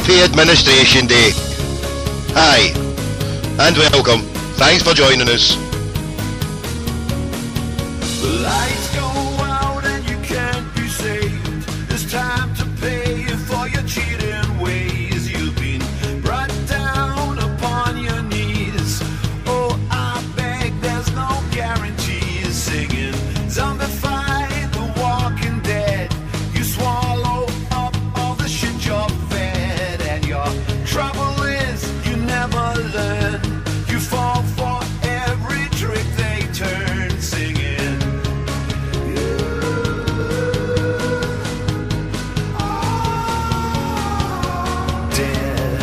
Happy Administration Day. Hi, and welcome. Thanks for joining us. The lights go out and you can't be saved. It's time to pay for your cheating ways. You've been brought down upon your knees. Oh, I beg, there's no guarantees. Singing, zombify the walking dead. You swallow up all the shit you're fed. And your trouble is you never learn. You fall for every trick they turn. Singing, dead.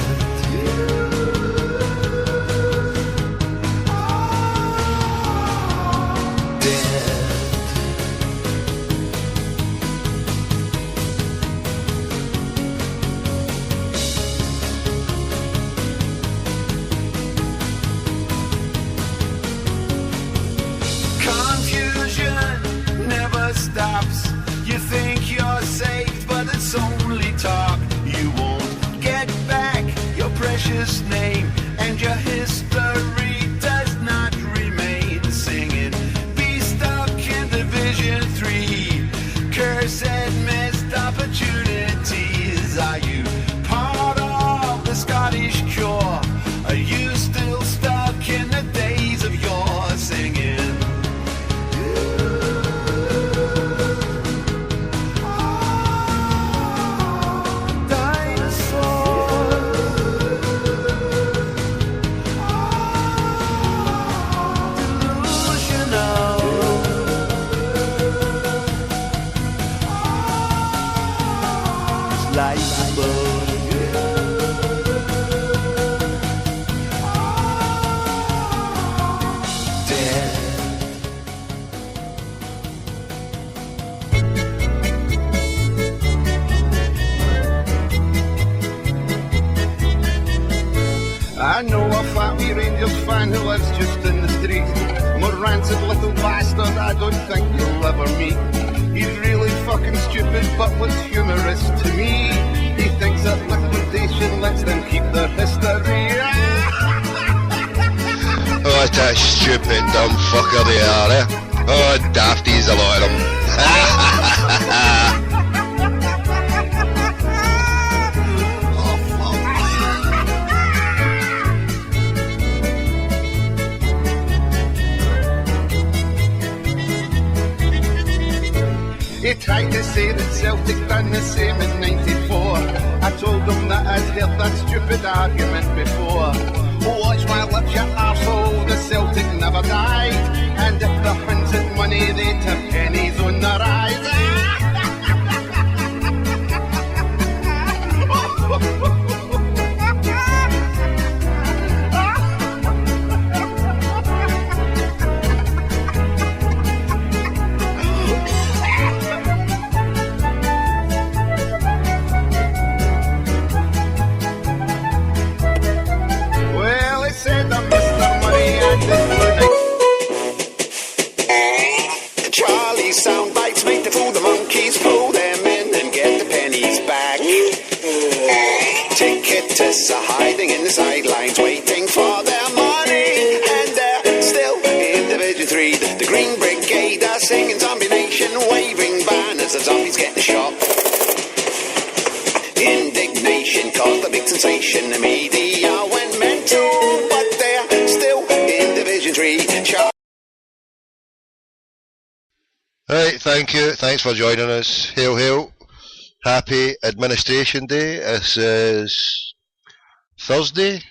Dead. Confusion never stops. You think you're safe, but it's only talk. You won't get back your precious name, and your history does not remain. Singing, be stuck in Division 3. Cursed missed opportunities. Are you part of the Scottish cure? Are you still stuck in the days of yore? Singing, I know a fat wee Rangers fan who lives just in the street. More rancid little bastard I don't think you'll ever meet. He's really fucking stupid, but what's humorous to me, he thinks that liquidation lets them keep their history. What a stupid dumb fucker they are, eh? Oh, dafties, a lot of them. He tried to say that Celtic done the same in '94. I told him that I'd heard that stupid argument before. Watch my lips, you arsehole, the Celtic never died. And if the Huns had money, they'd have pennies on the rise. Well, he said I'm Mr. Money and this Charlie sound bites make the fool the monkeys, pull them in and get the pennies back. Ticketers are hiding in the sidelines waiting for their money, and they're still in Division 3. The Green Brigade are singing Zombie Nation, waving banners, the zombies getting shot. Indignation caused a big sensation, the media went mental, but they're still in Division 3. Right, thank you. Thanks for joining us. Hail, hail. Happy Administration Day. This is Thursday,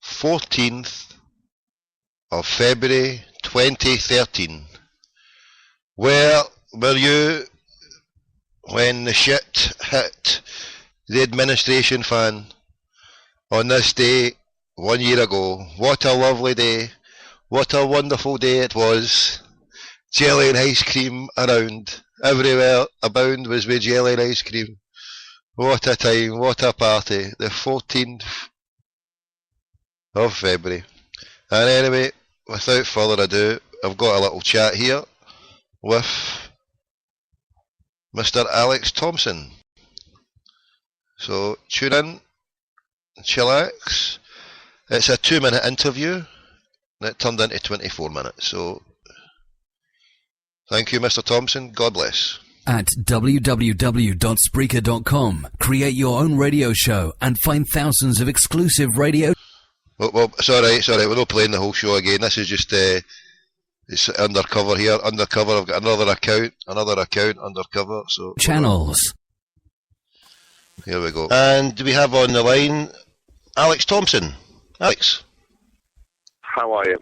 14th of February 2013. Where were you when the shit hit the administration fan on this day 1 year ago? What a lovely day. What a wonderful day it was. Jelly and ice cream around. Everywhere abound was with jelly and ice cream. What a time, what a party. The 14th of February. And anyway, without further ado, I've got a little chat here with Mr. Alex Thompson. So tune in chillax. It's a 2-minute interview, and it turned into 24 minutes. So, thank you, Mr. Thompson. God bless. At www.spreaker.com, create your own radio show and find thousands of exclusive radio. Well, sorry, we're not playing the whole show again. This is just it's undercover here. Undercover. I've got another account, undercover. So channels. Here we go. And we have on the line Alex Thompson. Alex. How are you?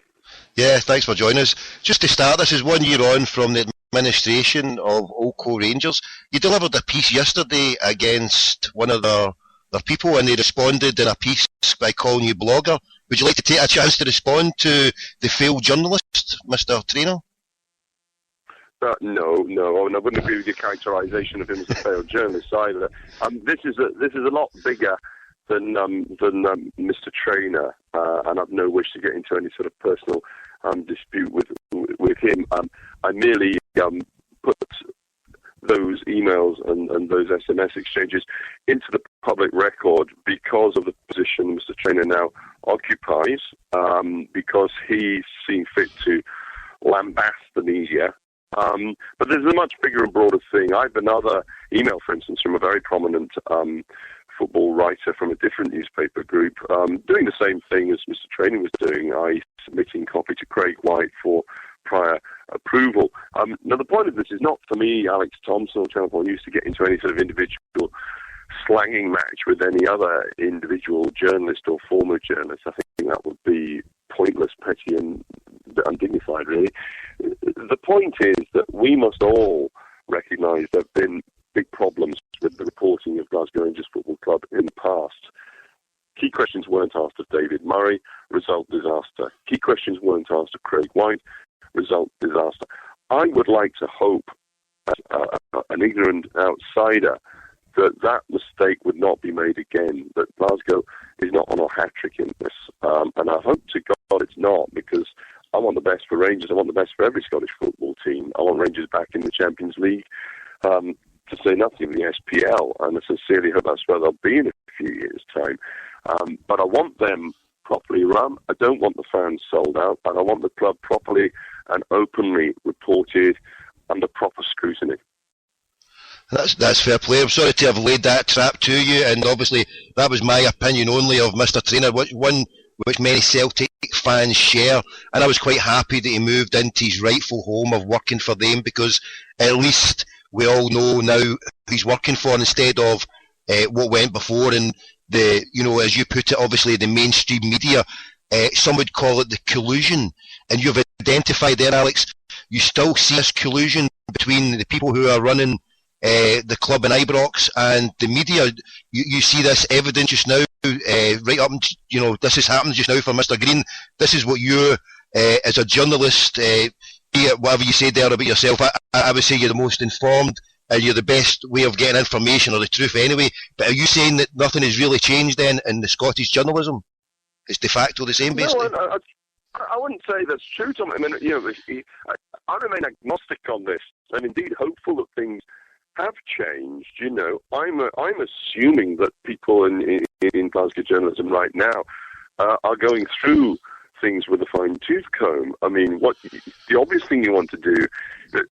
Yeah, thanks for joining us. Just to start, this is 1 year on from the administration of Oldco Rangers. You delivered a piece yesterday against one of their people, and they responded in a piece by calling you blogger. Would you like to take a chance to respond to the failed journalist, Mr. Trainer? No, and I wouldn't agree with your characterisation of him as a failed journalist either. This is a lot bigger than Mr. Trainer, and I've no wish to get into any sort of personal dispute with him. I merely put those emails and those SMS exchanges into the public record because of the position Mr. Trainer now occupies, because he's seen fit to lambast the media. But there's a much bigger and broader thing. I have another email, for instance, from a very prominent football writer from a different newspaper group, doing the same thing as Mr. Trainer was doing, i.e. submitting copy to Craig White for prior approval. Now, the point of this is not for me, Alex Thompson or Channel 4 News, to get into any sort of individual slanging match with any other individual journalist or former journalist. I think that would be pointless, petty, and undignified, really. The point is that we must all recognise there have been big problems with the reporting of Glasgow Rangers Football Club in the past. Key questions weren't asked of David Murray, result disaster. Key questions weren't asked of Craig White, result disaster. I would like to hope, as an ignorant outsider, that mistake would not be made again, that Glasgow is not on a hat-trick in this. And I hope to God it's not, because I want the best for Rangers. I want the best for every Scottish football team. I want Rangers back in the Champions League, to say nothing of the SPL, and I sincerely hope that's where they'll be in a few years' time. But I want them properly run. I don't want the fans sold out, and I want the club properly and openly reported under proper scrutiny. That's fair play. I'm sorry to have laid that trap to you, and obviously that was my opinion only of Mr. Trainer, one which many Celtic fans share, and I was quite happy that he moved into his rightful home of working for them, because at least we all know now who he's working for instead of what went before. And the, as you put it, obviously the mainstream media, some would call it the collusion, and you've identified there, Alex, you still see this collusion between the people who are running the club in Ibrox and the media. You see this evidence just now, right up, this is happening just now for Mr. Green. This is what you, as a journalist, be it whatever you say there about yourself, I would say you're the most informed, and you're the best way of getting information, or the truth anyway. But are you saying that nothing has really changed then in the Scottish journalism? It's de facto the same, basically? No, I wouldn't say that's true, Tom. I mean, I remain agnostic on this, and indeed hopeful that things have changed. I'm assuming that people in Glasgow journalism right now are going through things with a fine-tooth comb. I mean, the obvious thing you want to do,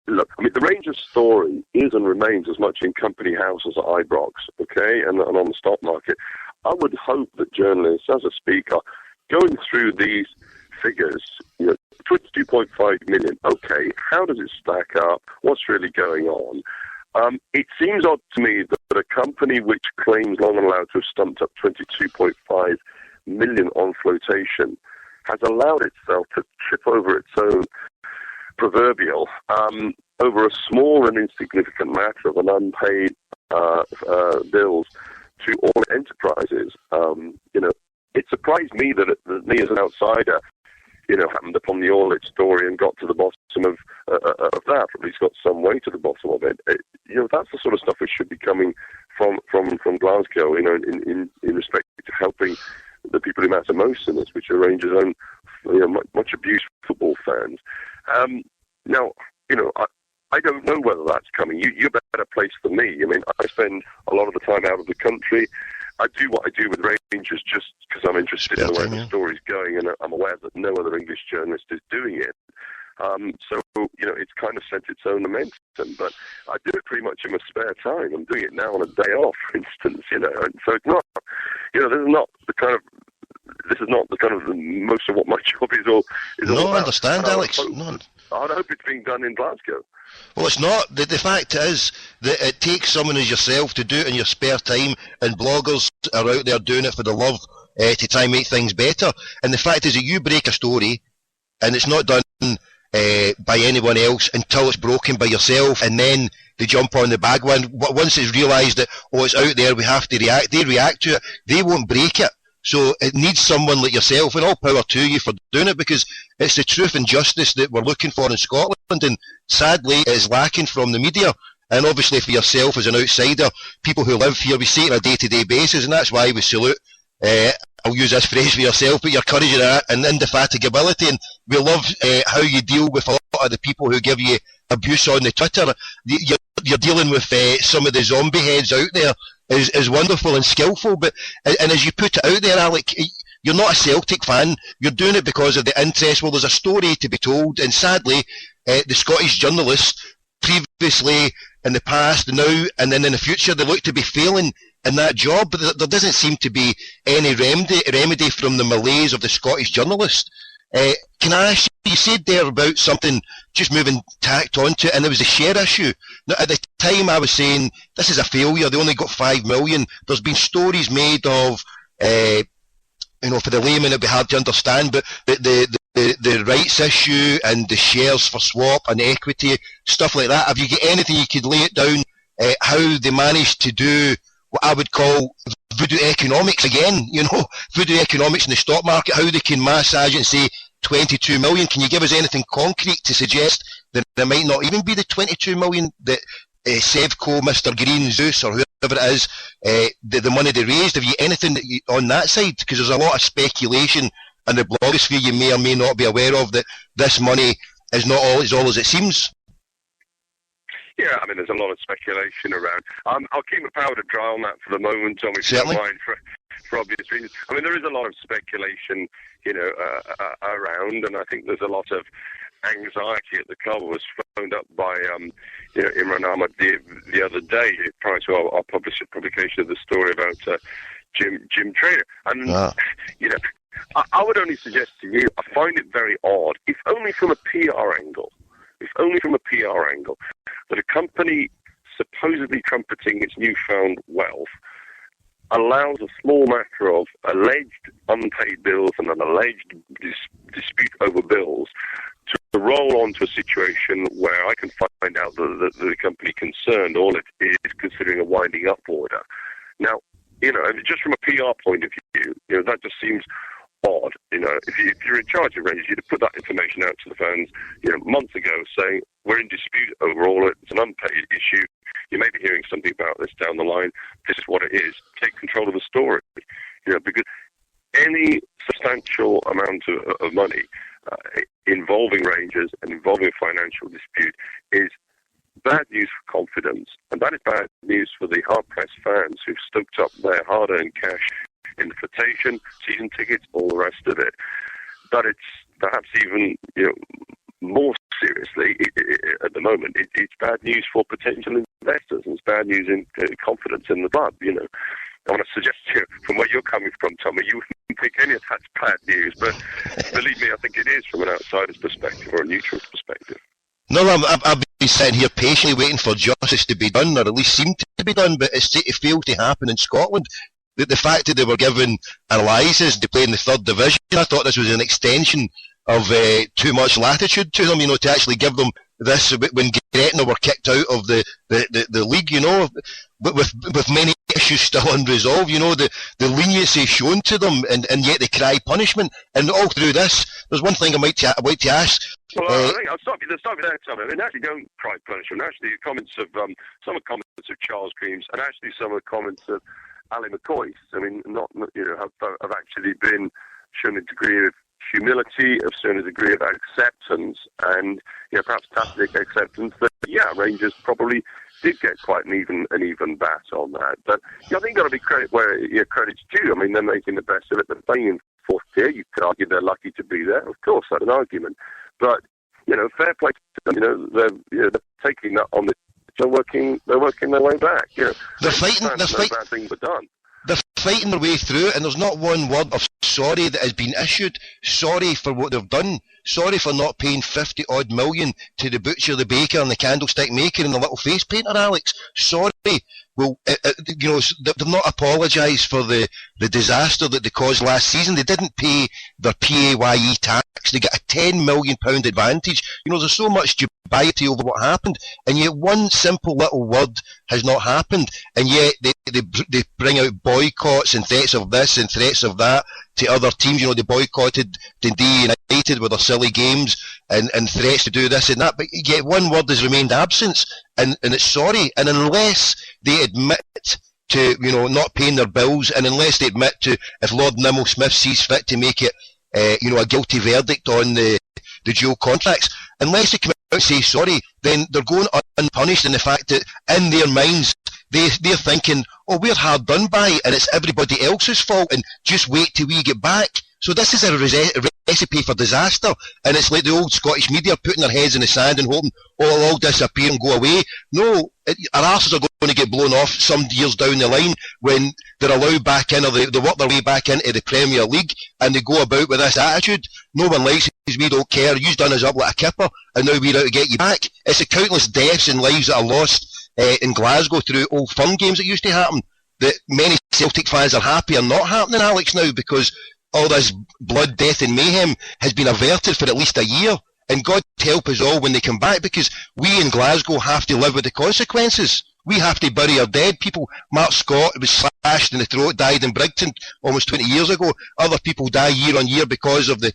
look, I mean, the Rangers story is and remains as much in Company House as at Ibrox, okay, and on the stock market. I would hope that journalists, as a speaker, going through these figures, 22.5 million, okay, how does it stack up? What's really going on? It seems odd to me that a company which claims long and loud to have stumped up 22.5 million on flotation has allowed itself to trip over its own proverbial over a small and insignificant matter of an unpaid bills to all enterprises. It surprised me that me as an outsider, happened upon the Orlit story and got to the bottom of that, or at least got some way to the bottom of it. That's the sort of stuff which should be coming from Glasgow, in respect to helping the people who matter most in this, which are Rangers' own, much abused football fans. Now, I don't know whether that's coming. You're better placed than me. I mean, I spend a lot of the time out of the country. I do what I do with Rangers just because I'm interested in the way the story's going, and I'm aware that no other English journalist is doing it. So, it's kind of sent its own momentum, but I do it pretty much in my spare time. I'm doing it now on a day off, for instance, and so it's not, this is not the kind of most of what my job is all No, about. I understand, Alex. I'd hope it's being done in Glasgow. Well, it's not. The fact is that it takes someone as yourself to do it in your spare time, and bloggers are out there doing it for the love to try and make things better. And the fact is that you break a story, and it's not done by anyone else until it's broken by yourself, and then they jump on the bandwagon. Once it's realised that, it's out there, we have to react, they react to it. They won't break it. So it needs someone like yourself, and all power to you for doing it, because it's the truth and justice that we're looking for in Scotland, and sadly it is lacking from the media. And obviously for yourself as an outsider, people who live here, we see it on a day-to-day basis, and that's why we salute, I'll use this phrase for yourself, but your courage and indefatigability, and we love how you deal with a lot of the people who give you abuse on the Twitter. You're dealing with some of the zombie heads out there is wonderful and skillful, and as you put it out there, Alec, you're not a Celtic fan, you're doing it because of the interest. Well, there's a story to be told, and sadly, the Scottish journalists, previously, in the past, now, and then in the future, they look to be failing in that job, but there doesn't seem to be any remedy from the malaise of the Scottish journalist. Can I ask you said there about something, just moving tacked onto it, and it was the share issue. Now, at the time I was saying, this is a failure, they only got 5 million. There's been stories made of, for the layman it'd be hard to understand, but the rights issue and the shares for swap and equity, stuff like that. Have you got anything you could lay it down, how they managed to do what I would call voodoo economics again, voodoo economics in the stock market, how they can massage it and say 22 million. Can you give us anything concrete to suggest that there might not even be the 22 million that Sevco, Mr. Green, Zeus, or whoever it is, the money they raised? Have you anything on that side? Because there's a lot of speculation in the blogosphere you may or may not be aware of, that this money is not all as it seems. Yeah, I mean, there's a lot of speculation around. I'll keep my powder dry on that for the moment, Tommy, Certainly. For obvious reasons. I mean, there is a lot of speculation, around, and I think there's a lot of anxiety at the club. I was phoned up by, Imran Ahmad the other day, prior to our publication of the story about Jim Traynor. And, I would only suggest to you, I find it very odd, if only from a PR angle, that a company supposedly trumpeting its newfound wealth allows a small matter of alleged unpaid bills and an alleged dispute over bills to roll onto a situation where I can find out that the company concerned, all it is considering a winding up order. Now, just from a PR point of view, that just seems odd. If you're in charge of Rangers, you'd have put that information out to the fans, months ago, saying we're in dispute overall. It's an unpaid issue. You may be hearing something about this down the line. This is what it is. Take control of the story. Because any substantial amount of money involving Rangers and involving a financial dispute is bad news for confidence, and that is bad news for the hard-pressed fans who've stoked up their hard-earned cash, invitation, season tickets, all the rest of it. But it's perhaps even more seriously at the moment. It's bad news for potential investors, and it's bad news in confidence in the club. I want to suggest to you, from where you're coming from, Tommy, you wouldn't think any of that's bad news, but believe me, I think it is from an outsider's perspective or a neutral's perspective. No, I've been sitting here patiently waiting for justice to be done, or at least seem to be done, but it failed to happen in Scotland. The fact that they were given a licence to play in the third division, I thought this was an extension of too much latitude to them, to actually give them this when Gretna were kicked out of the league, but with many issues still unresolved, the leniency shown to them, and yet they cry punishment. And all through this, there's one thing I'd like to ask. Well, I think I'll stop you there, Tommy. I mean, actually, don't cry punishment. Actually, some of comments of Charles Greaves, and actually some of the comments of Ali McCoy, I mean, have actually been shown a degree of humility, have shown a degree of acceptance, and perhaps tacit acceptance that Rangers probably did get quite an even bat on that. But I think got to be credit where your credit's due. I mean, they're making the best of it. They're playing in fourth tier. You could argue they're lucky to be there. Of course, that's an argument. But fair play to them. They're taking that on the. They're working their way back. They're fighting. No bad things were done. They're fighting their way through it, and there's not one word of sorry that has been issued. Sorry for what they've done. Sorry for not paying 50 odd million to the butcher, the baker, and the candlestick maker and the little face painter, Alex. Sorry. Well, they've not apologised for the disaster that they caused last season. They didn't pay their PAYE tax. They got a £10 million advantage. There's so much dubiety over what happened, and yet one simple little word has not happened, and yet they bring out boycotts and threats of this and threats of that to other teams. They boycotted Dundee United with their silly games and threats to do this and that, but yet one word has remained absent, and it's sorry. And unless they admit to not paying their bills, and unless they admit to, if Lord Nimmo Smith sees fit to make it a guilty verdict on the dual contracts, unless they come out and say sorry, then they're going unpunished in the fact that in their minds they're thinking, oh, we're hard done by and it's everybody else's fault and just wait till we get back. So this is a recipe for disaster, and it's like the old Scottish media putting their heads in the sand and hoping it'll all disappear and go away. No, our arses are going to get blown off some years down the line when they're allowed back in, or they work their way back into the Premier League, and they go about with this attitude. No one likes us, we don't care, you've done us up like a kipper, and now we're out to get you back. It's the countless deaths and lives that are lost in Glasgow through Old Firm games that used to happen, that many Celtic fans are happy are not happening, Alex, now, because all this blood, death and mayhem has been averted for at least a year. And God help us all when they come back, because we in Glasgow have to live with the consequences. We have to bury our dead people. Mark Scott was slashed in the throat, died in Brigton almost 20 years ago. Other people die year on year because of the,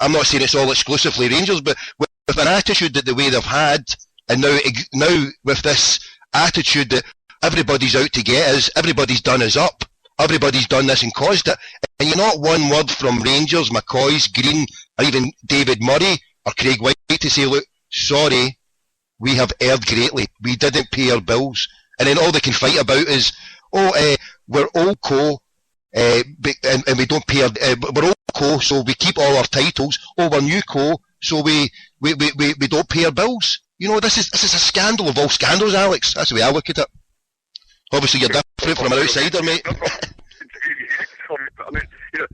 I'm not saying it's all exclusively Rangers, but with an attitude that the way they've had, and now with this attitude that everybody's out to get us, everybody's done us up, everybody's done this and caused it, and you're not one word from Rangers, McCoy's, Green, or even David Murray or Craig White to say, look, sorry, we have erred greatly, we didn't pay our bills. And then all they can fight about is, we're old co, and we don't pay we're old co, so we keep all our titles. We're new co, so we don't pay our bills. This is a scandal of all scandals, Alex. That's the way I look at it. Obviously, you're different from an outsider, mate. I mean,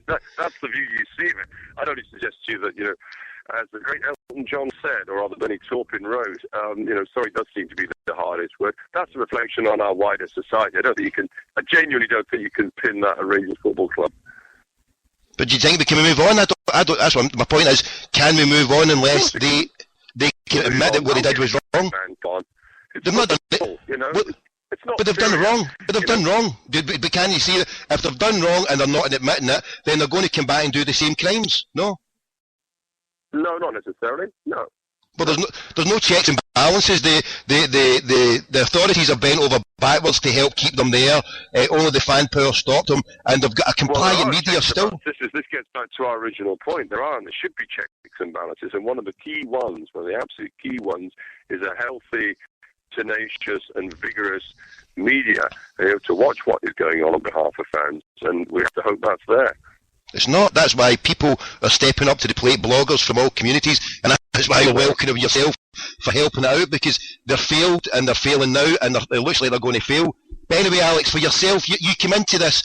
that's the view you see of it. I'd only suggest to you that, as the great Elton John said, or rather Benny Taupin wrote, sorry does seem to be the hardest word. That's a reflection on our wider society. I genuinely don't think you can pin that at Rangers Football Club. But do you think we can move on? That's what my point is. Can we move on unless they can admit that what they did was wrong? They've not done it. But they've done wrong. But they've done wrong. But can you see that if they've done wrong and they're not admitting it, then they're going to come back and do the same crimes? No. No, not necessarily. No. But there's no checks and balances. The authorities are bent over backwards to help keep them there. Only the fan power stopped them, and they've got a compliant media still. This gets back to our original point. There should be checks and balances, and one of the key ones, one of the absolute key ones, is a healthy, tenacious and vigorous media to watch what is going on behalf of fans, and we have to hope that's there. It's not. That's why people are stepping up to the plate, bloggers from all communities, and that's why you're welcoming yourself for helping it out, because they're failed and they're failing now, and it looks like they're going to fail. But anyway, Alex, for yourself, you came into this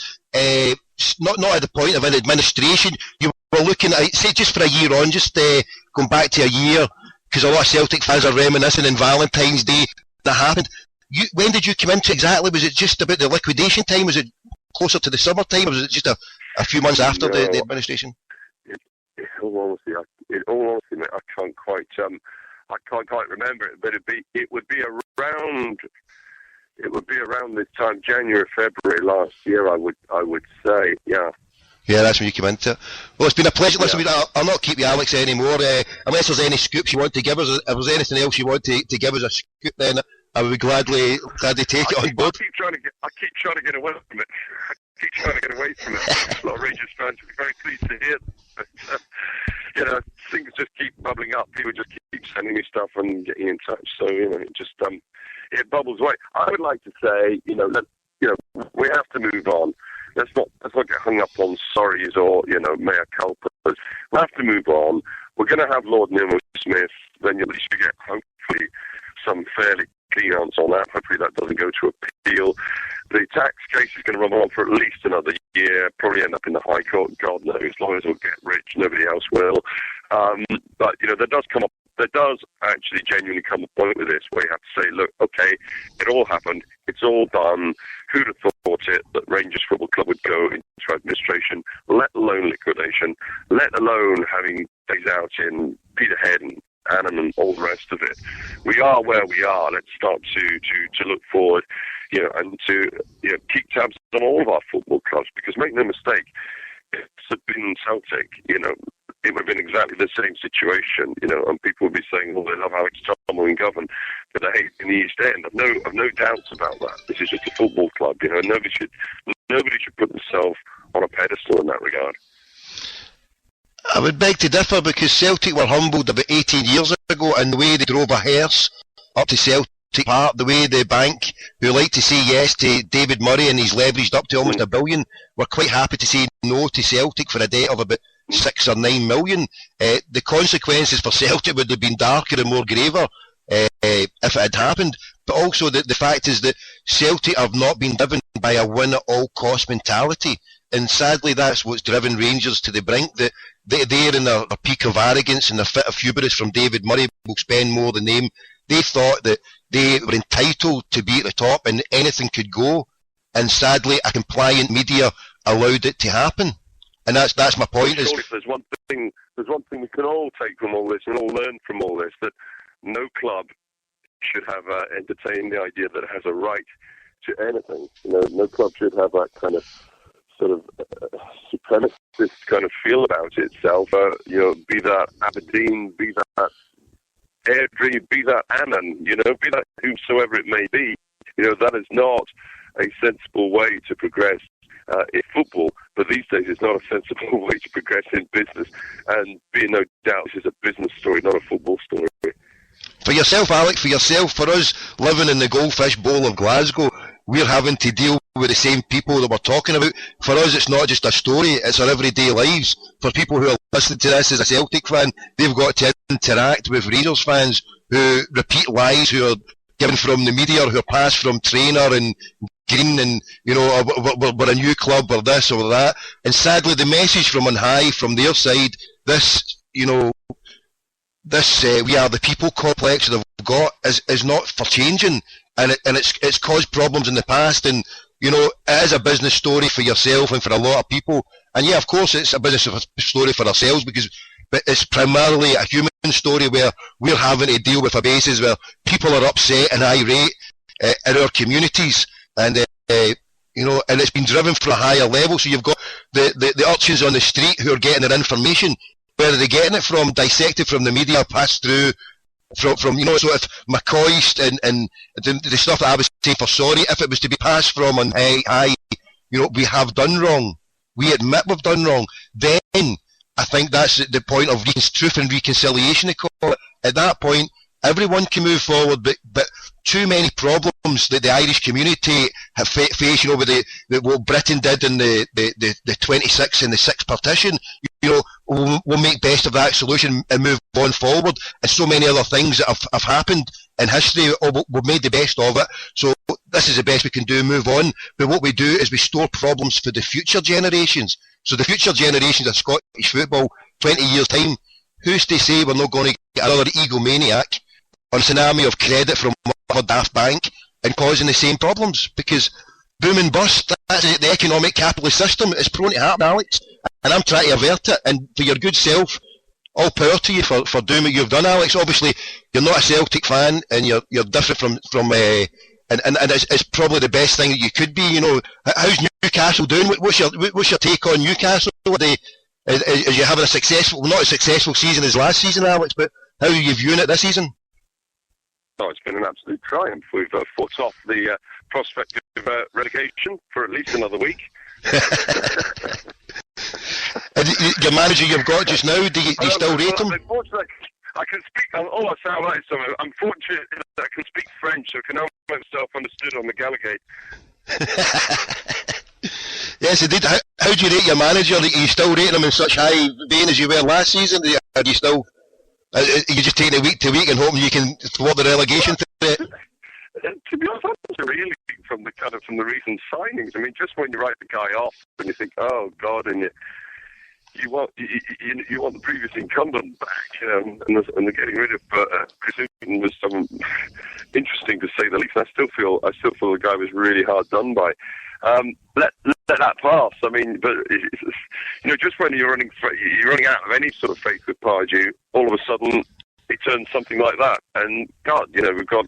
not at the point of an administration. You were looking at, say, just for a year on, just going back to a year, because a lot of Celtic fans are reminiscing on Valentine's Day that happened. When did you come into exactly? Was it just about the liquidation time? Was it closer to the summer time, or was it just a few months after the administration? In all honesty, mate, I can't quite remember it, but it would be around this time, January, February last year, I would say, yeah. Yeah, that's when you came into it. Well, it's been a pleasure. Listen, I'll not keep you, Alex, anymore. Unless there's any scoops you want to give us, if there's anything else you want to give us a scoop, then I would gladly take it on board. I keep trying to get away from it. A lot of Rangers fans would be very pleased to hear. But, things just keep bubbling up. People just keep keep sending me stuff and getting in touch. So, it just it bubbles away. I would like to say, we have to move on. Let's not get hung up on sorries or, mea culpas. We have to move on. We're going to have Lord Nemo Smith, then at least you get, hopefully, some fairly clean answer on that. Hopefully that doesn't go to appeal. The tax case is going to run on for at least another year, probably end up in the High Court. God knows, lawyers will get rich, nobody else will. But, there does actually genuinely come a point with this where you have to say, look, okay, it all happened, it's all done. Who'd have thought it that Rangers Football Club would go into administration, let alone liquidation, let alone having days out in Peterhead and Annan and all the rest of it. We are where we are. Let's start to look forward, and to keep tabs on all of our football clubs, because make no mistake, if it had been Celtic, it would have been exactly the same situation, and people would be saying, well, they love Alex Tomo and Govan, but they hate in the East End. I've no doubts about that. This is just a football club, and nobody should put themselves on a pedestal in that regard. I would beg to differ, because Celtic were humbled about 18 years ago, and the way they drove a hearse up to Celtic Park, the way the bank, who like to say yes to David Murray and he's leveraged up to almost $1 billion, were quite happy to say no to Celtic for a debt of about 6 or 9 million. The consequences for Celtic would have been darker and more graver if it had happened. But also the fact is that Celtic have not been driven by a win-at-all-cost mentality. And sadly, that's what's driven Rangers to the brink. That they're in their peak of arrogance and their fit of hubris from David Murray will spend more than them. They thought that they were entitled to be at the top and anything could go. And sadly, a compliant media allowed it to happen. And that's my point. Surely if there's one thing we can all take from all this and all learn from all this, that no club should have entertained the idea that it has a right to anything. No club should have that kind of sort of supremacist kind of feel about itself. Be that Aberdeen, be that Airdrie, be that Annan, be that whomsoever it may be. That is not a sensible way to progress in football, but these days it's not a sensible way to progress in business. And be in no doubt, this is a business story, not a football story. For yourself, Alex, for us living in the Goldfish Bowl of Glasgow, we're having to deal with the same people that we're talking about. For us, it's not just a story, it's our everyday lives. For people who are listening to this as a Celtic fan, they've got to interact with Rangers fans who repeat lies, who are given from the media, who are passed from Trainer and Green and, we're a new club or this or that. And sadly, the message from on high, from their side, we are the people complex that they've got is not for changing. And it's caused problems in the past, and it is a business story for yourself and for a lot of people. And yeah, of course, it's a business story for ourselves, but it's primarily a human story where we're having to deal with a basis where people are upset and irate in our communities, and and it's been driven from a higher level. So you've got the urchins on the street who are getting their information. Where are they getting it from? Dissected from the media, passed through from sort of McCoist and the stuff that I was saying for sorry. If it was to be passed from on high, we have done wrong. We admit we've done wrong. Then I think that's the point of truth and reconciliation, they call it. At that point, everyone can move forward, but too many problems that the Irish community have faced, what Britain did in the 26 and the 6 partition, we'll make best of that solution and move on forward. And so many other things that have happened in history, we've made the best of it. So this is the best we can do, move on. But what we do is we store problems for the future generations. So the future generations of Scottish football, 20 years' time, who's to say we're not going to get another egomaniac on a tsunami of credit from a daft bank and causing the same problems? Because boom and bust, that's the economic capitalist system. It's prone to happen, Alex, and I'm trying to avert it. And for your good self, all power to you for doing what you've done, Alex. Obviously, you're not a Celtic fan, and you're different from and it's probably the best thing that you could be. How's Newcastle doing? What's your take on Newcastle? Is you having not a successful season as last season, Alex, but how are you viewing it this season? Oh, it's been an absolute triumph. We've fought off the prospect of relegation for at least another week. And your manager you've got just now, do you still rate him? I can speak. All I sound like is something. I'm fortunate that I can speak French, so I can make myself understood on the Gallagate. Yes, indeed. How do you rate your manager? Are you still rating him in such high vein as you were last season? Are you still? You just taking it week to week and hoping you can thwart the relegation threat? To be honest, I wasn't really from the recent signings. I mean, just when you write the guy off and you think, oh God, and you want the previous incumbent back, and they're getting rid of Chris Hughton was interesting to say the least. I still feel the guy was really hard done by. Let that pass. I mean, but just when you're running out of any sort of faith with Pardew, all of a sudden it turns something like that. And God, we've got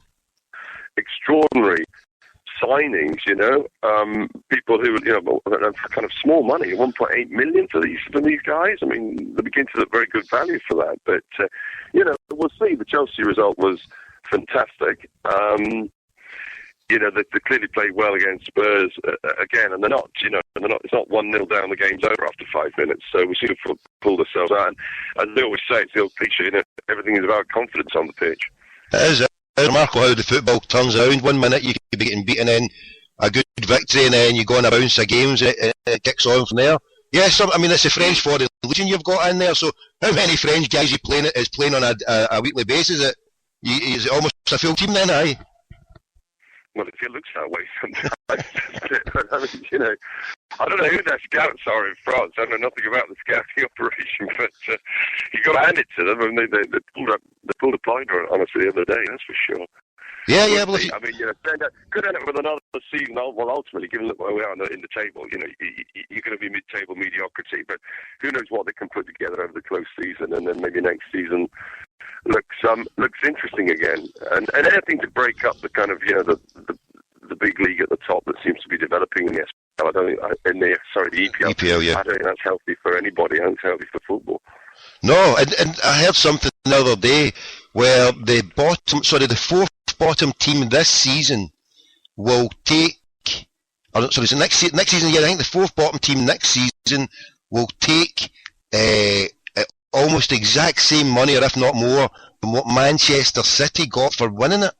extraordinary signings. People who kind of small money, 1.8 million for these guys. I mean, they begin to look very good value for that. But we'll see. The Chelsea result was fantastic. They clearly played well against Spurs again, and they're not. It's not 1-0 down. The game's over after 5 minutes. So we seem to have pulled ourselves out. And as they always say, it's the old cliche. Everything is about confidence on the pitch. It is. It's remarkable how the football turns around. 1 minute you could be getting beaten in a good victory, and then you go on a bounce of games, and it kicks on from there. Yes, I mean, it's a French foreign legion you've got in there. So how many French guys is playing on a weekly basis? Is it almost a full team then? Aye. Well, it looks that way sometimes. I mean, I don't know who their scouts are in France. I know nothing about the scouting operation, but you've got to hand it to them. I mean, they pulled a blinder on us the other day, that's for sure. Yeah. Well, I mean, could end up with another season. Well, ultimately, given where we are in the table, you're going to be mid-table mediocrity. But who knows what they can put together over the close season, and then maybe next season looks interesting again. And anything to break up the kind of the big league at the top that seems to be developing in the SPL. The EPL. EPL, yeah. I don't think that's healthy for anybody. I think it's healthy for football. No, and I heard something the other day where the fourth bottom team this season will take. Next season. Yeah, I think the fourth bottom team next season will take almost the exact same money, or if not more, than what Manchester City got for winning it.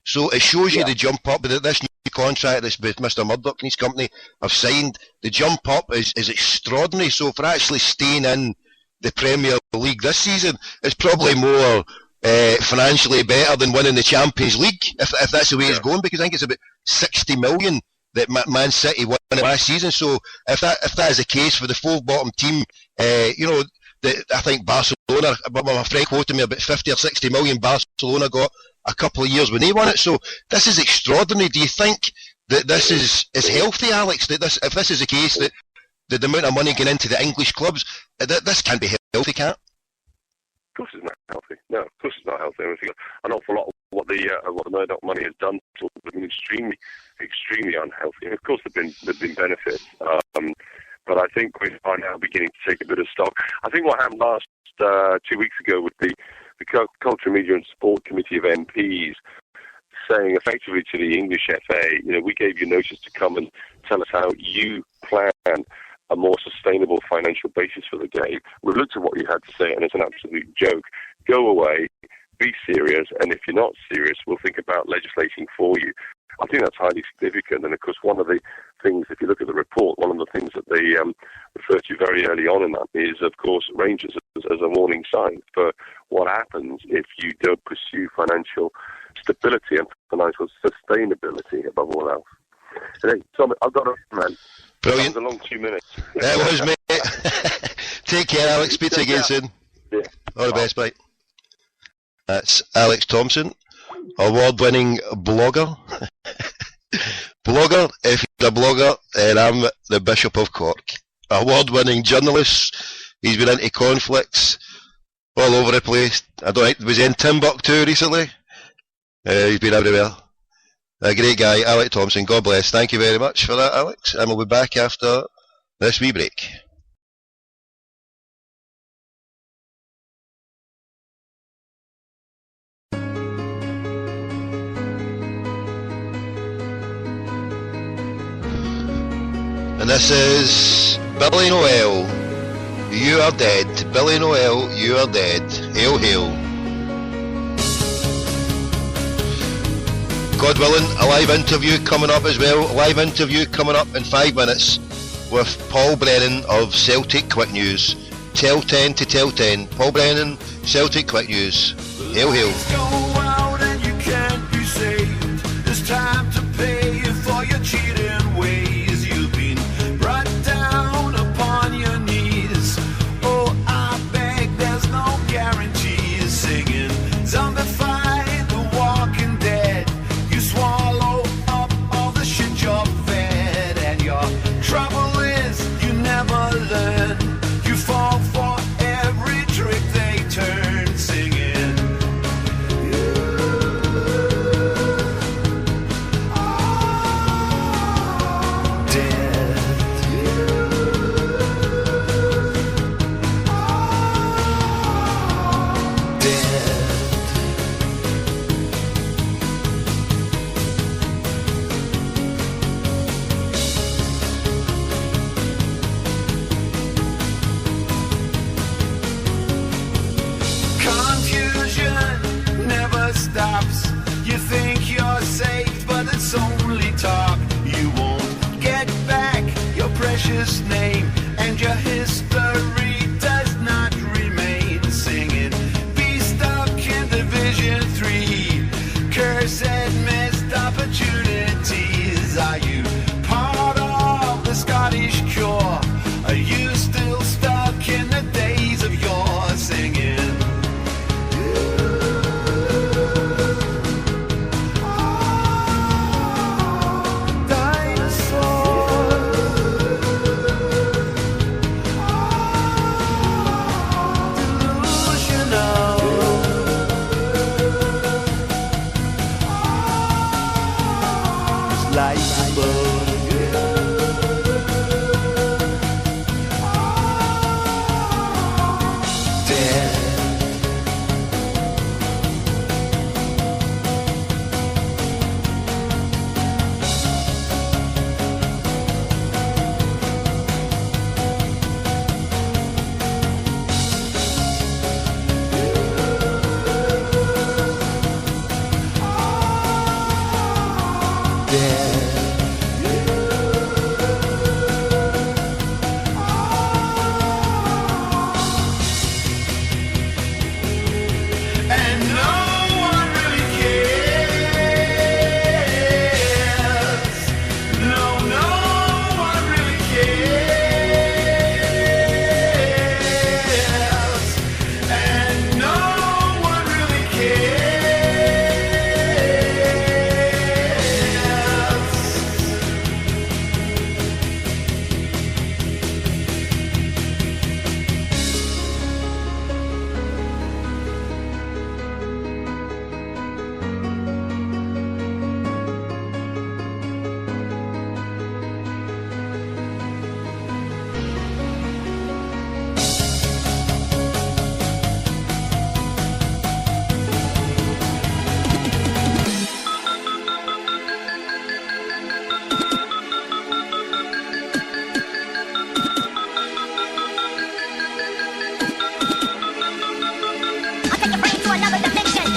So it shows you the jump up with this new contract that Mr. Murdoch and his company have signed. The jump up is extraordinary. So for actually staying in the Premier League this season, it's probably more financially better than winning the Champions League, if that's the way it's going, because I think it's about 60 million that Man City won last season. So if that is the case for the fourth bottom team, I think Barcelona, my friend quoted me, about 50 or 60 million Barcelona got a couple of years when they won it. So this is extraordinary. Do you think that this is healthy, Alex? That if this is the case, that the amount of money going into the English clubs, this can be healthy, can't it? Of course it's not healthy. No, of course it's not healthy. I think an awful lot of what the Murdoch money has done has been extremely, extremely unhealthy. And of course there've been benefits, but I think we are now beginning to take a bit of stock. I think what happened last 2 weeks ago with the Culture, Media and Sport Committee of MPs saying effectively to the English FA, we gave you notice to come and tell us how you plan a more sustainable financial basis for the game. We've looked at what you had to say, and it's an absolute joke. Go away, be serious, and if you're not serious, we'll think about legislating for you. I think that's highly significant, and of course one of the things, if you look at the report, one of the things that they refer to very early on in that is, of course, Rangers as a warning sign for what happens if you don't pursue financial stability and financial sustainability above all else. Hey, Tom, I've got a man. Brilliant. That was a long 2 minutes. That was, mate. Take care, Alex. Speak to you again soon. Yeah. All the best, mate. That's Alex Thompson, award-winning blogger. Blogger, if you're a blogger, then I'm the Bishop of Cork. Award-winning journalist. He's been into conflicts all over the place. I don't think, was he in Timbuktu recently? He's been everywhere. A great guy, Alex Thompson. God bless. Thank you very much for that, Alex. And we'll be back after this wee break. And this is Billy Noel. You are dead. Billy Noel, you are dead. Hail, hail. God willing, a live interview coming up as well. Live interview coming up in 5 minutes with Paul Brennan of Celtic Quick News. Tell 10 to tell 10. Paul Brennan, Celtic Quick News. Hail, hail. Go out and you can't be saved. It's time to pay for your cheating ways. You've been brought down upon your knees. Oh, I beg, there's no guarantees. Singing, zombified, the walking dead. You swallow up all the shit you're fed. And your trouble is, you never learn. You fall for every trick they turn. Singing, confusion never stops. You think you're safe, but it's only talk. You won't get back your precious name, and your history does not remain. Singing, be stuck in Division 3. Cursed missed opportunities. Are you part of the Scottish cure? Are you still stuck in the days of yore? Singing, and no one really cares. No, no one really cares. And no one really cares. I'll take your brain to another dimension.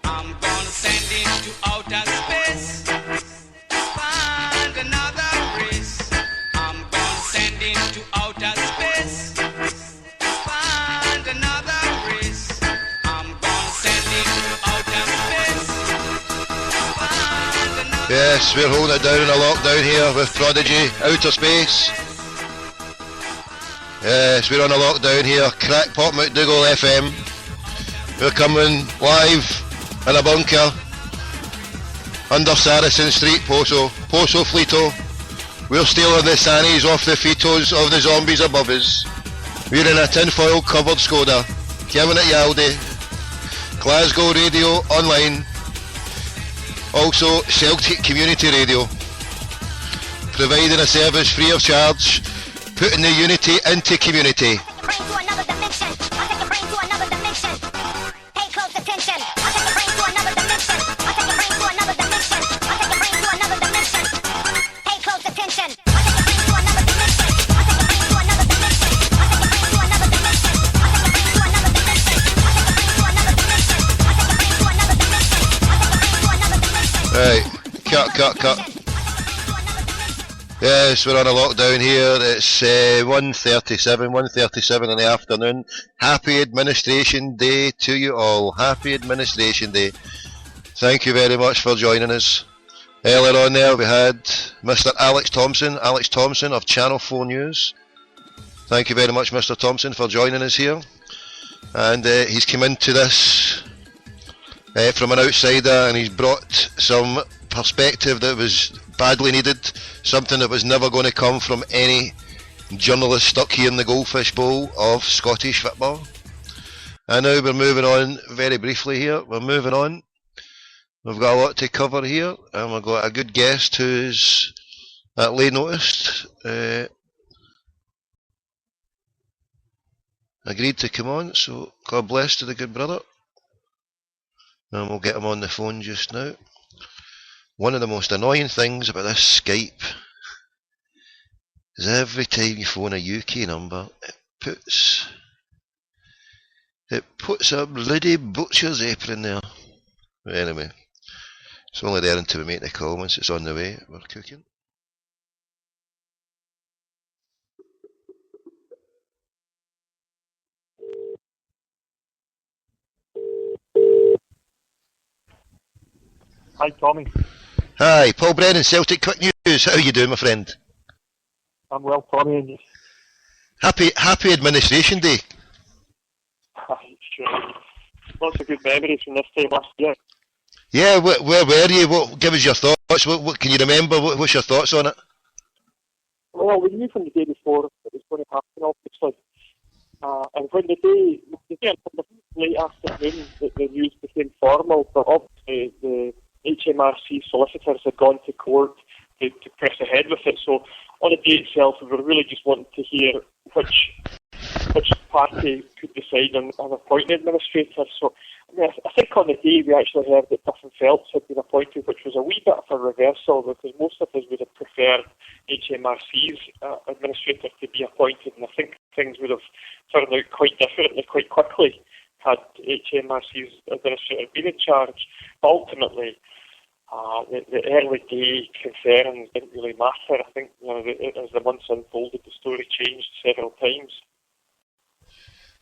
I'm gonna send into outer space. Find another race. I'm gonna send into outer space. Find another race. I'm gonna send into outer space. Find another Yes, we're holding it down in a lockdown here with Prodigy, Outer Space. Yes, we're on a lockdown here, Crackpot McDougall FM. We're coming live in a bunker under Saracen Street, Poso Fleeto. We're stealing the sannies off the fetos of the zombies above us. We're in a tinfoil covered Skoda, giving it Yaldi. Glasgow Radio Online. Also Celtic Community Radio. providing a service free of charge, putting the unity into community. Brain to another dimension. I'll take your brain to another dimension. Pay close attention. I'll take your brain to another dimension. I'll take your brain to another dimension. I'll take your brain to another dimension. Pay close attention. I'll take your brain to another dimension. I'll take your brain to another dimension. I'll take your brain to another dimension. I'll take your brain to another dimension. I'll take your brain to another dimension. I'll take your brain to another dimension. I'll take your brain to another dimension. Right, cut. Yes, we're on a lockdown here. It's 1:37 in the afternoon. Happy Administration Day to you all. Happy Administration Day. Thank you very much for joining us. Earlier on there we had Mr. Alex Thompson of Channel 4 News. Thank you very much, Mr. Thompson, for joining us here. And he's come into this from an outsider, and he's brought some perspective that was badly needed, something that was never going to come from any journalist stuck here in the goldfish bowl of Scottish football. And now we're moving on very briefly here. We're moving on. We've got a lot to cover here, and we've got a good guest who's at late notice agreed to come on, so God bless to the good brother. And we'll get him on the phone just now. One of the most annoying things about this Skype is every time you phone a UK number, it puts a bloody butcher's apron there. But anyway, it's only there until we make the call. Once it's on the way, we're cooking. Hi, Tommy. Hi, Paul Brennan, Celtic Quick News. How are you doing, my friend? I'm well, Tommy, and you? Happy Administration Day. Sure. Lots of good memories from this time last year. Yeah, where were you? Give us your thoughts. What can you remember? What's your thoughts on it? Well, we knew from the day before it was going to happen, obviously. And when the day late afternoon, the news became formal, but obviously the HMRC solicitors had gone to court to press ahead with it. So on the day itself, we were really just wanting to hear which party could decide on appointing administrators. So I mean, I think on the day we actually heard that Duff and Phelps had been appointed, which was a wee bit of a reversal, because most of us would have preferred HMRC's administrator to be appointed, and I think things would have turned out quite differently quite quickly had HMRC's administrator been in charge. But ultimately, the early day concerns didn't really matter. I think as the months unfolded, the story changed several times.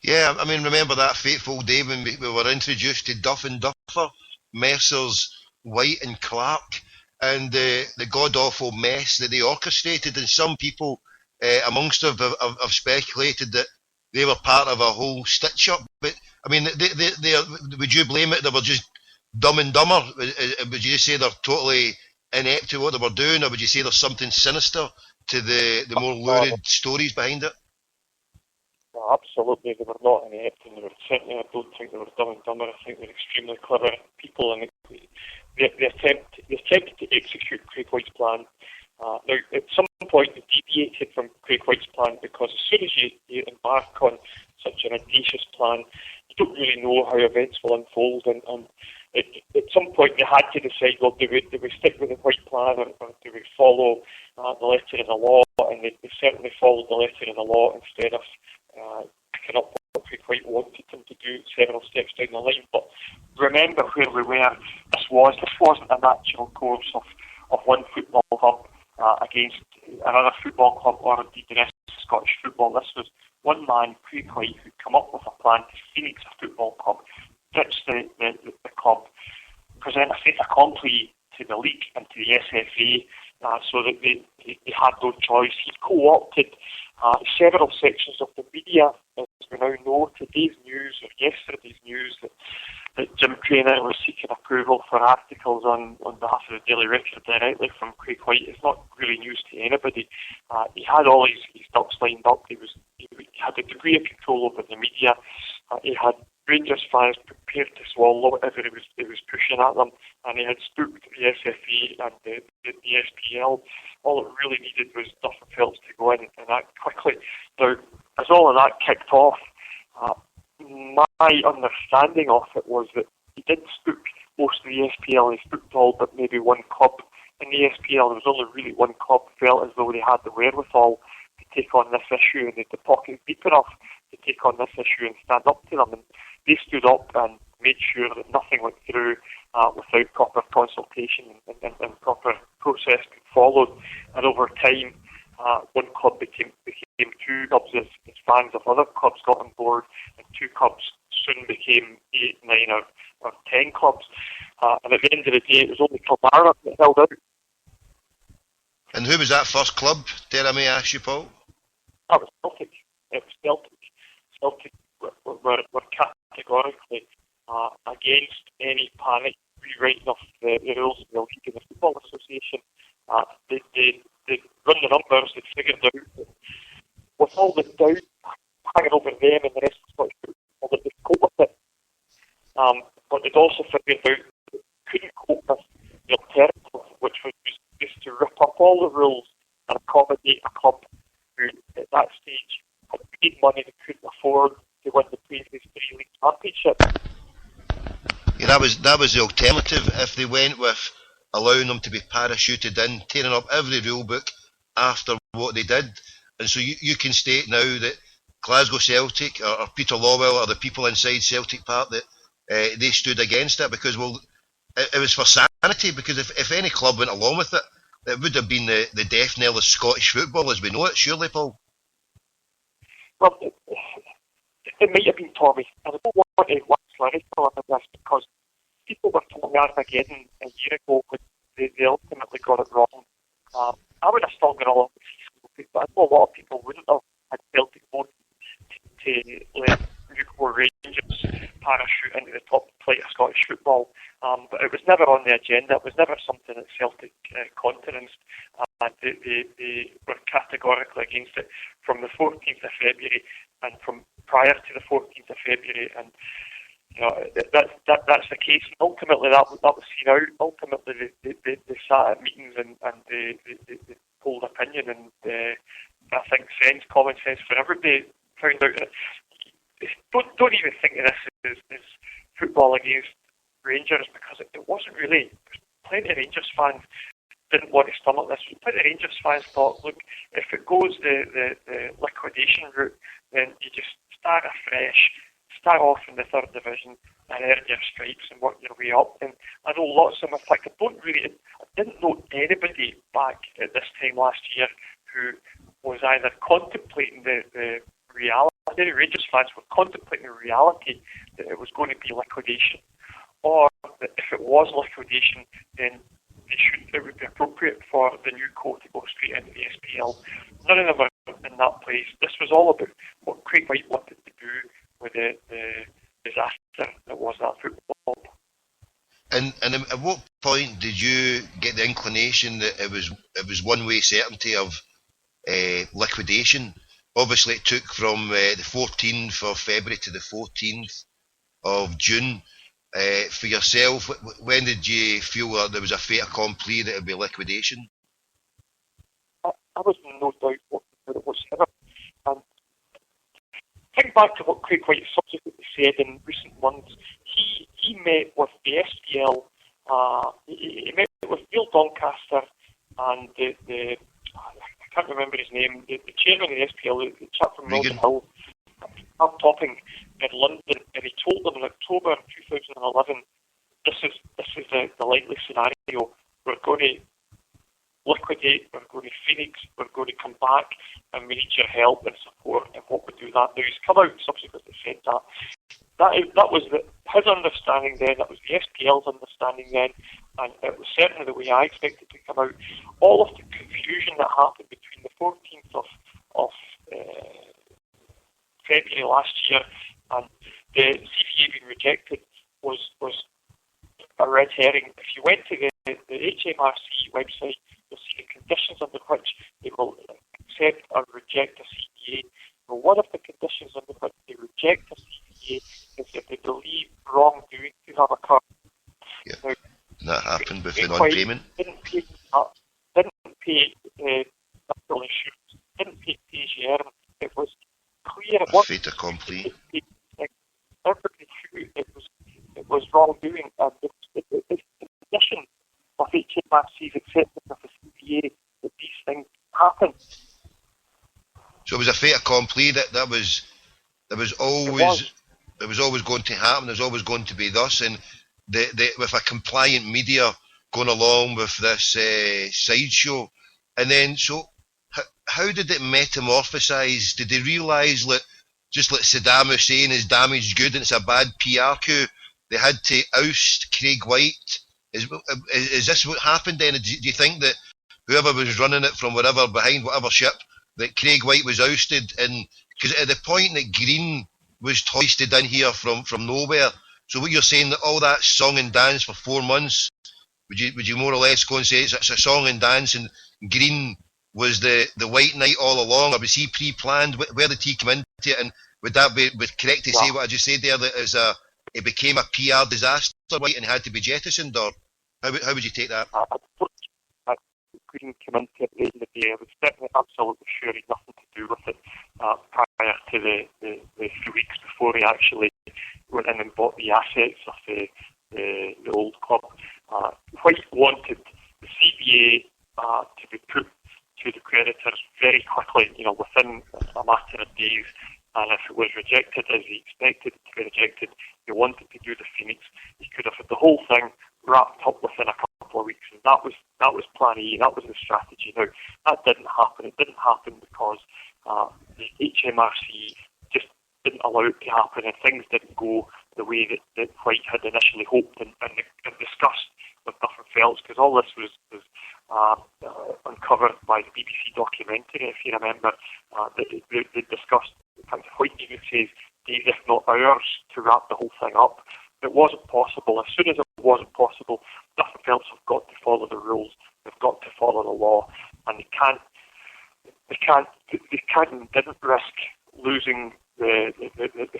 Yeah, I mean, remember that fateful day when we were introduced to Duff and Duffer, Mercers, White and Clark, and the god-awful mess that they orchestrated, and some people amongst us have speculated that they were part of a whole stitch-up. But, I mean, they would you blame it they were just dumb and dumber? Would you just say they're totally inept to what they were doing, or would you say there's something sinister to the more lurid stories behind it? No, absolutely, they were not inept, and they were certainly, I don't think they were dumb and dumber. I think they're extremely clever people, and they attempted to execute Craig White's plan. Now, at some point, they deviated from Craig White's plan, because as soon as you embark on such an audacious plan, you don't really know how events will unfold, and at some point they had to decide, well, do we stick with the White plan, or do we follow the letter of the law? And they certainly followed the letter of the law instead of picking up what Craig White wanted them to do several steps down the line. But remember where we were. This wasn't a natural course of one football club against another football club, or indeed the rest of Scottish football. This was one man, Craig White, who'd come up with a plan to Phoenix Football Club, ditch the club, present a fait accompli to the league and to the SFA, so that they had no choice. He co-opted several sections of the media, as we now know. Today's news, or yesterday's news, that Jim Craner was seeking approval for articles on behalf of the Daily Record directly from Craig White is not really news to anybody. He had all his ducks lined up. He had a degree of control over the media. He had Rangers fans prepared to swallow whatever he was pushing at them, and he had spooked the SFA and the SPL. All it really needed was Duff and Phelps to go in and act quickly. Now, as all of that kicked off, my understanding of it was that he did spook most of the SPL. He spooked all but maybe one club in the SPL. There was only really one club felt as though they had the wherewithal to take on this issue, and they had the pocket deep enough to take on this issue and stand up to them. And they stood up and made sure that nothing went through without proper consultation and proper process being followed. And over time, one club became two clubs as fans of other clubs got on board, and two clubs soon became 8, 9 or 10 clubs. And at the end of the day, it was only Kilmarnock that held out. And who was that first club, dare I may ask you, Paul? That was Celtic. It was Celtic. Celtic were categorically against any panic rewriting of the rules of the League and the Football Association. They'd run the numbers, they'd figured out that with all the doubt hanging over them and the rest of Scottish football, that they'd cope with it. But they'd also figured out that they couldn't cope with the alternative, which was just to rip up all the rules and accommodate a club who, at that stage, had paid money they couldn't afford to win the previous 3 league championships. Yeah, that was the alternative if they went with allowing them to be parachuted in, tearing up every rule book after what they did. And so you can state now that Glasgow Celtic or Peter Lawwell or the people inside Celtic Park that they stood against it because, well, it was for sanity, because if any club went along with it, it would have been the death knell of Scottish football as we know it, surely, Paul? Well, it might have been, Tommy, and I don't want to wax lyrical on this because people were talking Armageddon a year ago when they ultimately got it wrong. I would have still gone along with Celtic, but I know a lot of people wouldn't have had Celtic voted to let Newport Rangers parachute into the top flight of Scottish football. But it was never on the agenda. It was never something that Celtic countenanced. They were categorically against it from the 14th of February and from prior to the 14th of February. And you know, that's the case. And ultimately, that was seen out. Ultimately, they sat at meetings and they polled opinion. And I think common sense for everybody found out that don't even think of this as football against Rangers, because it wasn't really. Plenty of Rangers fans didn't want to stomach this. Plenty of Rangers fans thought, look, if it goes the liquidation route, then you just start afresh, start off in the 3rd division and earn your stripes and work your way up. And I know lots of them, in fact, I didn't know anybody back at this time last year who was either contemplating the reality. The Rangers fans were contemplating the reality that it was going to be liquidation, or that if it was liquidation, then it would be appropriate for the new co to go straight into the SPL. None of them were in that place. This was all about what Craig White wanted to do with the disaster that was that football. And at what point did you get the inclination that it was one-way certainty of liquidation? Obviously, it took from the 14th of February to the 14th of June. For yourself, when did you feel that there was a fait accompli that it would be liquidation? I was in no doubt whatsoever. Think back to what Craig White subsequently said in recent months. He met with the SPL, he met with Neil Doncaster and the I can't remember his name, the chairman of the SPL, the chap from Northern Hill, Mark Topping in London, and he told them in October 2011, this is the likely scenario. We're going to liquidate, we're going to Phoenix, we're going to come back, and we need your help and support in what we do that. Now, he's come out and subsequently said that. That was his understanding then, that was the SPL's understanding then, and it was certainly the way I expected to come out. All of the confusion that happened between the 14th of February last year and the CVA being rejected was a red herring. If you went to the HMRC website, you'll see the conditions under which they will accept or reject a CVA. Well, one of the conditions under which they reject a CVA is if they Yeah. Now, And that happened with the Craig White non-payment. didn't pay national insurance, didn't pay PGR. It was clear it A wasn't. fait accompli. Everybody knew it was wrongdoing, and it's the condition of HMRC's acceptance of the CPA that these things happen. So it was a fait accompli that was always going to happen. There's always going to be thus, and with a compliant media going along with this sideshow, and then so how did it metamorphosize? Did they realise that just like Saddam Hussein is damaged good and it's a bad PR coup, they had to oust Craig White? Is this what happened then? Do you think that whoever was running it from wherever, behind whatever ship, that Craig White was ousted? And because at the point that Green was hoisted in here from nowhere, so what you're saying, that all that song and dance for 4 months, would you more or less go and say it's a song and dance, and Green was the white knight all along, or was he pre-planned? Where did he come into it? And would that be correct to say what I just said there, that it became a PR disaster, White, and had to be jettisoned, or how would you take that? Green came into it late in the day. I was absolutely sure he had nothing to do with it prior to the few weeks before he actually went in and bought the assets of the old club. White wanted the CBA to be put to the creditors very quickly, within a matter of days. And if it was rejected, as he expected it to be rejected, he wanted to do the Phoenix. He could have had the whole thing wrapped up within a couple of weeks, and that was plan A. That was the strategy. Now that didn't happen. It didn't happen because the HMRC just didn't allow it to happen, and things didn't go the way that White had initially hoped and discussed with Duff and Phelps, because all this was uncovered by the BBC documentary, if you remember. They discussed, in fact, White even says, days if not hours to wrap the whole thing up. It wasn't possible. As soon as it wasn't possible, Duff and Phelps have got to follow the rules. They've got to follow the law, and they didn't risk losing the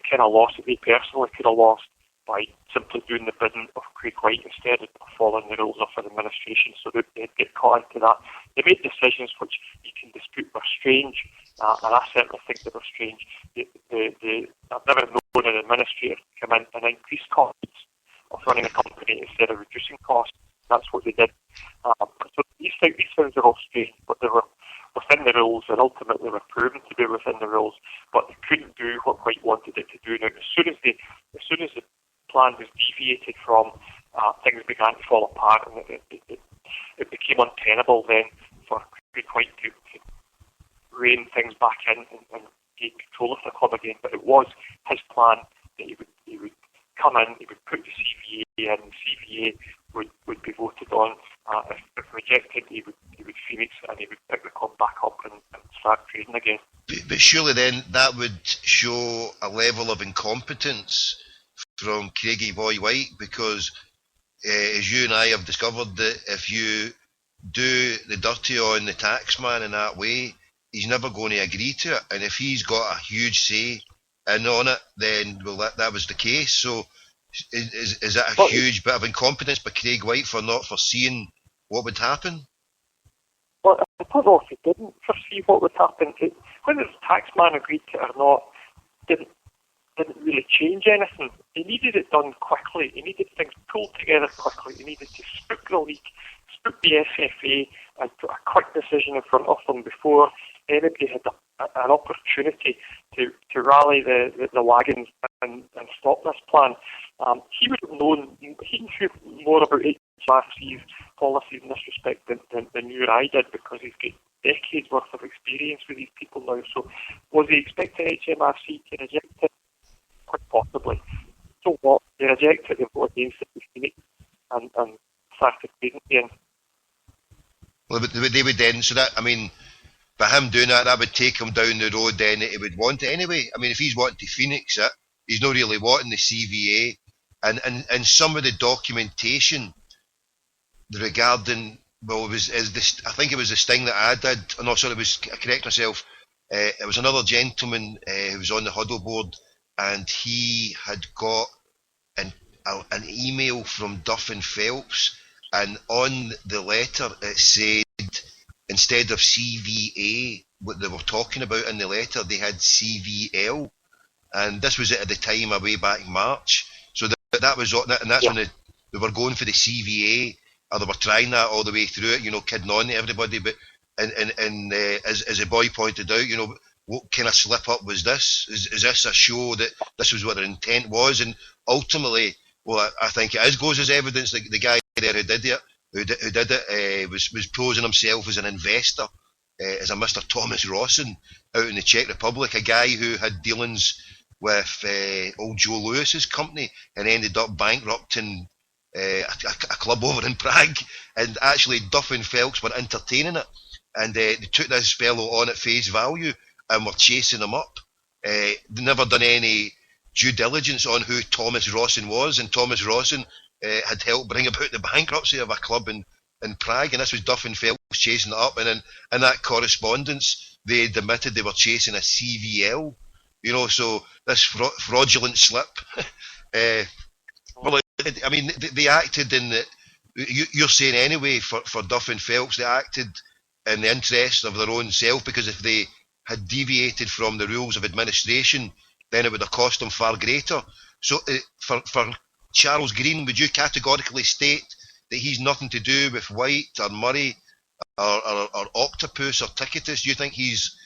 kind of loss that they personally could have lost by simply doing the bidding of Craig White instead of following the rules of an administration. So they'd get caught into that. They made decisions which you can dispute were strange, and I certainly think they were strange. I've never known an administrator come in and increase costs of running a company instead of reducing costs. That's what they did. So these things are all strange, but they were within the rules, and ultimately were proven to be within the rules. But they couldn't do what White wanted it to do. Now, as soon as the plan was deviated from, things began to fall apart, and it became untenable then for Craig White to rein things back in and take control of the club again. But it was his plan that he would come in, he would put the CVA in, and the CVA would be voted on. If rejected, he would Phoenix, and he would pick the club back up and start trading again. But surely then that would show a level of incompetence from Craigie Boy White, because as you and I have discovered, that if you do the dirty on the taxman in that way, he's never going to agree to it. And if he's got a huge say in on it, then that was the case. So is that a huge bit of incompetence by Craig White for not foreseeing what would happen? Well, I don't know if he didn't foresee what would happen. Whether the taxman agreed to it or not didn't really change anything. He needed it done quickly. He needed things pulled together quickly. He needed to spook the league, spook the SFA, and put a quick decision in front of them before anybody had an opportunity to rally the wagons and stop this plan. He would have known, he knew more about HMRC's policies in this respect than you or I did, because he's got decades worth of experience with these people now. So was he expecting HMRC to reject it? Quite possibly. So what? They rejected it, they voted against it, and started trading again. Well, they would then, so that, I mean, by him doing that would take him down the road then that he would want it anyway. I mean, if he's wanting to Phoenix it, he's not really wanting the CVA, and some of the documentation regarding, well, I think it was this thing that I did, no, sorry, it was, I correct myself, it was another gentleman who was on the huddle board, and he had got, and an email from Duff and Phelps, and on the letter it said, instead of CVA, what they were talking about in the letter, they had CVL, and this was at the time way back in March. So that was, and that's when they were going for the CVA, or they were trying that all the way through it, kidding on to everybody. But and as the boy pointed out, what kind of slip up was this? Is this a show that this was what their intent was? And ultimately, well, I think it goes as evidence that the guy there who did it was posing himself as an investor, as a Mr. Thomas Rawson out in the Czech Republic, a guy who had dealings with old Joe Lewis's company and ended up bankrupting a club over in Prague. And actually, Duff and Phelps were entertaining it, and they took this fellow on at face value and were chasing him up. They never done any due diligence on who Thomas Rawson was, and Thomas Rawson had helped bring about the bankruptcy of a club in Prague, and this was Duff and Phelps chasing it up. And in that correspondence, they admitted they were chasing a CVL, so this fraudulent slip. Well, I mean, they acted in the. You're saying anyway, for Duff and Phelps, they acted in the interest of their own self, because if they had deviated from the rules of administration, then it would have cost them far greater. So for Charles Green, would you categorically state that he's nothing to do with White or Murray or Octopus or Ticketus? Do you think he's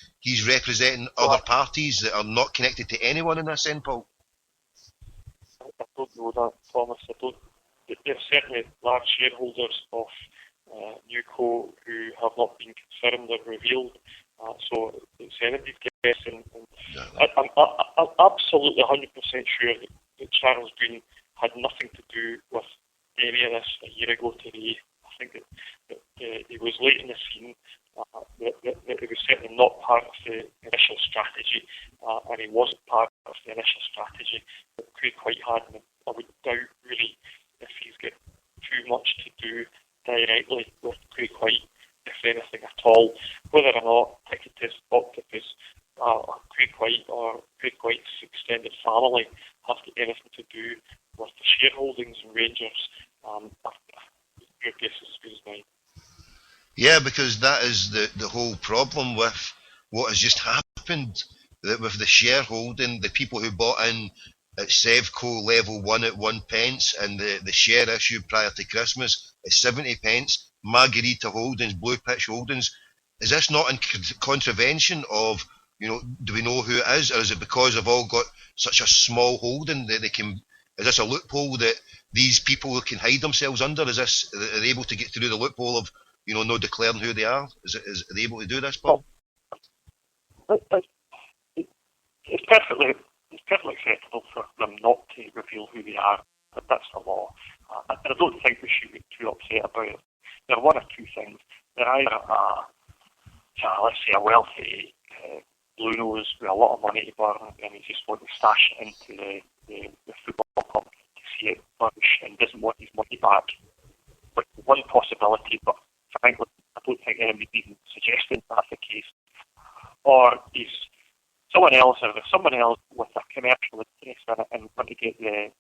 representing other parties that are not connected to anyone in this end, Paul? I don't know that, Thomas. They're certainly large shareholders of Newco who have not been confirmed or revealed. So it's anybody's guess. And I'm absolutely 100% sure that Charles Green had nothing to do with any of this a year ago today. I think that he was late in the scene, that he was certainly not part of the initial strategy, and he wasn't part of the initial strategy that Craig White had. And I would doubt really if he's got too much to do directly with Craig White, if anything at all. Whether or not Ticketus, Octopus, Craig White or Craig White's extended family have got anything to do with the shareholdings in Rangers, your guess is as good as mine. Yeah, because that is the whole problem with what has just happened, that with the shareholding, the people who bought in at Sevco level 1 at 1 pence, and the share issue prior to Christmas at 70 pence, Margarita Holdings, Blue Pitch Holdings, is this not in contravention of, do we know who it is, or is it because they've all got such a small holding that they can, is this a loophole that these people can hide themselves under? Are they able to get through the loophole of, no declaring who they are? Are they able to do this, Paul? It's perfectly acceptable for them not to reveal who they are, but that's the law. And I don't think we should be too upset about it. There are one or two things. They're either let's say a wealthy blue nose with a lot of money to burn, and he just wants to stash it into the football club to see it flourish and doesn't want his money back. But one possibility, but frankly, I don't think anybody's even suggesting that's the case. Or he's someone else with a commercial interest in it and want to get a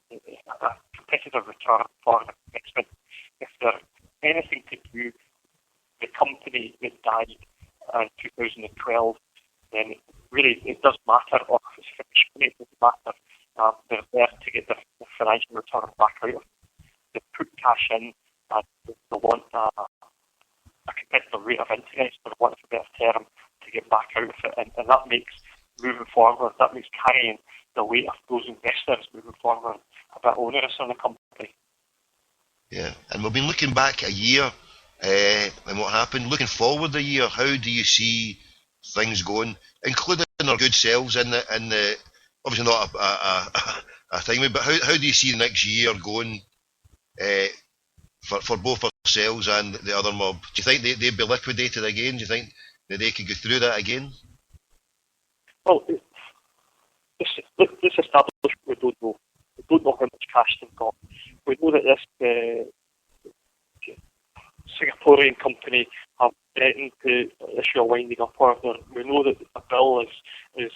competitive return for the investment. If there's anything to do with the company that died in 2012, then really it doesn't matter, or if it's finished money, it doesn't matter. They're there to get the financial return back out of it. They put cash in, and they want a competitive rate of interest, or want a better term, to get back out of it. And that makes moving forward, that makes carrying the weight of those investors moving forward a bit onerous on the company. Yeah, and we've been looking back a year and what happened. Looking forward a year, how do you see things going, including our good selves in the obviously not a thing, but how do you see the next year going for both ourselves and the other mob? Do you think they'd be liquidated again? Do you think that they could go through that again? Well, this establishment, we don't know. We don't know how much cash they've got. We know that this Singaporean company have threatened to issue a winding up order. We know that a bill is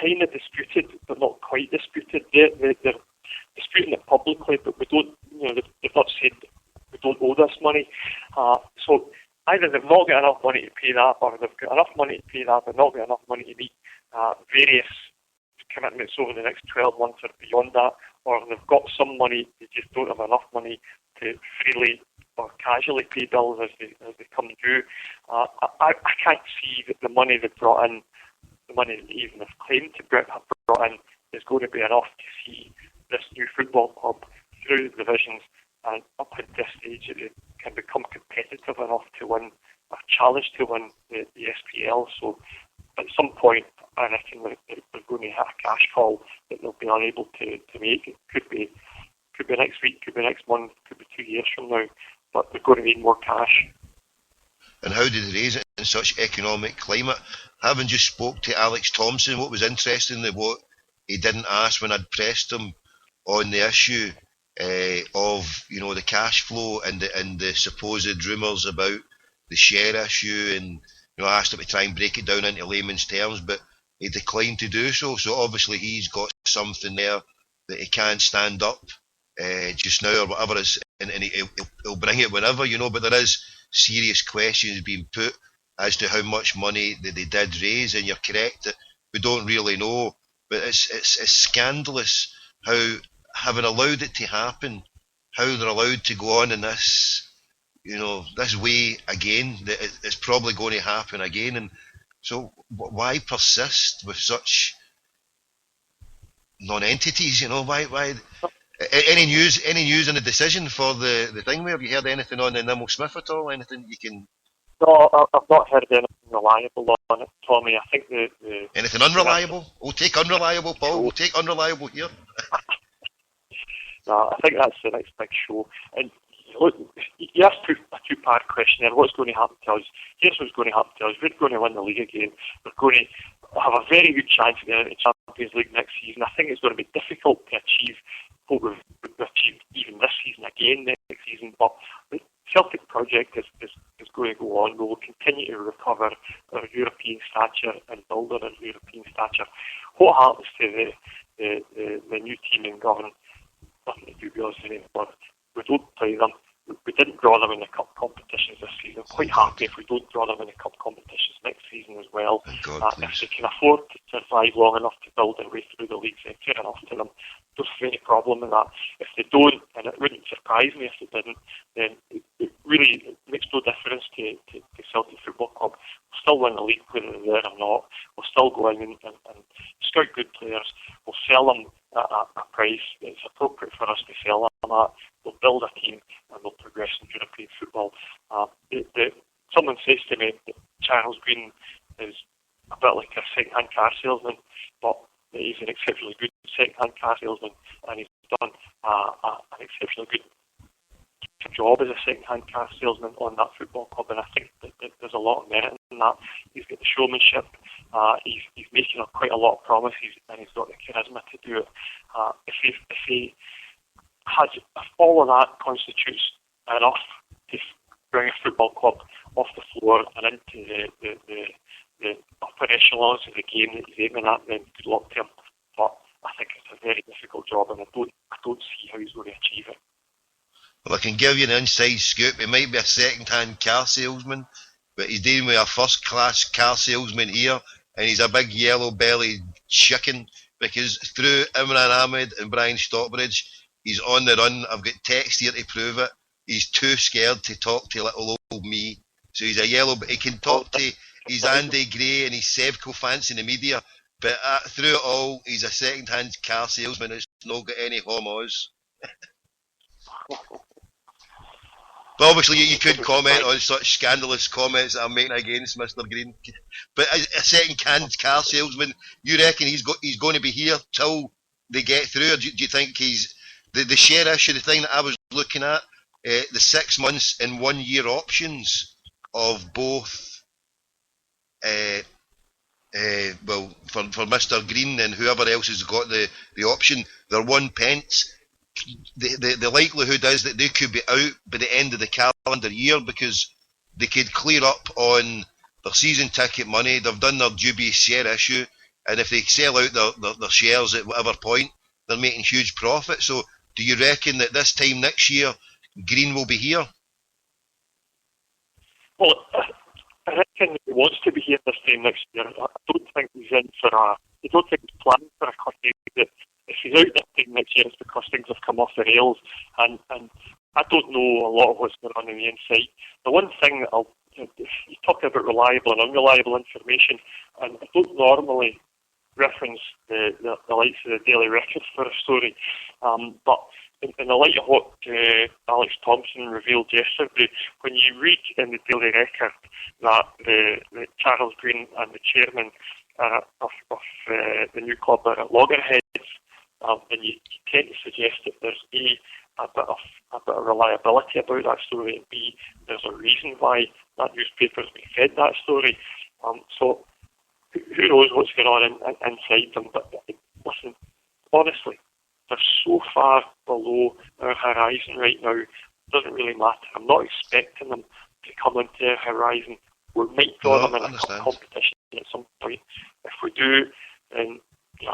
kind of disputed, but not quite disputed. They're disputing it publicly, but we don't, they've not said we don't owe this money. So either they've not got enough money to pay that, or they've got enough money to pay that, but not got enough money to meet various commitments over the next 12 months or beyond that, or they've got some money, they just don't have enough money to freely or casually pay bills as they come due. I can't see that the money they've brought in, the money that they even have claimed to have brought in, is going to be enough to see this new football club through the divisions and up at this stage it can become competitive enough to win, or challenge to win the SPL. So at some point, I reckon they're going to hit a cash call that they'll be unable to make. It could be next week, could be next month, could be 2 years from now, but they're going to need more cash. And how did they raise it in such economic climate? Having just spoke to Alex Thompson, what was interesting that what he didn't ask when I'd pressed him on the issue of the cash flow and the supposed rumours about the share issue, and I asked him to try and break it down into layman's terms, but he declined to do so. So obviously he's got something there that he can't stand up just now or whatever is, and he'll bring it whenever, but there is serious questions being put as to how much money that they did raise, and you're correct that we don't really know, but it's scandalous how, having allowed it to happen, how they're allowed to go on in this this way again, that it's probably going to happen again. And so why persist with such non-entities? Why any news on the decision for the thing? Have you heard anything on the Nimmo Smith at all? Anything you can? No, I've not heard anything reliable on it, Tommy. I think the anything unreliable? We'll take unreliable, Paul. We'll take unreliable here. No, I think that's the next big show. And look, you asked a two-part question there. What's going to happen to us? Here's what's going to happen to us. We're going to win the league again. We're going to have a very good chance of getting into the Champions League next season. I think it's going to be difficult to achieve what we've achieved even this season again next season. But the Celtic project is going to go on. We will continue to recover our European stature and build on our European stature. What happens to the new team in Govan? Nothing to do with us anymore. We don't play them. We didn't draw them in the cup competitions this season. I'm quite happy if we don't draw them in the cup competitions next season as well. If they can afford to survive long enough to build their way through the leagues, then fair enough to them. Don't have any problem with that. If they don't, and it wouldn't surprise me if they didn't, then it really makes no difference to Celtic Football Club. We'll still win the league whether they're there or not. We'll still go in and scout good players. We'll sell them at a price that's appropriate for us to sell them at. We'll build a team and we'll progress in European football. Someone says to me that Charles Green is a bit like a second-hand car salesman, but he's an exceptionally good second-hand car salesman, and he's done an exceptionally good job as a second-hand car salesman on that football club, and I think that there's a lot of merit in that. He's got the showmanship, he's making quite a lot of promises, and he's got the charisma to do it. If all of that constitutes enough to bring a football club off the floor and into the upper echelons of the game that he's aiming at, then good luck to him. But I think it's a very difficult job, and I don't see how he's going to achieve it. Well, I can give you an inside scoop. He might be a second-hand car salesman, but he's dealing with a first-class car salesman here, and he's a big yellow-bellied chicken, because through Imran Ahmed and Brian Stockbridge, he's on the run. I've got text here to prove it. He's too scared to talk to little old me. So he's a yellow, but he can talk to he's Andy Gray and he's Sevco fans in the media. But through it all, he's a second-hand car salesman who's not got any homos. But obviously, you could comment on such scandalous comments that I'm making against Mr. Green. But a second-hand car salesman, you reckon he's going to be here till they get through? Or do you think he's the share issue? The thing that I was looking at, the 6 months and 1 year options of both. Well, for Mr. Green and whoever else has got the option, they're 1 pence. The likelihood is that they could be out by the end of the calendar year because they could clear up on their season ticket money. They've done their dubious share issue, and if they sell out their shares at whatever point, they're making huge profit. So do you reckon that this time next year, Green will be here? Well, I reckon he wants to be here this time next year. I don't think he's in for I don't think he's planning for a cut exit. If he's out this time next year, it's because things have come off the rails, and I don't know a lot of what's going on the inside. The one thing that you talk about reliable and unreliable information, and I don't normally reference the likes of the Daily Record for a story, but in the light of what Alex Thompson revealed yesterday, when you read in the Daily Record that the Charles Green and the chairman of the new club are at loggerheads, then you tend to suggest that there's a bit of reliability about that story, and B, there's a reason why that newspaper's been fed that story. So who knows what's going on inside them? But listen, honestly, they're so far below our horizon right now. It doesn't really matter. I'm not expecting them to come into our horizon. We might draw them in a competition at some point. If we do, then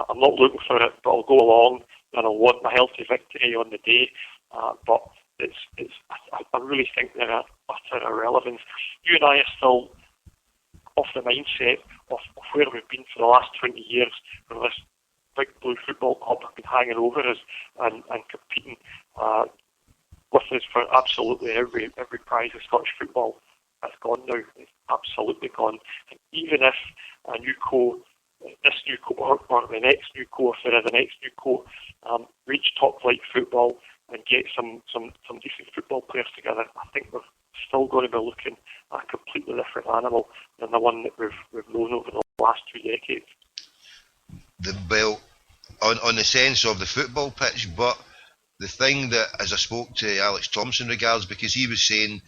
I'm not looking for it, but I'll go along and I'll want a healthy victory on the day. But I really think they're at utter irrelevance. You and I are still off the mindset of where we've been for the last 20 years, where this big blue football club have been hanging over us and competing with us for absolutely every prize of Scottish football. That's gone now. It's absolutely gone. And even if a new co, this new co, or the next new co, if there is a next new co, reach top flight football and get some decent football players together, I think we're still going to be looking at a completely different animal than the one that we've known over the last 2 decades. On the sense of the football pitch, but the thing that, as I spoke to Alex Thompson regards, because he was saying,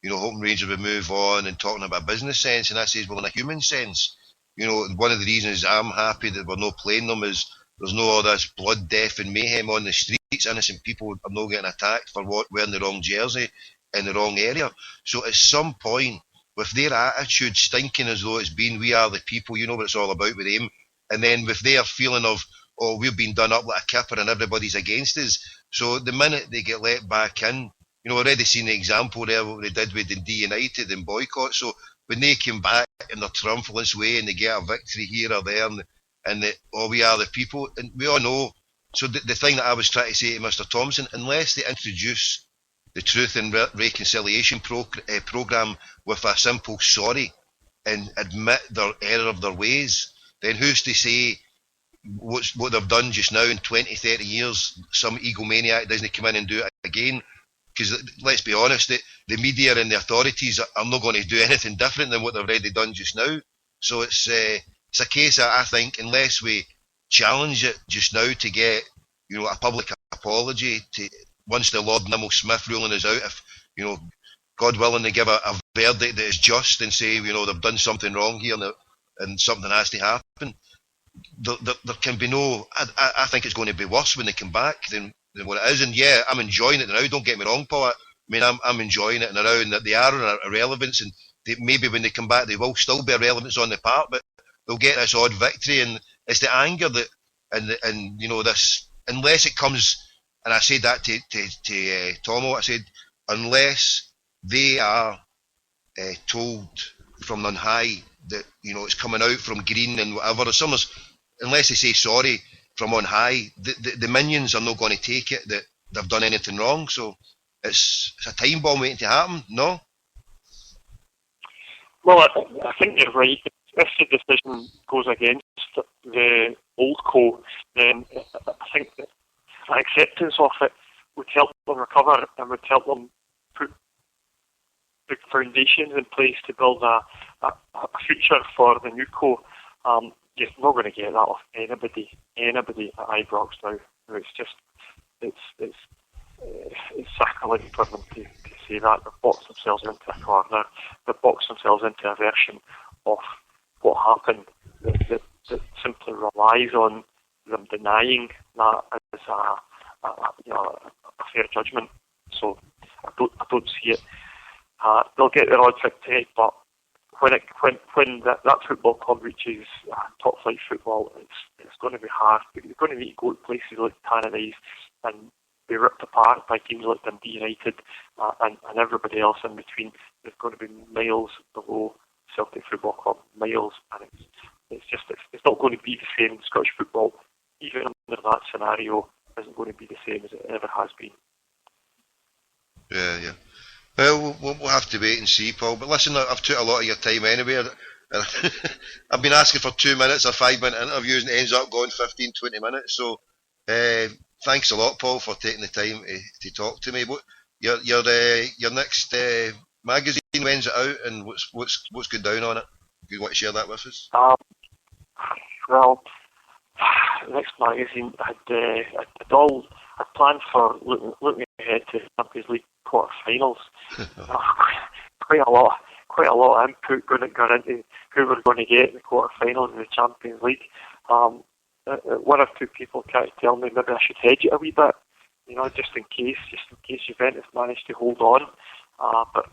hoping Rangers would move on and talking about business sense, and I says, well, in a human sense, one of the reasons I'm happy that we're not playing them is there's no all this blood, death and mayhem on the streets. Innocent people are not getting attacked for wearing the wrong jersey in the wrong area. So at some point, with their attitude stinking as though it's been we are the people, what it's all about with them, and then with their feeling of, we've been done up like a kipper and everybody's against us. So the minute they get let back in, already seen the example there, what they did with Dundee United and boycott. So when they came back in their triumphant way and they get a victory here or there, and we are the people, and we all know. So the thing that I was trying to say to Mr. Thompson, unless they introduce the Truth and Reconciliation programme with a simple sorry and admit their error of their ways, then who's to say what they've done just now in 20, 30 years, some egomaniac doesn't come in and do it again? Because let's be honest, the media and the authorities are not going to do anything different than what they've already done just now. So it's a case that I think, unless we challenge it just now to get a public apology to once the Lord Nimmo Smith ruling is out, if God willing, they give a verdict that is just and say they've done something wrong here and something has to happen. There can be no. I think it's going to be worse when they come back than what it is. And yeah, I'm enjoying it now. Don't get me wrong, Paul. I mean, I'm enjoying it now, and that they are an irrelevance, and maybe when they come back, they will still be irrelevance on the part, but they'll get this odd victory, and it's the anger that and this, unless it comes. And I said that to Tomo. I said, unless they are told from on high that it's coming out from Green and whatever, unless they say sorry from on high, the minions are not going to take it that they've done anything wrong. So it's a time bomb waiting to happen. No. Well, I think you're right. If the decision goes against the old co, then I think that acceptance of it would help them recover and would help them put the foundations in place to build a future for the new co. You're not going to get that off anybody at Ibrox now. It's sacrilege for them to say that. They've boxed themselves into a corner. They've boxed themselves into a version of what happened that simply relies on them denying that as a fair judgment. So I don't see it. They'll get their odd victory, but when that football club reaches top flight football, it's going to be hard. You're going to need to go to places like Tannadice and be ripped apart by teams like Dundee United and everybody else in between. There's going to be miles below Celtic Football Club, miles, and it's not going to be the same. Scottish football, even under that scenario, isn't going to be the same as it ever has been. Yeah. Well, we'll have to wait and see, Paul. But listen, I've took a lot of your time anyway. I've been asking for 2 minutes or 5 minute interviews and it ends up going 15, 20 minutes. So thanks a lot, Paul, for taking the time to talk to me. What your next magazine, when's it out, and what's going down on it? If you want to share that with us. Well, the next magazine I'd planned for looking ahead to Champions League quarter-finals. Quite a lot of input going into who we're going to get in the quarter-finals of the Champions League. One or two people tried to tell me maybe I should hedge it a wee bit, just in case Juventus managed to hold on. But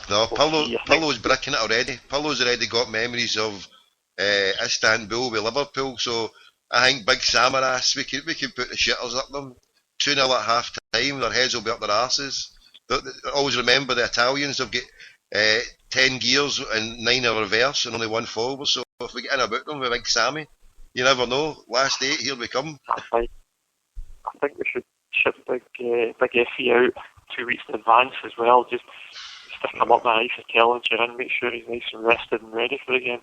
no, Paulo's bricking it already. Paulo's already got memories of Istanbul with Liverpool, so I think big Samaras, we can put the shitters up them. 2-0 at half time, their heads will be up their arses. Always remember the Italians have got 10 gears and 9 in reverse and only 1 forward, so if we get in about them with big Sammy, you never know. Last 8, here we come. I think we should ship big Effie out 2 weeks in advance as well. Just stick him up my nice hotel in Turin, make sure he's nice and rested and ready for the game.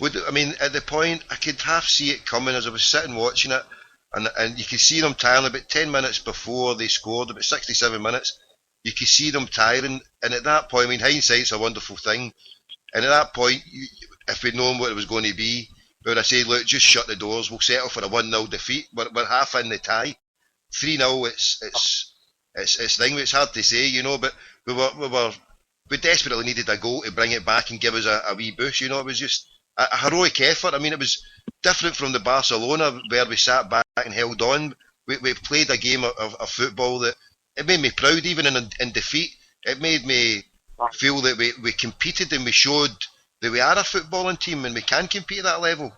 At the point, I could half see it coming as I was sitting watching it, and you could see them tiring about 10 minutes before they scored, about 67 minutes. You could see them tiring, and at that point, hindsight's a wonderful thing. And at that point, if we'd known what it was going to be, we would have said, look, just shut the doors. We'll settle for a 1-0 defeat. We're half in the tie. 3-0, it's thing. It's hard to say, but we desperately needed a goal to bring it back and give us a wee boost. It was just a heroic effort. It was different from the Barcelona where we sat back and held on. We played a game of football that it made me proud, even in defeat. It made me feel that we competed and we showed that we are a footballing team and we can compete at that level.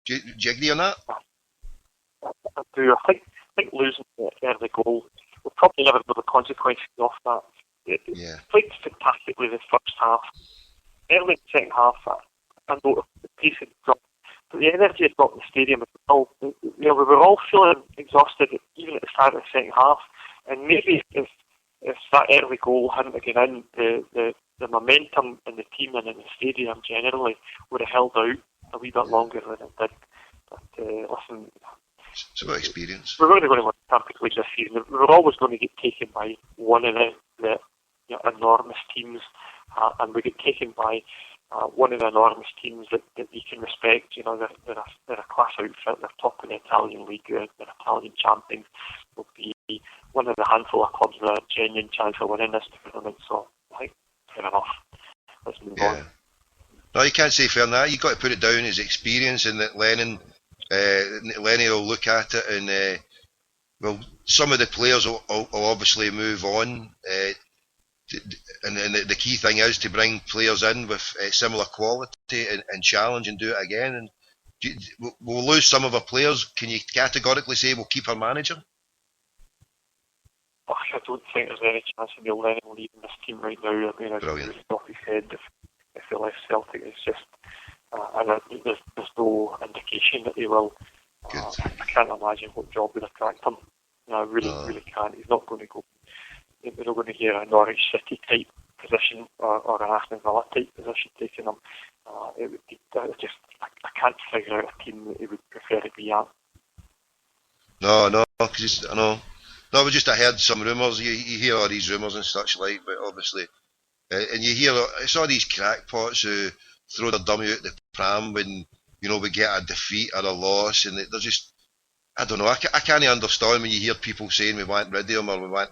Do you agree on that? I do. I think losing the early goal will probably never know the consequences of that. It played fantastically the first half. Early in the second half, I noticed the pace had dropped. But the energy had dropped in the stadium as well. We were all feeling exhausted, even at the start of the second half. And maybe if that early goal hadn't gone in, the momentum in the team and in the stadium generally would have held out a wee bit longer than it did. But listen, it's about experience. We're only going to win the Champions League this season. We're always going to get taken by one of the enormous teams, and we get taken by one of the enormous teams that we can respect. They're a class outfit. They're top in the Italian league. They're Italian champions. Will be one of the handful of clubs with a genuine chance of winning this tournament. So I think fair enough. Let's move on. No, you can't say fair on that. You've got to put it down as experience, and that Lenny will look at it, and some of the players will obviously move on. And the key thing is to bring players in with similar quality and challenge and do it again. And we'll lose some of our players. Can you categorically say we'll keep our manager? I don't think there's any chance of Neil Lennon leaving this team right now. Brilliant. Off his head if he left Celtic. It's just, and there's no indication that he will. I can't imagine what job would attract him. I really can't. He's not going to go. We're not going to hear a Norwich City type position or an Aston Villa type position taking him. It would be I can't figure out a team that he would prefer to be at. No, because I know. No, I heard some rumours. You hear all these rumours and such like, but obviously, and you hear it's all these crackpots who throw their dummy out the pram when we get a defeat or a loss, and they're just, I don't know. I can't understand when you hear people saying we want rid of them or we want.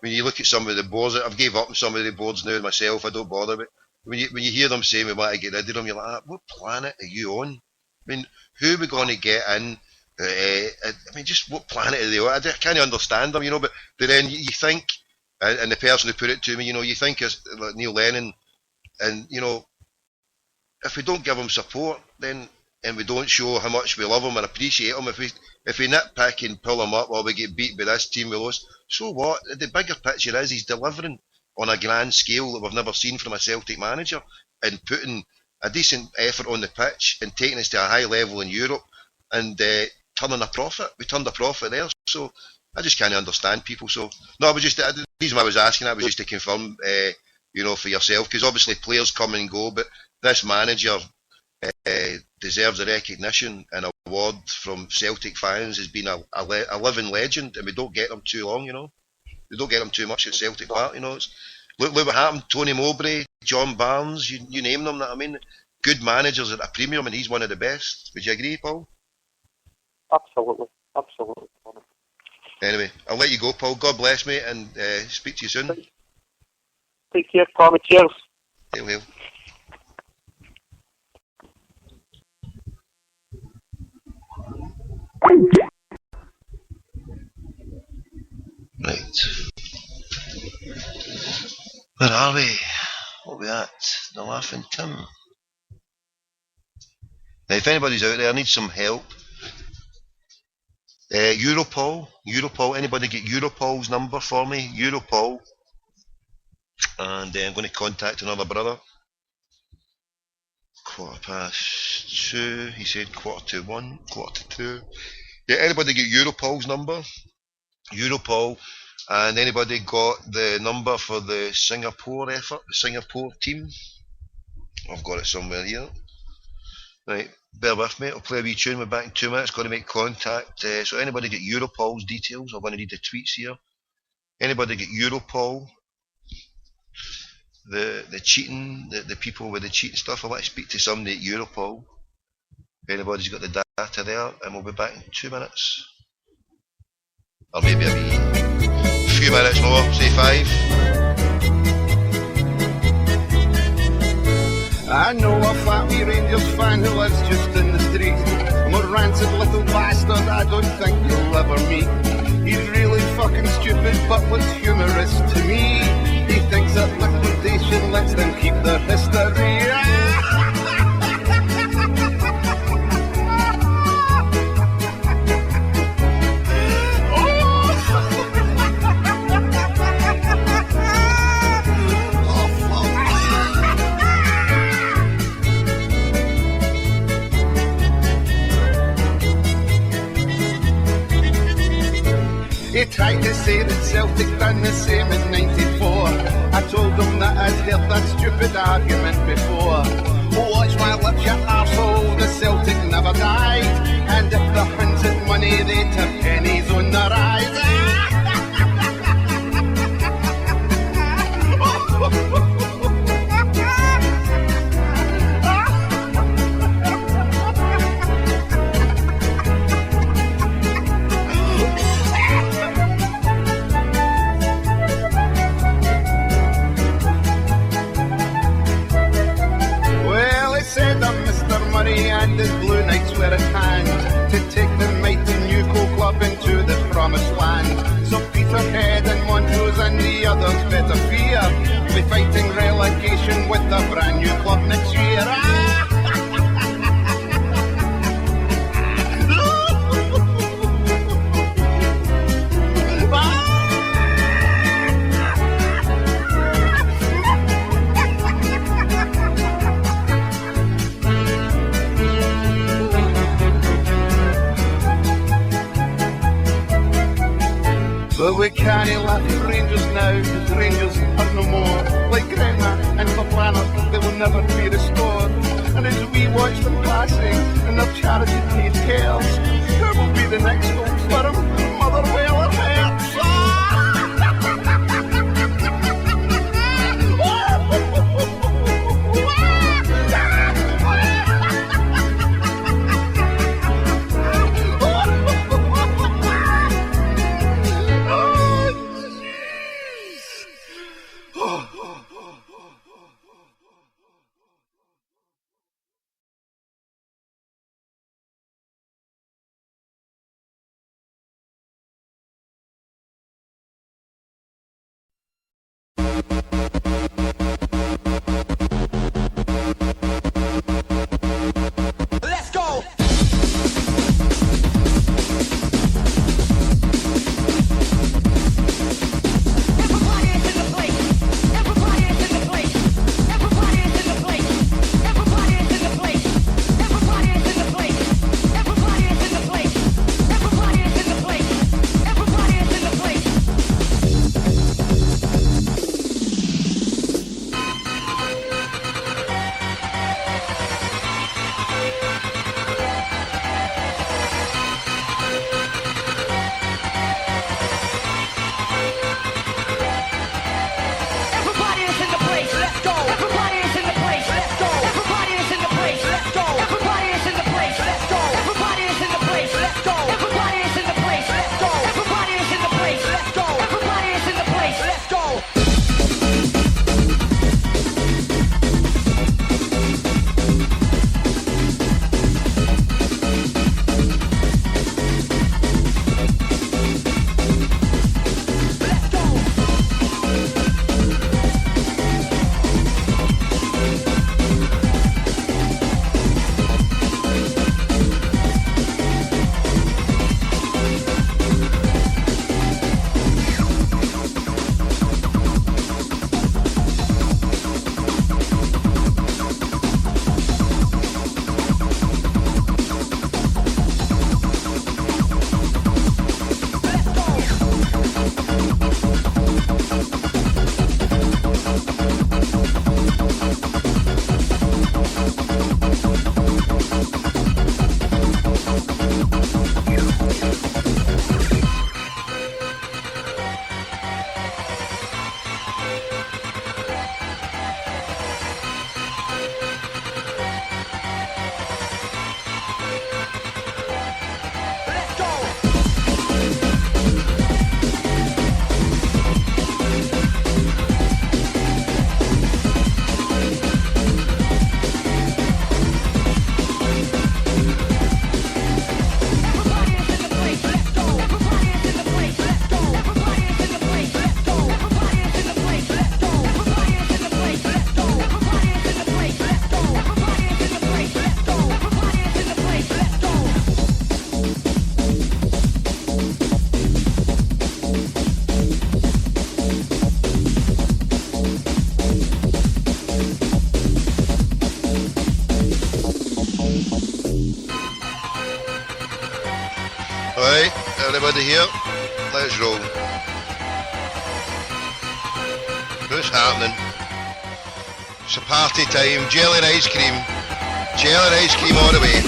When you look at some of the boards, I've gave up on some of the boards now myself. I don't bother. But when you hear them saying we want to get rid of them, you're like, what planet are you on? Who are we going to get in? Just what planet are they on? I can't understand them, But then you think, and the person who put it to me, you think as like Neil Lennon, and if we don't give them support, then and we don't show how much we love them and appreciate them, if we nitpick and pull them up, or we get beat by this team, we lost. So what? The bigger picture is he's delivering on a grand scale that we've never seen from a Celtic manager, and putting a decent effort on the pitch and taking us to a high level in Europe, and turning a profit. We turned a profit there. So I just can't understand people. So no, I was just the reason why I was asking that was just to confirm, for yourself, because obviously players come and go, but this manager deserves a recognition and award from Celtic fans as being a living legend, and we don't get them too long. We don't get them too much at Celtic Park. Look what happened. Tony Mowbray, John Barnes, you name them. That I mean, good managers at a premium, and he's one of the best. Would you agree, Paul? Absolutely. Anyway, I'll let you go, Paul. God bless, mate, and speak to you soon. Take care, Tommy. Cheers. Hail, hail. Right. Where are we? What are we at? The Laughing Tim. Now, if anybody's out there needs some help, Europol, anybody get Europol's number for me? Europol. And I'm going to contact another brother. 2:15, he said 1:45, 1:45. Yeah, anybody get Europol's number? Europol. And anybody got the number for the Singapore effort, the Singapore team? I've got it somewhere here. Right, bear with me, I'll play a wee tune. We're back in 2 minutes, got to make contact. So anybody get Europol's details? I'm going to read the tweets here. Anybody get Europol? The cheating, the people with the cheating stuff. I want to speak to somebody at Europol. If anybody's got the data there, and we'll be back in 2 minutes. Or maybe a few minutes more, say 5. I know a fat wee Rangers fan who lives just in the street. More rancid little bastard I don't think you'll ever meet. He's really fucking stupid, but what's humorous to me, he thinks that liquidation lets them keep their history. He tried to say that Celtic done the same in '94. I told him that I'd heard that stupid argument before. Watch my lips, you arsehole, the Celtic never died. And if the Huns had money, they'd have pennies on the rise. And his Blue Knights were at hand to take the mighty Newco club into the promised land. So Peterhead and Montrose and the others better fear, we'll be fighting relegation with a brand new club next year. But we can't laugh at Rangers now, cause Rangers are no more. Like Gretna and Caplaner, they will never be restored. And as we watch them passing and their charity paid cares, who will be the next old firm? Motherwell or Hertz? everybody here? Let's roll. What's happening? It's a party time. Jelly and ice cream. Jelly and ice cream all the way.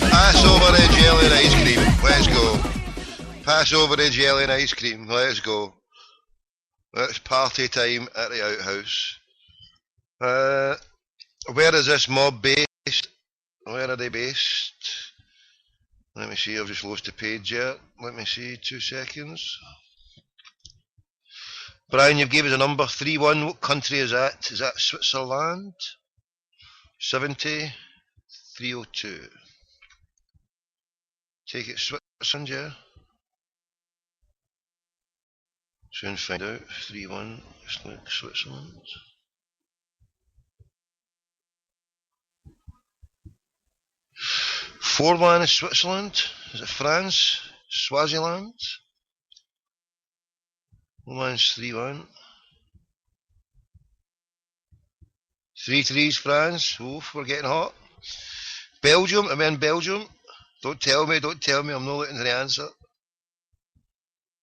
Pass over the jelly and ice cream. Let's go. Pass over the jelly and ice cream. Let's go. It's party time at the outhouse. Where is this mob based? Where are they based? Let me see, I've just lost the page yet. Let me see, 2 seconds. Brian, you've gave us a number, 31. What country is that? Is that Switzerland? 70 302. Take it Switzerland, yeah? Soon find out. 3-1. It's like Switzerland. Forlan is Switzerland. Is it France? Swaziland? One's 3-1. 3-3's France. Oof, we're getting hot. Belgium, am I in Belgium? Don't tell me, I'm not looking for the answer.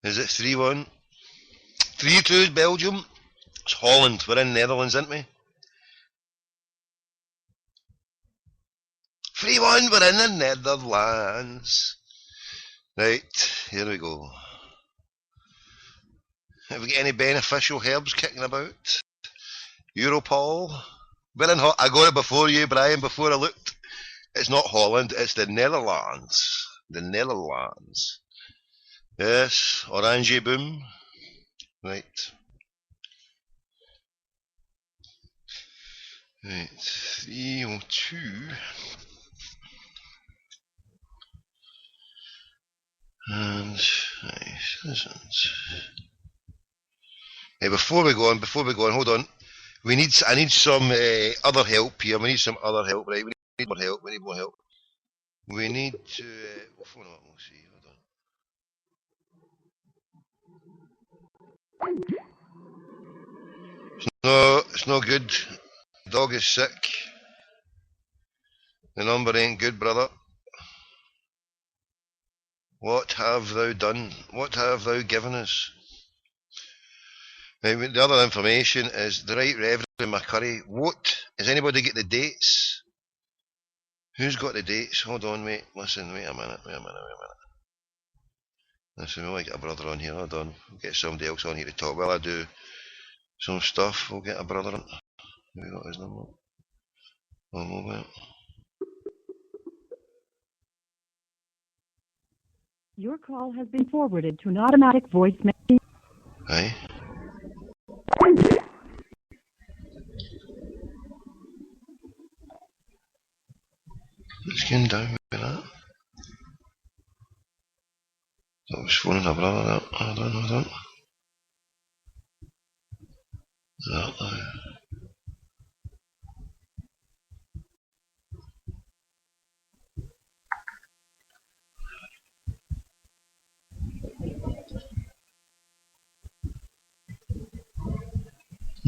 Is it 3-1? 3-2 is Belgium. It's Holland, we're in Netherlands, aren't we? 3-1, we're in the Netherlands. Right, here we go. Have we got any beneficial herbs kicking about? Europol. We're in I got it before you, Brian, before I looked. It's not Holland, it's the Netherlands. The Netherlands. Yes, Orange Boom. Right. Right, 302. And nice, isn't. Hey, before we go on, hold on. I need some other help here. We need some other help, right? We need more help. We need to. Phone up, we'll see. Hold on. It's no good. The dog is sick. The number ain't good, brother. What have thou done? What have thou given us? Now, the other information is the Right Reverend McCurry. What? Has anybody got the dates? Who's got the dates? Hold on, mate. Listen, wait a minute. Listen, we might get a brother on here. Hold on. We'll get somebody else on here to talk. While I do some stuff, we'll get a brother on. Have we got his number? One moment. Your call has been forwarded to an automatic voice message. Aye. It's getting down with that. That was phoning a brother that. Hold on. That.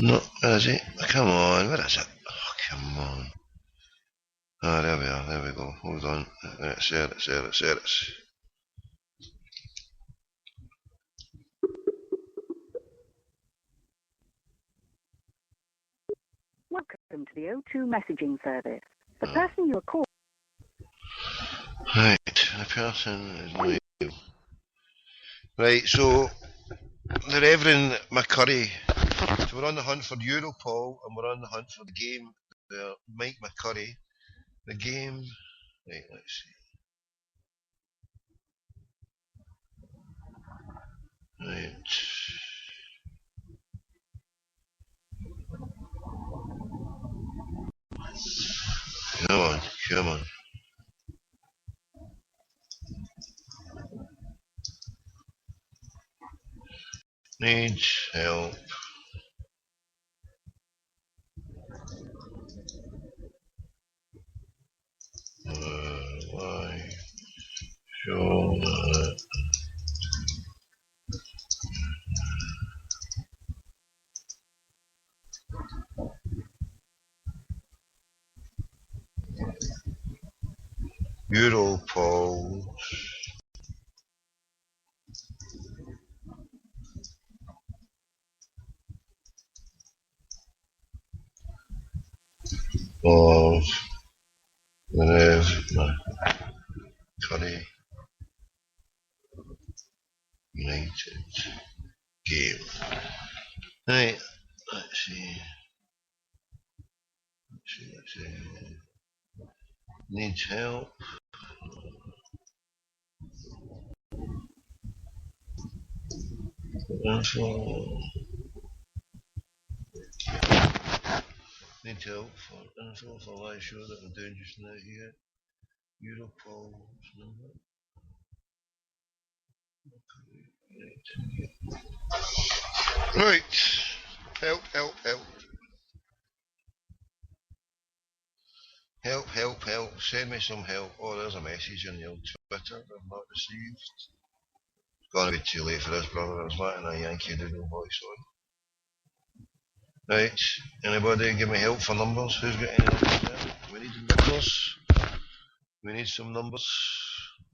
No, where is it? Come on, where is it? Oh, come on. Ah, there we are, there we go. Hold on. Right, share it. Welcome to the O2 messaging service. The person you are calling. Right, the person is not you. Right, so the Reverend McCurry. So we're on the hunt for Europol and we're on the hunt for the game. Mike McCurry. The game. Right, let's see. Right. Come on. Needs help. Why? Show that. Europol. Of the Curry United game. Right, let's see. Needs help. Info. Needs help for info for live show that we're doing just now here. Europol's number. Right. Help. Help. Send me some help. Oh, there's a message on your Twitter I've not received. It's gonna be too late for this, brother. I was wanting a Yankee Doodle voice on. Right. Anybody give me help for numbers? Who's got any numbers there? We need numbers. We need some numbers.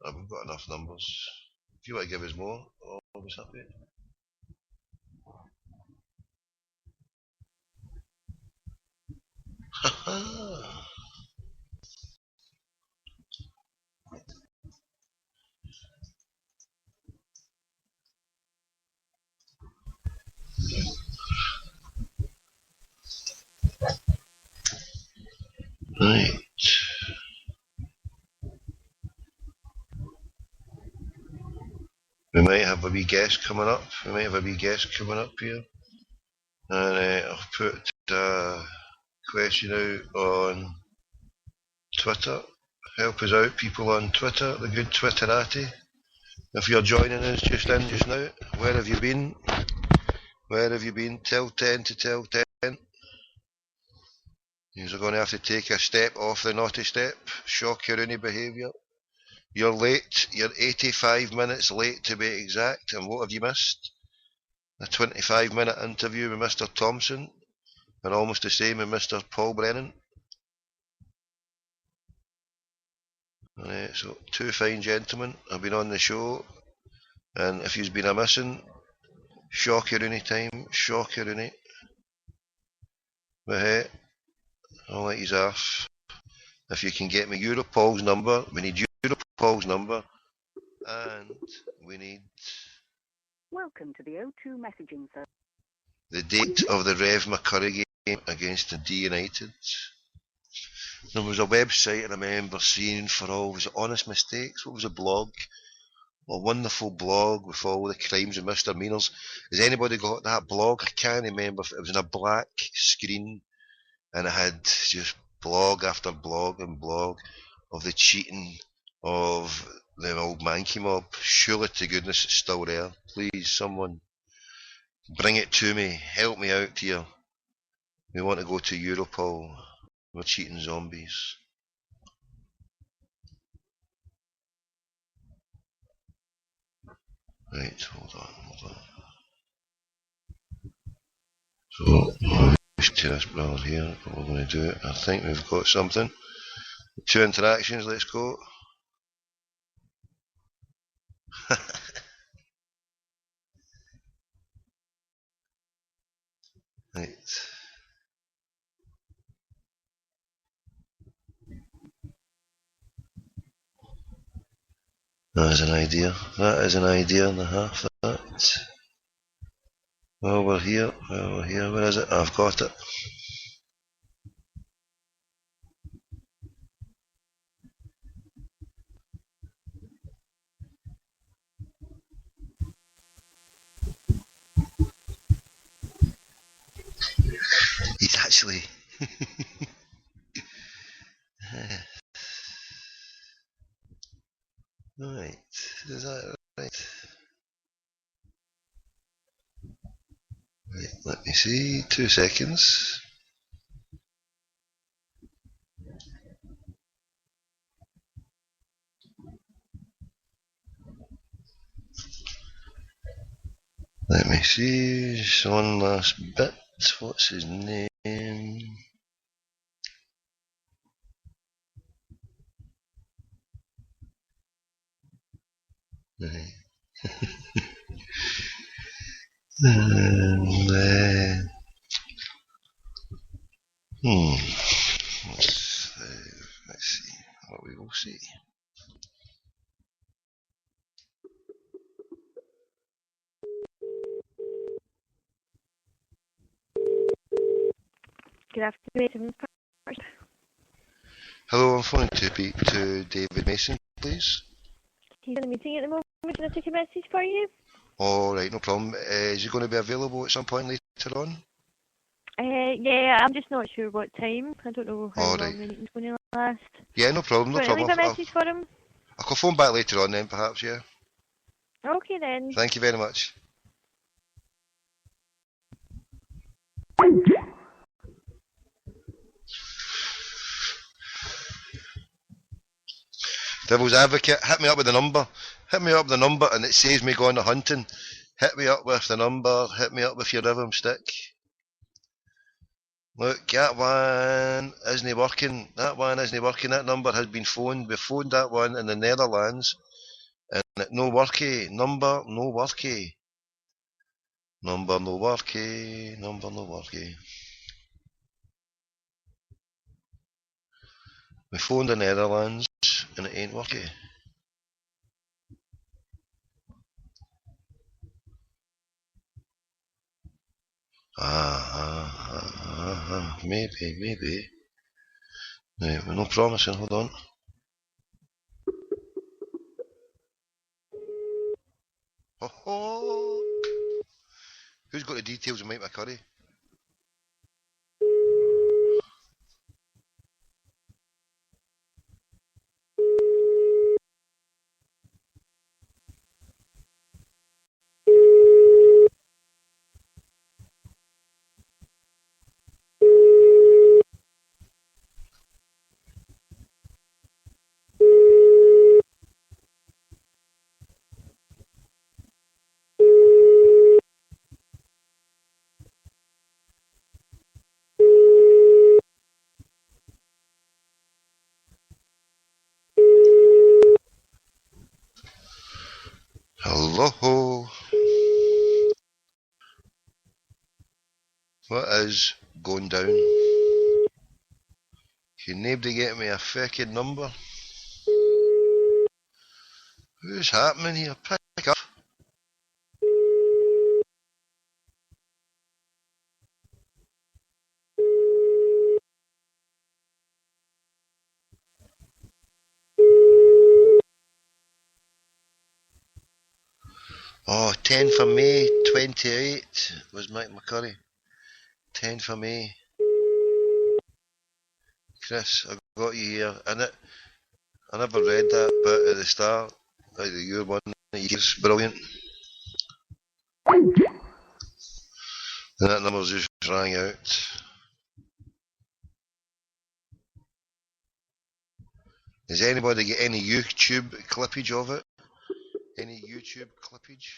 Oh, we've got enough numbers. If you want to give us more, I'll be happy. Right. We might have a wee guest coming up. Here. And I'll put a question out on Twitter. Help us out, people on Twitter, the good Twitterati. If you're joining us just now, where have you been? Tell 10 to tell 10. You're going to have to take a step off the naughty step. Shock your own behaviour. You're late. You're 85 minutes late to be exact. And what have you missed? A 25-minute interview with Mr. Thompson. And almost the same with Mr. Paul Brennan. So, two fine gentlemen have been on the show. And if you've been a missing, shock your own time. But hey, I'll let you off. If you can get me Europol's number, we need Europol's number, and we need... Welcome to the O2 messaging service. The date of the Rev McCurry game against the D United. There was a website I remember seeing for all, was it Honest Mistakes? What was a blog? A wonderful blog with all the crimes and misdemeanors. Has anybody got that blog? I can't remember if it was in a black screen and it had just blog after blog and blog of the cheating of the old Mankey mob. Surely to goodness it's still there. Please, someone bring it to me. Help me out here. We want to go to Europol. We're cheating zombies. Right, hold on. So, to this brother here, but we're going to do it. I think we've got something. 2 interactions, let's go. Right. That is an idea and a half, that. Well, we're here, where is it? I've got it. He's actually... Right, is that right? Right, let me see, 2 seconds. Let me see, just one last bit. What's his name? Right. Let's see what we will see. Good afternoon. Hello, I'm phoning to speak to David Mason, please. He's in a meeting at the moment. Can I take a message for you? Alright, no problem. Is he going to be available at some point later on? Yeah, I'm just not sure what time. I don't know how All long right. the meeting's going to last. Yeah, no problem, no Do you want to problem. leave a message for him? I'll phone back later on then, perhaps, yeah. Okay then. Thank you very much. Devil's advocate, hit me up with the number. Hit me up with the number and it saves me going to hunting. Hit me up with the number, hit me up with your rhythm stick. Look, that one isn't working. That one isn't working. That number has been phoned. We phoned that one in the Netherlands and it no worky. Number no worky. Number no worky. Number no worky. We phoned the Netherlands and it ain't worky. Maybe. No, we're not promising, hold on. Oh. Who's got the details of Mike McCurry? Hello. What is going down? Can nobody get me a fucking number? Who's happening here? Pick up. Oh, 10 for May 28 was Mike McCurry. 10 for May. Chris, I got you here. I never read that bit at the start. Your one, it's brilliant. And that number just rang out. Does anybody get any YouTube clippage of it? Any YouTube clippage?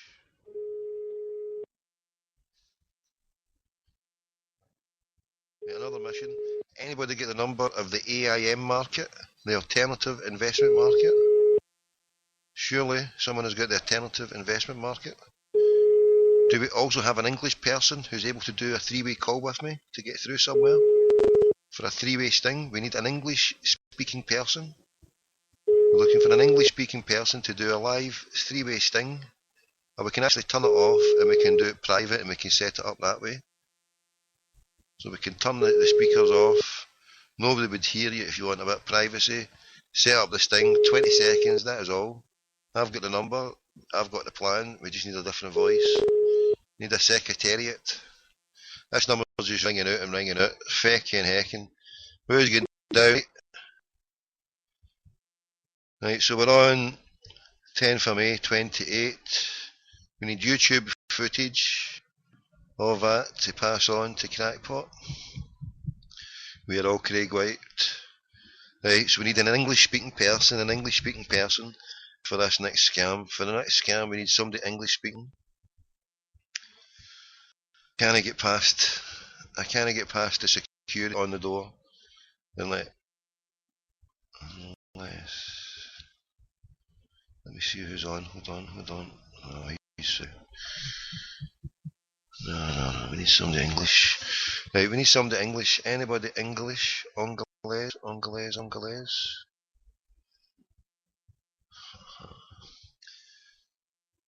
Another mission. Anybody get the number of the AIM market? The alternative investment market? Surely someone has got the alternative investment market. Do we also have an English person who's able to do a three-way call with me to get through somewhere? For a three-way sting, we need an English-speaking person. We're looking for an English-speaking person to do a live three-way sting. Or we can actually turn it off and we can do it private and we can set it up that way. So we can turn the speakers off. Nobody would hear you if you want a bit of privacy. Set up the sting, 20 seconds, that is all. I've got the number, I've got the plan, we just need a different voice. Need a secretariat. This number's just ringing out and ringing out. Feckin' heckin'. Who's getting down? Right, so we're on 10 for May 28. We need YouTube footage of that to pass on to Crackpot. We are all Craig White. Right, so we need an English speaking person for this next scam. For the next scam we need somebody English speaking. I can't get past the security on the door unless let me see who's on. Hold on. Oh, he's... No, we need somebody English. Right, we need somebody English. Anybody English? Anglaise?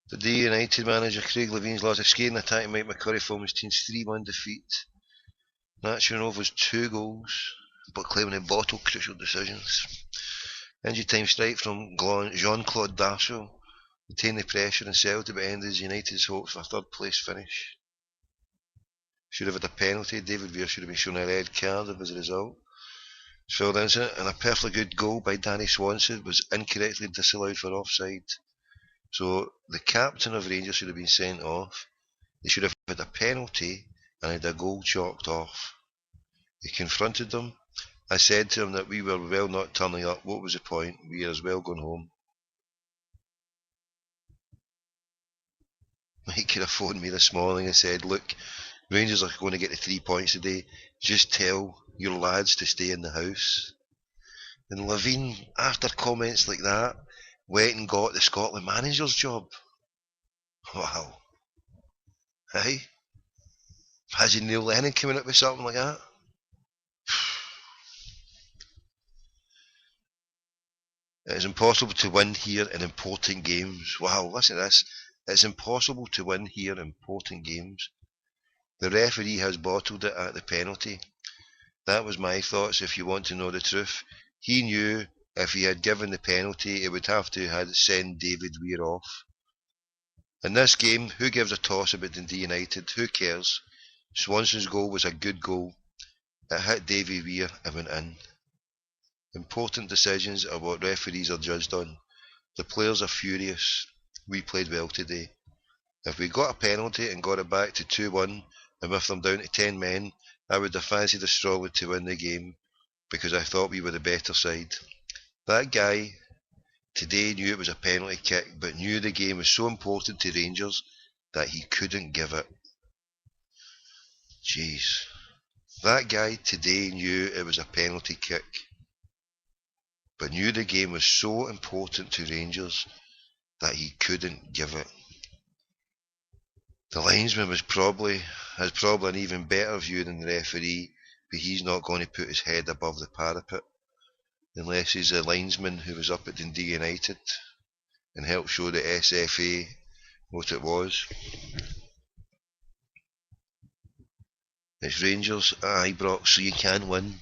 The D United manager Craig Levine's lost a scathing attack and Mike McCurry from his team's 3-1 defeat. Nacional's 2 goals, but claiming to bottle crucial decisions. Injury time strike from Jean-Claude Darceau retained the pressure and settled but ended United's hopes for a third place finish. Should have had a penalty. David Weir should have been shown a red card as a result. Filled incident and a perfectly good goal by Danny Swanson was incorrectly disallowed for offside. So the captain of Rangers should have been sent off. They should have had a penalty and had a goal chalked off. He confronted them. I said to him that we were well not turning up. What was the point? We are as well going home. Mike could have phoned me this morning and said, look, Rangers are going to get the 3 points today. Just tell your lads to stay in the house. And Levine, after comments like that, went and got the Scotland manager's job. Wow. Hey? Imagine Neil Lennon coming up with something like that. It is impossible to win here in important games. Wow, listen to this. It's impossible to win here in important games. The referee has bottled it at the penalty. That was my thoughts, if you want to know the truth. He knew if he had given the penalty, it would have to have sent David Weir off. In this game, who gives a toss about Dundee United? Who cares? Swanson's goal was a good goal. It hit David Weir and went in. Important decisions are what referees are judged on. The players are furious. We played well today. If we got a penalty and got it back to 2-1 and with them down to 10 men, I would have fancied us strongly to win the game because I thought we were the better side. That guy today knew it was a penalty kick but knew the game was so important to Rangers that he couldn't give it. Jeez. That guy today knew it was a penalty kick but knew the game was so important to Rangers that he couldn't give it. The linesman has probably an even better view than the referee, but he's not going to put his head above the parapet unless he's the linesman who was up at Dundee United and helped show the SFA what it was. It's Rangers at Ibrox, so you can win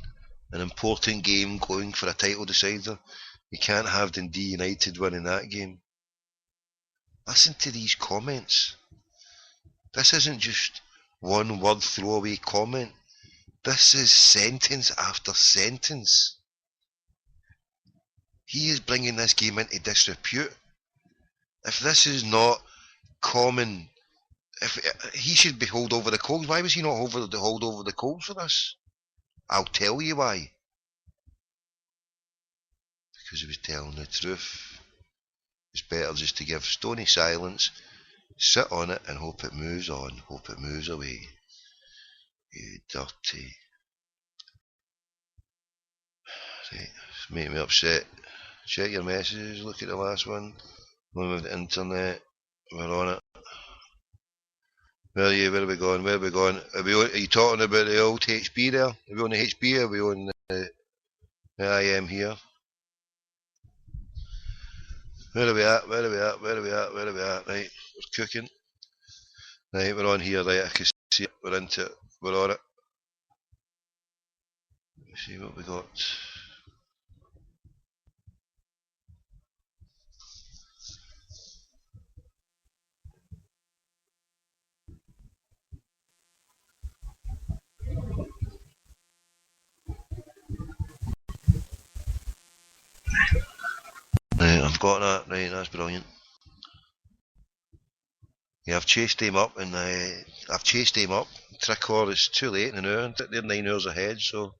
an important game going for a title decider. You can't have Dundee United winning that game. Listen to these comments. This isn't just one word throwaway comment. This is sentence after sentence. He is bringing this game into disrepute. If this is not common, if he should be hauled over the coals, why was he not hauled over the coals for this? I'll tell you why. Because he was telling the truth. It's better just to give stony silence, sit on it and hope it moves on, hope it moves away. You dirty. Right, it's making me upset. Check your messages, look at the last one. One with the internet, we're on it. Where are you? Where are we going? Are you talking about the old HP there? Are we on the HP or are we on the I am here? Where are we at? Right, we're cooking. Right, we're on here, right, I can see it, we're into it, we're on it. Let's see what we got. Right, I've got that, right, that's brilliant. Yeah, I've chased him up and Trickor is too late in an hour, they're 9 hours ahead, so.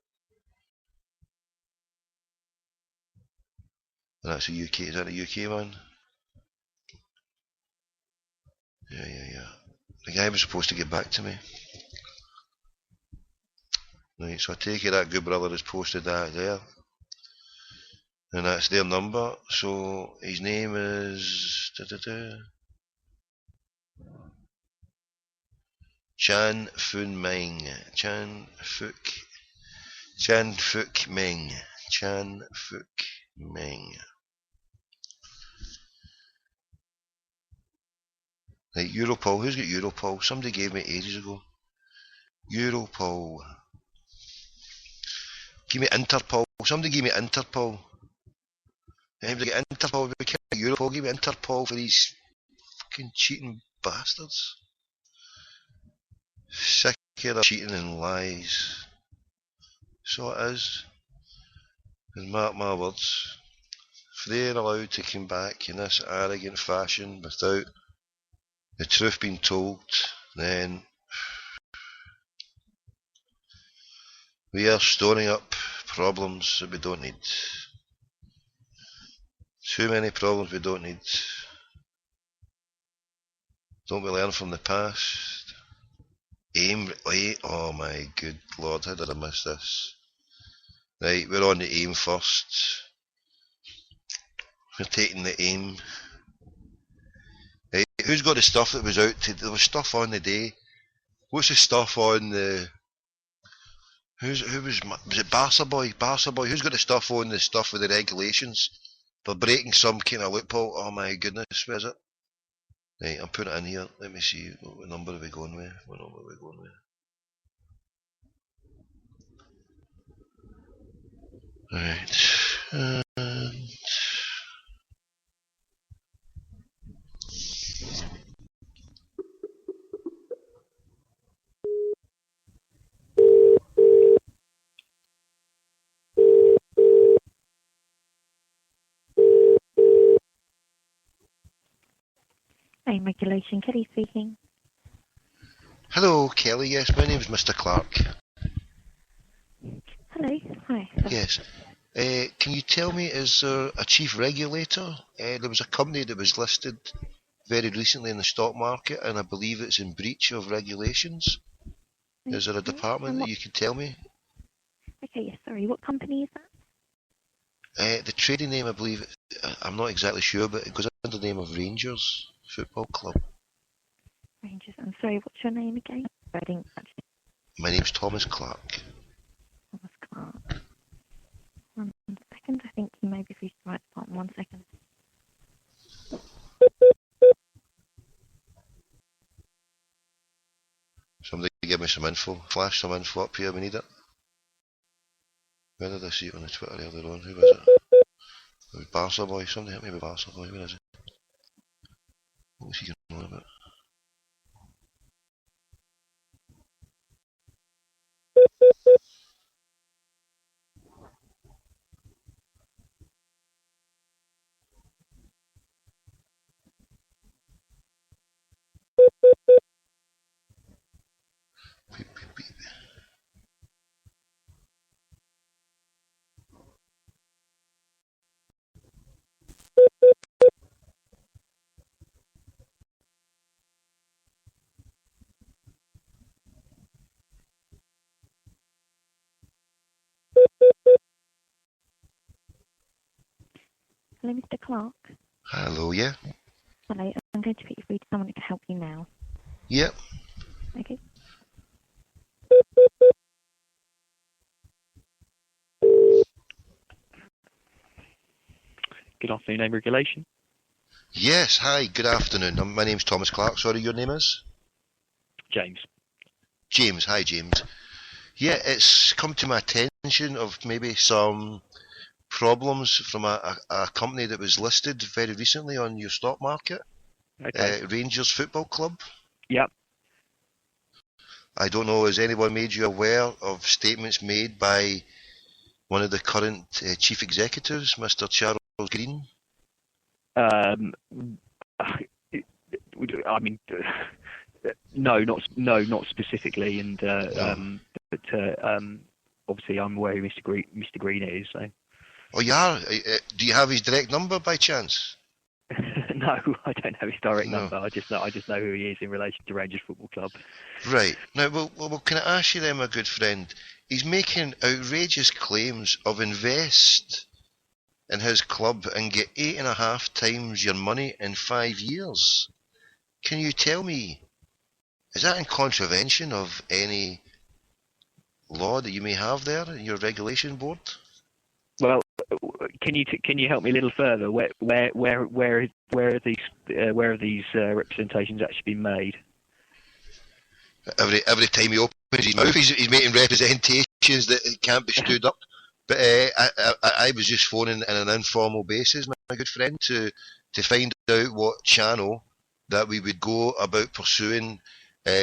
And that's a UK, is that a UK one? Yeah. The guy was supposed to get back to me. Right, so I take it that good brother has posted that there. And that's their number. So his name is Chan Fun Meng. Chan Fook Meng. Chan Fook Meng. Right, Europol. Who's got Europol? Somebody gave me ages ago. Europol. Give me Interpol. Somebody give me Interpol. Anybody get Interpol? We can't get Europol. Give me Interpol for these fucking cheating bastards. Sick of their cheating and lies. So it is. And mark my words, if they're allowed to come back in this arrogant fashion without the truth being told, then we are storing up problems that we don't need. Too many problems we don't need. Don't we learn from the past? AIM, oh my good lord, how did I miss this? Right, we're on the AIM first. We're taking the AIM. Right, who's got the stuff that was out? There was stuff on the day. What's the stuff on the... who was it Barca Boy? Barca Boy, who's got the stuff on the stuff with the regulations? They're breaking some kind of loophole. Oh my goodness, where is it? Right, I'm putting it in here. Let me see, what number are we going with? What number are we going with? Right. AIM regulation, Kelly speaking. Hello, Kelly. Yes, my name's Mr. Clark. Hello, hi. Yes. Can you tell me, is there a chief regulator? There was a company that was listed very recently in the stock market, and I believe it's in breach of regulations. Is there a department that you can tell me? Okay, yes, sorry, what company is that? The trading name, I believe, I'm not exactly sure, but it goes under the name of Rangers Football Club. Rangers, I'm sorry, what's your name again? I didn't catch it. My name's Thomas Clark. Thomas Clark. 1 second, I think you may be reached the right department. 1 second. Somebody give me some info. Flash some info up here, we need it. Where did I see it on the Twitter earlier on? Who was it? It was Barca Boy. Somebody hit me with Barca Boy. Where is it? What was he going on about? Beep, beep, beep. Hello, Mr. Clark. Hello, yeah? Hello, I'm going to put you through to someone who can help you now. Yep. Okay. Good afternoon, AIM regulation. Yes, hi, good afternoon. My name's Thomas Clark. Sorry, your name is? James. James, hi James. Yeah, it's come to my attention of maybe some problems from a company that was listed very recently on your stock market. Okay. Rangers Football Club. Yep. I don't know, has anyone made you aware of statements made by one of the current chief executives, Mr. Charles Green? I mean, no, not specifically, and but obviously I'm aware who Mr. Green is. So. Oh, you are? Do you have his direct number by chance? No, I don't have his direct number. I just know who he is in relation to Rangers Football Club. Right. Now, well, can I ask you then, my good friend? He's making outrageous claims of in his club and get 8.5 times your money in 5 years. Can you tell me, is that in contravention of any law that you may have there in your regulation board? Well, can you help me a little further? Where have these representations actually been made? Every time he opens his mouth, he's making representations that can't be stood up. But I was just phoning on an informal basis, my good friend, to find out what channel that we would go about pursuing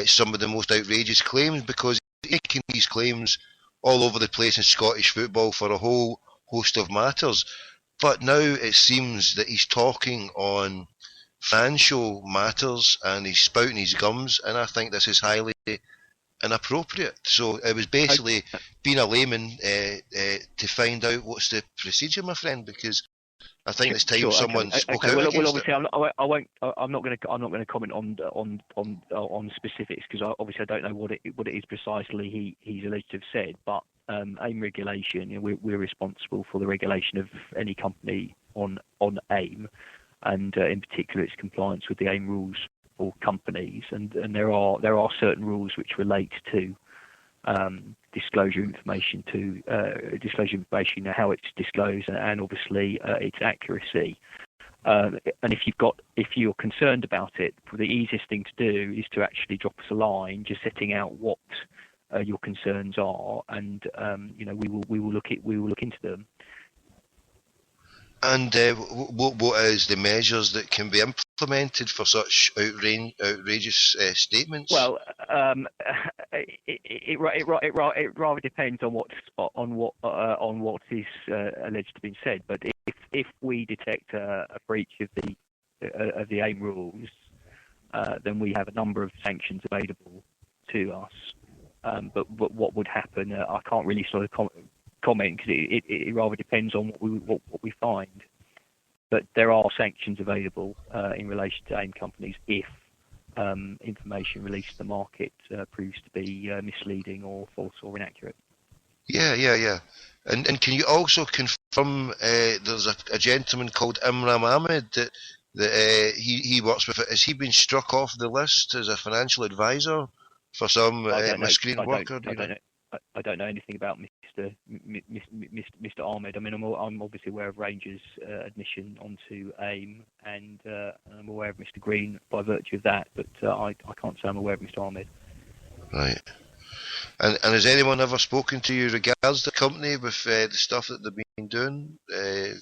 some of the most outrageous claims, because he's making these claims all over the place in Scottish football for a whole host of matters. But now it seems that he's talking on financial matters and he's spouting his gums, and I think this is highly inappropriate. So it was basically being a layman to find out what's the procedure, my friend, because I think it's time someone spoke out against obviously, it. I'm not going to comment on specifics, because obviously I don't know what it is precisely he's alleged to have said. But AIM regulation, we're responsible for the regulation of any company on AIM, and in particular its compliance with the AIM rules for companies, and there are certain rules which relate to disclosure information, how it's disclosed, and obviously its accuracy. And if you're concerned about it, the easiest thing to do is to actually drop us a line, just setting out what your concerns are, and we will look into them. And what is the measures that can be implemented for such outrageous statements? Well, it rather depends on what is alleged to have been said. But if we detect a breach of the AIM rules, then we have a number of sanctions available to us. But what would happen? I can't really sort of comment, because it rather depends on what we find. But there are sanctions available in relation to AIM companies if information released to the market proves to be misleading or false or inaccurate. Yeah. And can you also confirm there's a gentleman called Imran Ahmed that he works with? Has he been struck off the list as a financial advisor for some miscreant worker? I don't know anything about Mr. Ahmed. I mean, I'm obviously aware of Rangers' admission onto AIM, and I'm aware of Mr. Green by virtue of that, but I can't say I'm aware of Mr. Ahmed. Right. And has anyone ever spoken to you regards the company with the stuff that they've been doing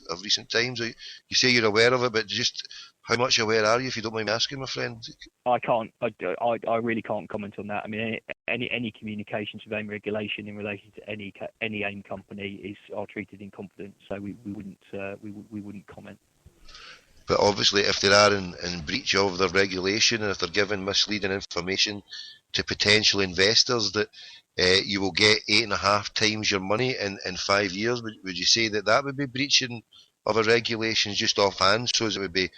of recent times? You say you're aware of it, but just how much aware are you, if you don't mind me asking, my friend? I can't. I really can't comment on that. I mean, any communications with AIM regulation in relation to any AIM company are treated in confidence, so we wouldn't comment. But obviously, if they are in breach of their regulation, and if they're giving misleading information to potential investors, that you will get 8.5 times your money in 5 years, would you say that would be breaching of a regulation just offhand? So it would be,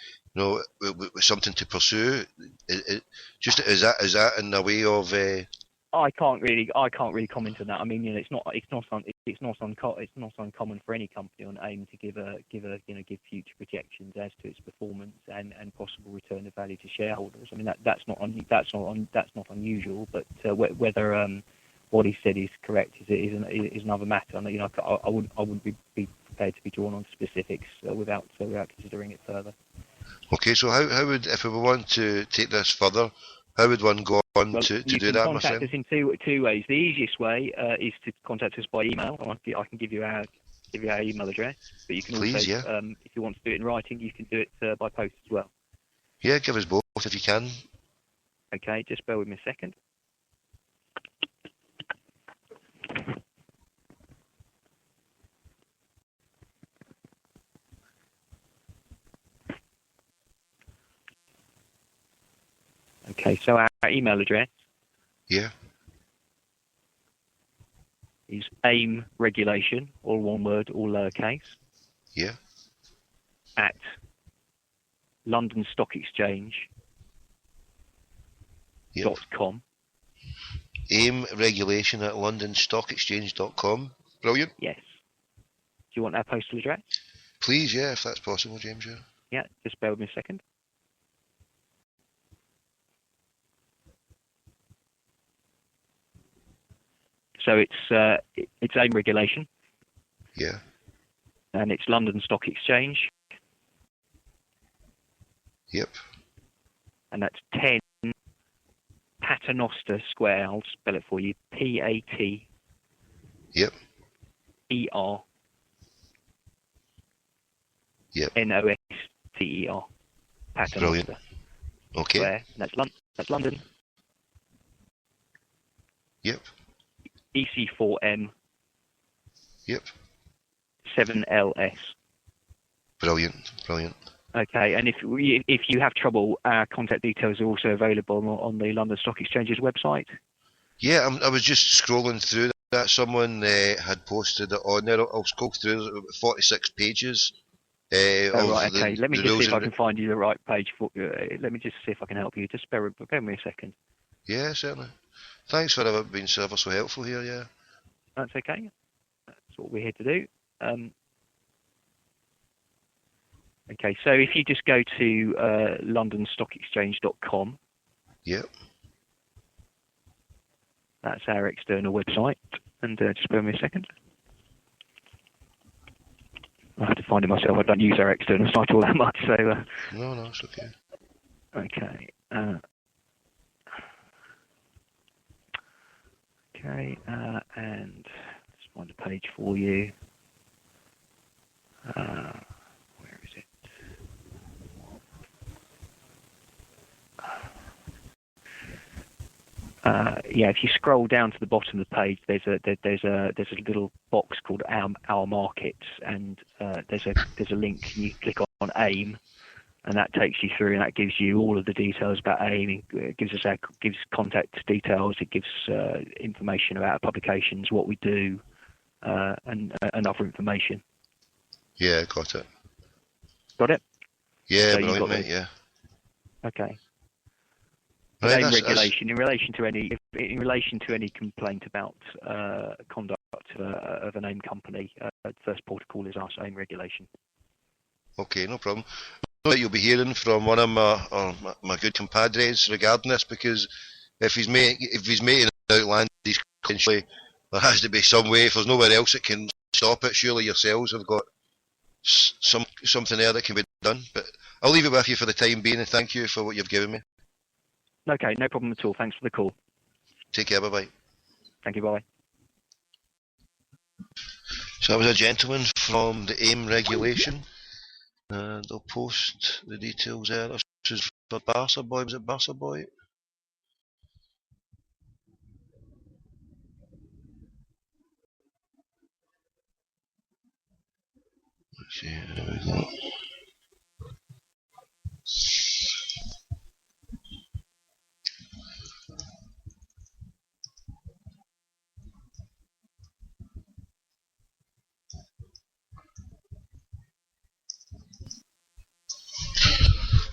something to pursue. Is that in a way of? I can't really comment on that. I mean, it's not uncommon for any company on AIM to give future projections as to its performance and possible return of value to shareholders. I mean, that's not unusual. But whether what he said is correct is another matter. And I wouldn't be prepared to be drawn on specifics without considering it further. Okay, so how would, if we want to take this further, how would one go on to do that, my friend? You can contact us in two ways. The easiest way is to contact us by email. I can give you our email address, but you can also, if you want to do it in writing, you can do it by post as well. Yeah, give us both if you can. Okay, just bear with me a second. Okay, so our email address is AIM regulation, all one word, all lowercase, at London Stock Exchange.com. AIM regulation at LondonStockExchange.com. Brilliant. Yes. Do you want our postal address? Please, yeah, if that's possible, James. Yeah. Yeah, just bear with me a second. So it's AIM regulation. Yeah. And it's London Stock Exchange. Yep. And that's 10 Paternoster Square. I'll spell it for you. P-A-T. Yep. E-R. Yep. N-O-S-T-E-R. Paternoster. Brilliant. Okay. Square. And that's London. Yep. EC4M. Yep. 7LS. Brilliant. Okay, and if you have trouble, our contact details are also available on the London Stock Exchange's website. Yeah, I was just scrolling through that. Someone had posted it on there. I'll scroll through 46 pages. Right, okay. Let me just see if I can and find you the right page. Let me just see if I can help you. Just bear with me a second. Yeah, certainly. Thanks for being so helpful here, yeah. That's okay. That's what we're here to do. Okay, so if you just go to londonstockexchange.com. Yep. That's our external website. And just bear with me a second. I have to find it myself. I don't use our external site all that much, so... No, it's okay. Okay. And let's find a page for you. Where is it? Yeah, if you scroll down to the bottom of the page, there's a little box called Our Markets, and there's a link. You click on AIM, and that takes you through, and that gives you all of the details about AIM. It gives contact details. It gives information about our publications, what we do, and other information. Yeah, got it. Got it? Yeah, so brilliant, mate. Yeah. Okay. Right, AIM regulation in relation to any complaint about conduct of an AIM company, first port of call is us. AIM regulation. Okay, no problem. I know that you'll be hearing from one of my good compadres regarding this, because if he's making outlandish, essentially, there has to be some way. If there's nowhere else that can stop it, surely yourselves have got something there that can be done. But I'll leave it with you for the time being, and thank you for what you've given me. Okay, no problem at all. Thanks for the call. Take care, bye-bye. Thank you, bye. So that was a gentleman from the AIM regulation, and I'll post the details there. This is for Barca Boy. Was it Barca Boy? Let's see, there we go.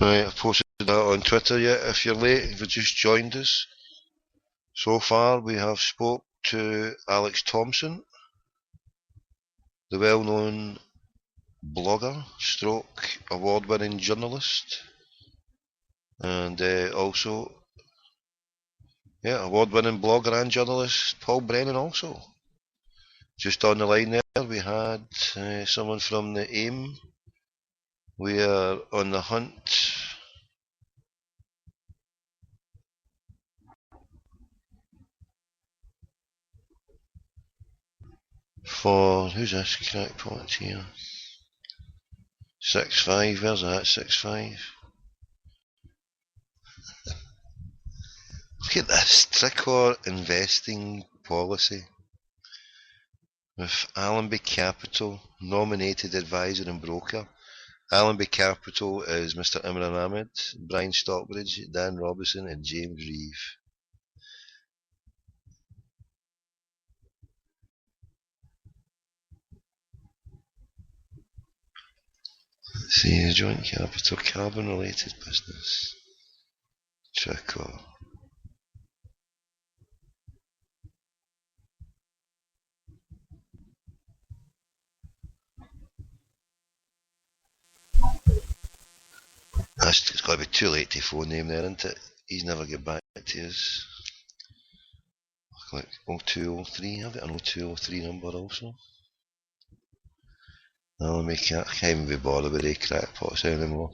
Right, I've posted that on Twitter yet. If you're late, if you've just joined us, so far we have spoke to Alex Thompson, the well-known blogger, stroke award-winning journalist, and also, award-winning blogger and journalist Paul Brennan also. Just on the line there, we had someone from the AIM. We are on the hunt for, who's this crackpot here? 6'5", where's that, 6'5"? Look at this, Tricor investing policy. With Allenby Capital, nominated advisor and broker. Allenby Capital is Mr. Imran Ahmed, Brian Stockbridge, Dan Robinson and James Reeve. Let's see, a joint capital, carbon related business. Tricor. got to be too late to phone him there, isn't it? He's never get back to us. Like 0203, I've got an 0203 number also. No, I can't even be bothered with the crackpots anymore.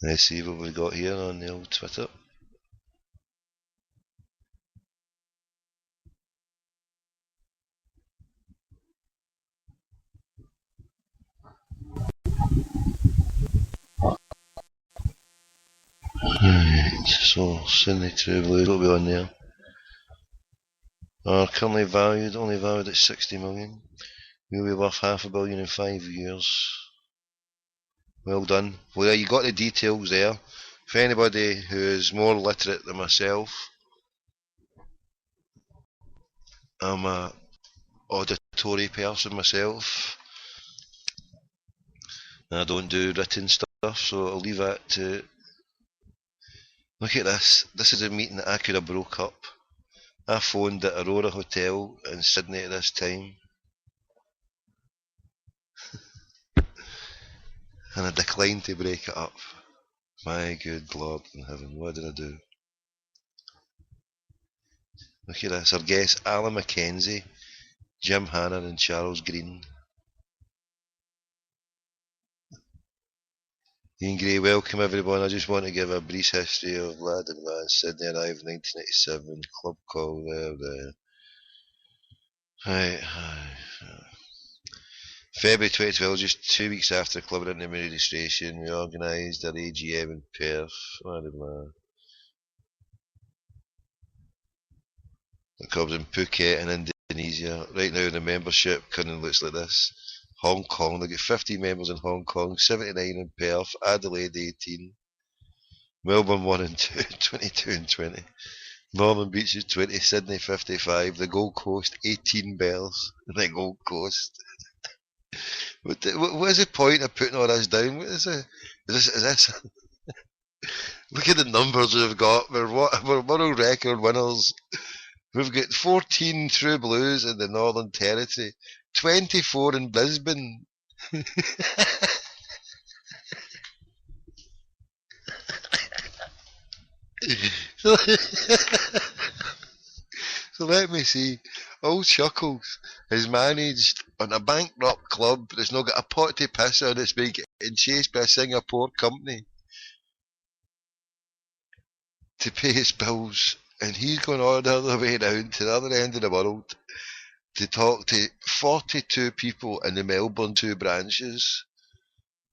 Let's see what we've got here on the old Twitter. Right, so Sydney True Blues will be on there. Are currently only valued at 60 million. Will be worth $500 million in 5 years. Well done. Well, you got the details there. For anybody who is more literate than myself, I'm a auditory person myself. I don't do written stuff, so I'll leave that to... Look at this. This is a meeting that I could have broke up. I phoned at Aurora Hotel in Sydney at this time. And I declined to break it up. My good Lord in heaven, what did I do? Look at this. Our guests, Alan McKenzie, Jim Hanna and Charles Green. Ian Gray, welcome everyone. I just want to give a brief history of Lad and Man. Sydney arrived 1987, club call there. Right. February 2012, just 2 weeks after the club went into registration, we organised our AGM in Perth. Lad and Man. The club's in Phuket in Indonesia. Right now the membership currently looks like this. Hong Kong, they've got 50 members in Hong Kong, 79 in Perth, Adelaide 18, Melbourne 1 and 2, 22 and 20, Northern Beaches 20, Sydney 55, the Gold Coast 18 bells, the Gold Coast. What is the point of putting all this down? What is it? Is this look at the numbers we've got. We're world record winners. We've got 14 True Blues in the Northern Territory, 24 in Brisbane. So let me see. Old Chuckles is managed on a bankrupt club that's not got a pot to piss on. It's been getting chased by a Singapore company to pay his bills. And he's going all the other way down to the other end of the world to talk to 42 people in the Melbourne 2 branches,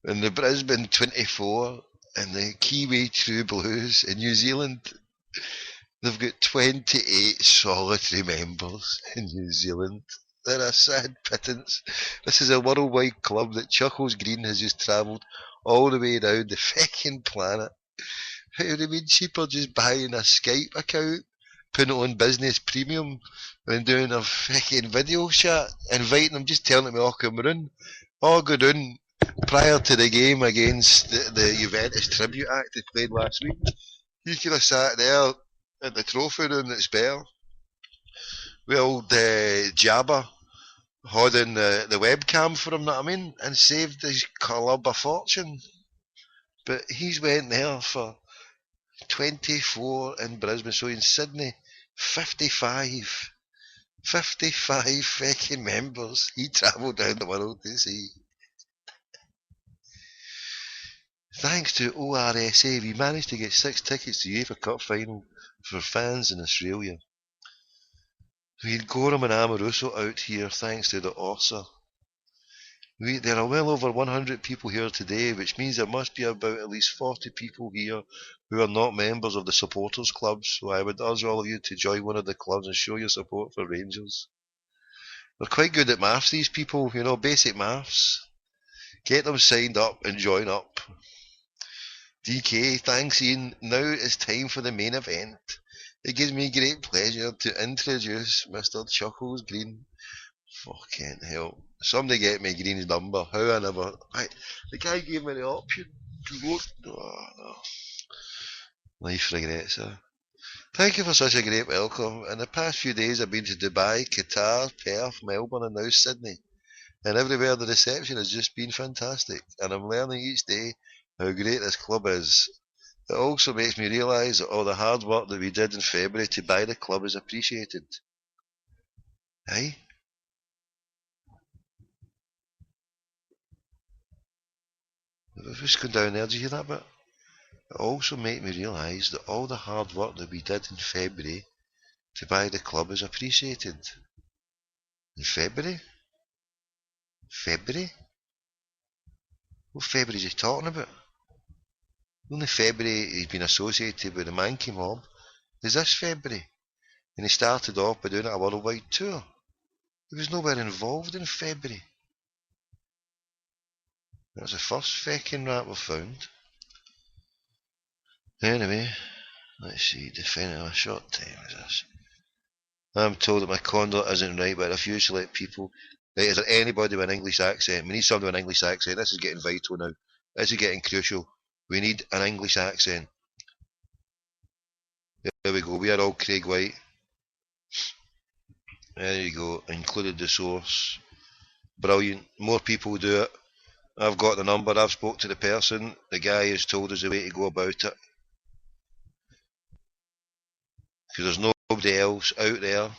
in the Brisbane 24, and the Kiwi True Blues in New Zealand. They've got 28 solitary members in New Zealand. They're a sad pittance. This is a worldwide club that Chuckles Green has just travelled all the way around the fucking planet. It would have been cheaper just buying a Skype account, putting it on business premium, and doing a fucking video chat, inviting them, just telling them all Cameroon, all go down prior to the game against the Juventus Tribute Act they played last week. You could have sat there at the trophy room at Spare with old Jabba holding the webcam for him, know what I mean, and saved his club a fortune. But he's went there for 24 in Brisbane, so in Sydney, 55 fucking members he travelled down the world to see. Thanks to ORSA, we managed to get 6 tickets to the UEFA Cup final for fans in Australia. We had Gorham and Amoruso out here thanks to the ORSA. There are well over 100 people here today, which means there must be about at least 40 people here who are not members of the supporters clubs. So I would urge all of you to join one of the clubs and show your support for Rangers. They're quite good at maths, these people, you know, basic maths. Get them signed up and join up. DK, thanks Ian. Now it's time for the main event. It gives me great pleasure to introduce Mr. Chuckles Green. Fucking hell. Somebody get me Green's number. How I never... the guy gave me the option to vote. Oh, no. Life regrets, huh? Thank you for such a great welcome. In the past few days I've been to Dubai, Qatar, Perth, Melbourne and now Sydney. And everywhere the reception has just been fantastic. And I'm learning each day how great this club is. It also makes me realise that all the hard work that we did in February to buy the club is appreciated. Aye? Who's going down there? Did you hear that bit? It also made me realise that all the hard work that we did in February to buy the club is appreciated. In February? February? What February is he talking about? Only February he's been associated with the Mankey mob is this February. And he started off by doing a worldwide tour. He was nowhere involved in February. That's the first fecking rat we've found. Anyway, let's see, defending a short time is this. I'm told that my conduct isn't right, but I refuse to let people... Right, is there anybody with an English accent? We need somebody with an English accent. This is getting vital now. This is getting crucial. We need an English accent. There we go. We are all Craig White. There you go. Included the source. Brilliant. More people do it. I've got the number. I've spoke to the person. The guy has told us the way to go about it. Because there's nobody else out there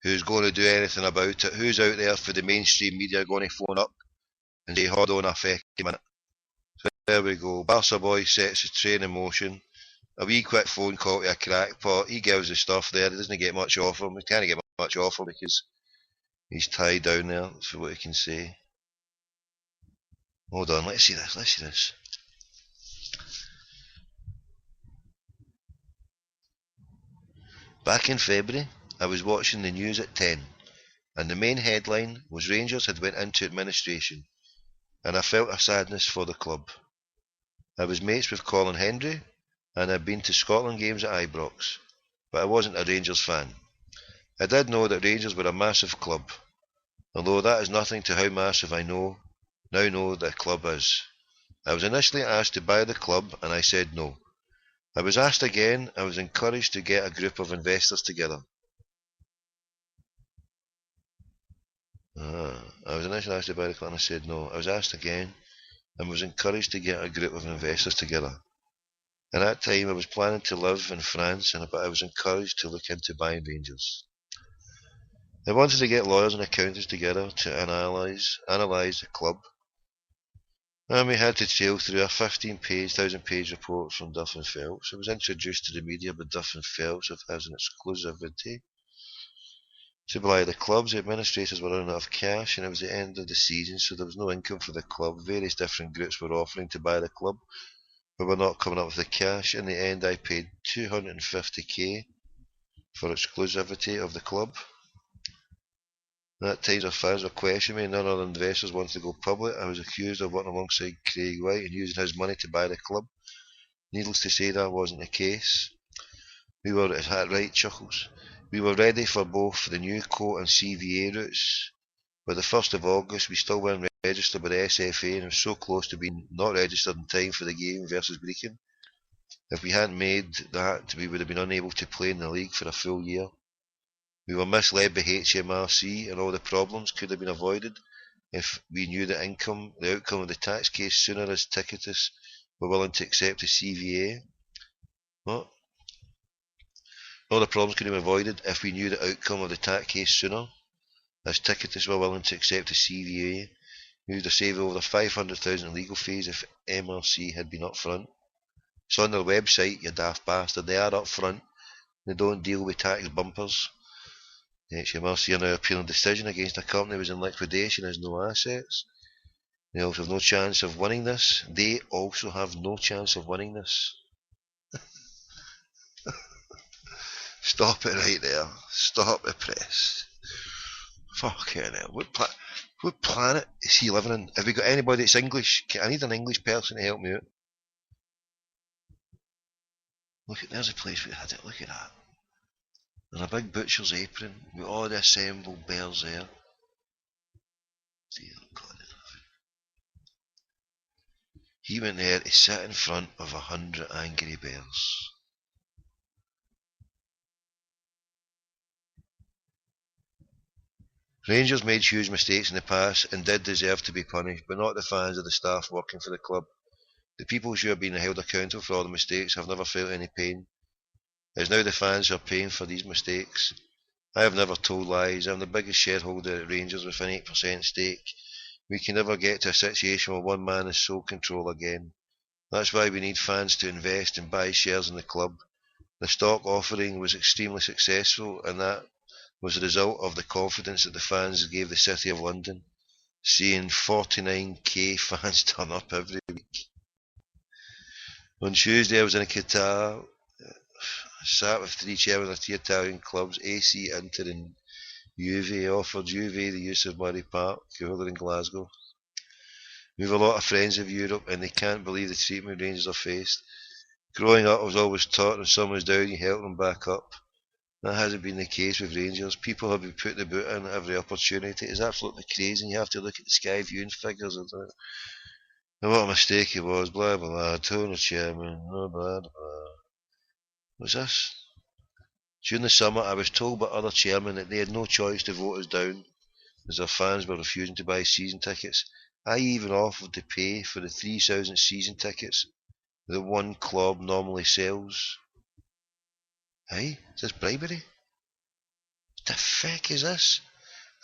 who's going to do anything about it. Who's out there for the mainstream media going to phone up and say, hold on a fucking minute. So there we go. Barca boy sets the train in motion. A wee quick phone call to a crackpot. He gives the stuff there. He doesn't get much off him. He can't get much off him because he's tied down there. That's what he can say. Hold on, let's see this. Let's see this. Back in February, I was watching the news at 10, and the main headline was Rangers had went into administration, and I felt a sadness for the club. I was mates with Colin Hendry, and I'd been to Scotland games at Ibrox, but I wasn't a Rangers fan. I did know that Rangers were a massive club, although that is nothing to how massive I now know the club is. I was initially asked to buy the club, and I said no. I was asked again. I was encouraged to get a group of investors together. I was initially asked to buy the club, and I said no. I was asked again, and was encouraged to get a group of investors together. At that time, I was planning to live in France, but I was encouraged to look into buying Rangers. I wanted to get lawyers and accountants together to analyse the club. And we had to sail through a 1,000-page report from Duff and Phelps. It was introduced to the media by Duff and Phelps as an exclusivity. To buy the clubs, the administrators were running out of cash, and it was the end of the season, so there was no income for the club. Various different groups were offering to buy the club, but were not coming up with the cash. In the end, I paid $250,000 for exclusivity of the club. At that time, our fans were questioning me. None other investors wanted to go public. I was accused of working alongside Craig White and using his money to buy the club. Needless to say, that wasn't the case. We were, right, Chuckles, we were ready for both the new court and CVA routes. By the 1st of August, we still weren't registered with the SFA and were so close to being not registered in time for the game versus Brecon. If we hadn't made that, we would have been unable to play in the league for a full year. We were misled by HMRC, and all the problems could have been avoided if we knew the outcome of the tax case sooner, as Ticketus were willing to accept the CVA. What? All the problems could have been avoided if we knew the outcome of the tax case sooner, as Ticketus were willing to accept the CVA. We would have saved over $500,000 in legal fees if MRC had been up front. It's on their website, you daft bastard. They are up front. They don't deal with tax bumpers. The HMRC are now appealing a decision against a company that was in liquidation and has no assets. They also have no chance of winning this. Stop it right there. Stop the press. Fucking hell. What planet is he living in? Have we got anybody that's English? I need an English person to help me out. Look, there's a place we had it. Look at that. There's a big butcher's apron with all the assembled bears there. Dear God. He went there to sit in front of 100 angry bears. Rangers made huge mistakes in the past and did deserve to be punished, but not the fans or the staff working for the club. The people who are being held accountable for all the mistakes have never felt any pain. It is now the fans who are paying for these mistakes. I have never told lies. I'm the biggest shareholder at Rangers with an 8% stake. We can never get to a situation where one man is sole control again. That's why we need fans to invest and buy shares in the club. The stock offering was extremely successful, and that was a result of the confidence that the fans gave the City of London, seeing 49k fans turn up every week. On Tuesday I was in Qatar, sat with three chairmen of three Italian clubs, AC, Inter and Juve, offered Juve the use of Murray Park, who are in Glasgow. We have a lot of friends of Europe and they can't believe the treatment Rangers have faced. Growing up I was always taught when someone's down you help them back up. That hasn't been the case with Rangers. People have been putting the boot in at every opportunity. It's absolutely crazy and you have to look at the Sky viewing figures and what a mistake it was, blah blah blah, told the chairman, blah blah blah. What's this? During the summer I was told by other chairmen that they had no choice to vote us down as their fans were refusing to buy season tickets. I even offered to pay for the 3,000 season tickets that one club normally sells. Hey, is this bribery? What the fuck is this?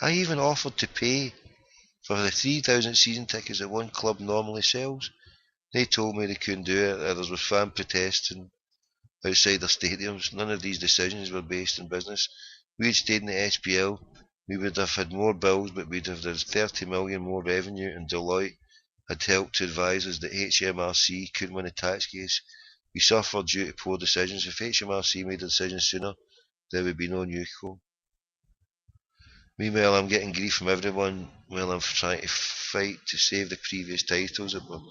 I even offered to pay for the 3,000 season tickets that one club normally sells. They told me they couldn't do it. Others was fan protesting outside their stadiums. None of these decisions were based on business. We had stayed in the SPL, we would have had more bills, but we'd have had 30 million more revenue, and Deloitte had helped to advise us that HMRC couldn't win a tax case. We suffered due to poor decisions. If HMRC made a decision sooner, there would be no Newco. Meanwhile, I'm getting grief from everyone while I'm trying to fight to save the previous titles that were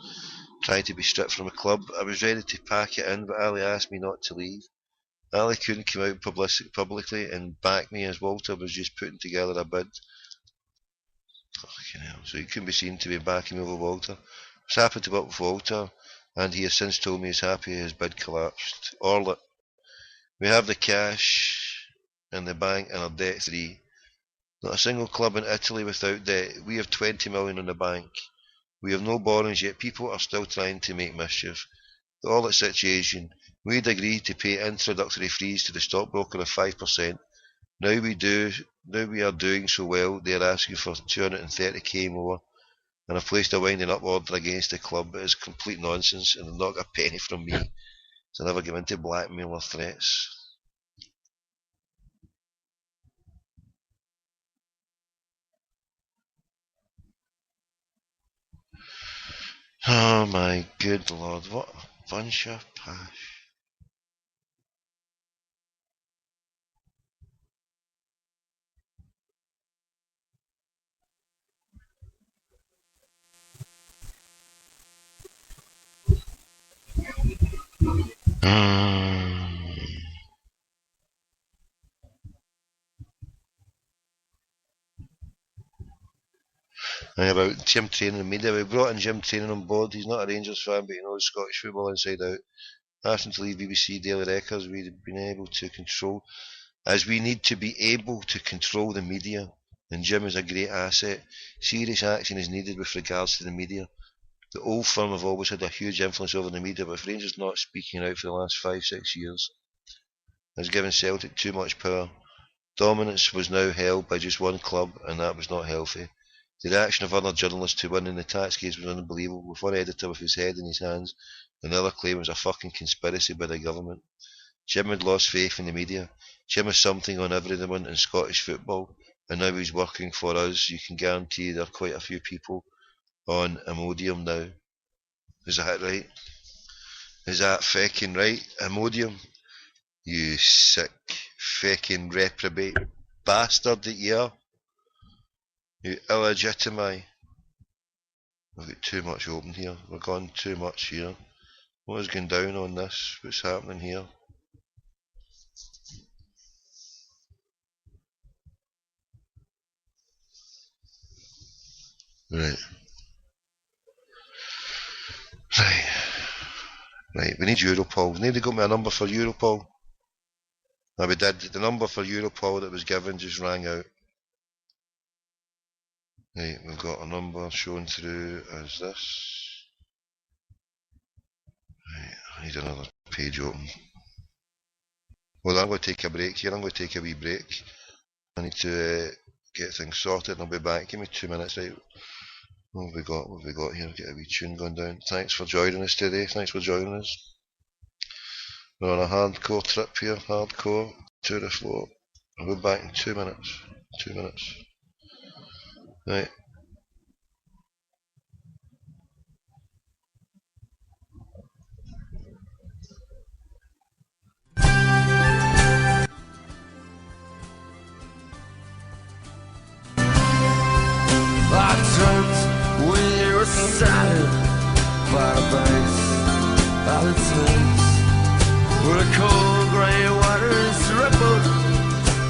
trying to be stripped from a club. I was ready to pack it in, but Ali asked me not to leave. Ali couldn't come out publicly and back me as Walter was just putting together a bid. Fucking hell. So he couldn't be seen to be backing me over Walter. I was happy to work with Walter, and he has since told me he's happy his bid collapsed. Orlet. We have the cash in the bank and are debt free. Not a single club in Italy without debt. We have 20 million in the bank. We have no borrowings yet. People are still trying to make mischief. The Orlet situation. We had agreed to pay introductory fees to the stockbroker of 5%. Now we are doing so well, they are asking for 230k more, and I've placed a winding up order against the club. It is complete nonsense, and they've not got a penny from me, so I never give in to blackmail or threats. Oh my good lord, what a bunch of pash. About Jim Training and media. We brought in Jim Training on board. He's not a Rangers fan, but he knows Scottish football inside out. Asked him to leave BBC Daily Records. We've been able to control, as we need to be able to control the media. And Jim is a great asset. Serious action is needed with regards to the media. The old firm have always had a huge influence over the media, but if Rangers not speaking out for the last 5-6 years has given Celtic too much power. Dominance was now held by just one club, and that was not healthy. The reaction of other journalists to winning the tax case was unbelievable, with one editor with his head in his hands, and another claiming it was a fucking conspiracy by the government. Jim had lost faith in the media. Jim is something on everyone in Scottish football, and now he's working for us. You can guarantee there are quite a few people on Imodium now. Is that right? Is that fecking right? Imodium? You sick, fecking reprobate bastard that you are. You illegitimize. We've got too much open here. We're gone too much here. What is going down on this? What's happening here? Right. Right, we need Europol. Nobody got me a number for Europol? No, we did. The number for Europol that was given just rang out. Right, we've got a number shown through as this. Need another page open. Well, I'm going to take a break here. I'm going to take a wee break. I need to get things sorted and I'll be back. Give me 2 minutes, right? What have we got? What have we got here? Get a wee tune going down. Thanks for joining us today. Thanks for joining us. We're on a hardcore trip here. Hardcore to the floor. I'll be back in 2 minutes. 2 minutes. Right. I dreamt when you were standing by the banks of the Thames, where the cold grey waters rippled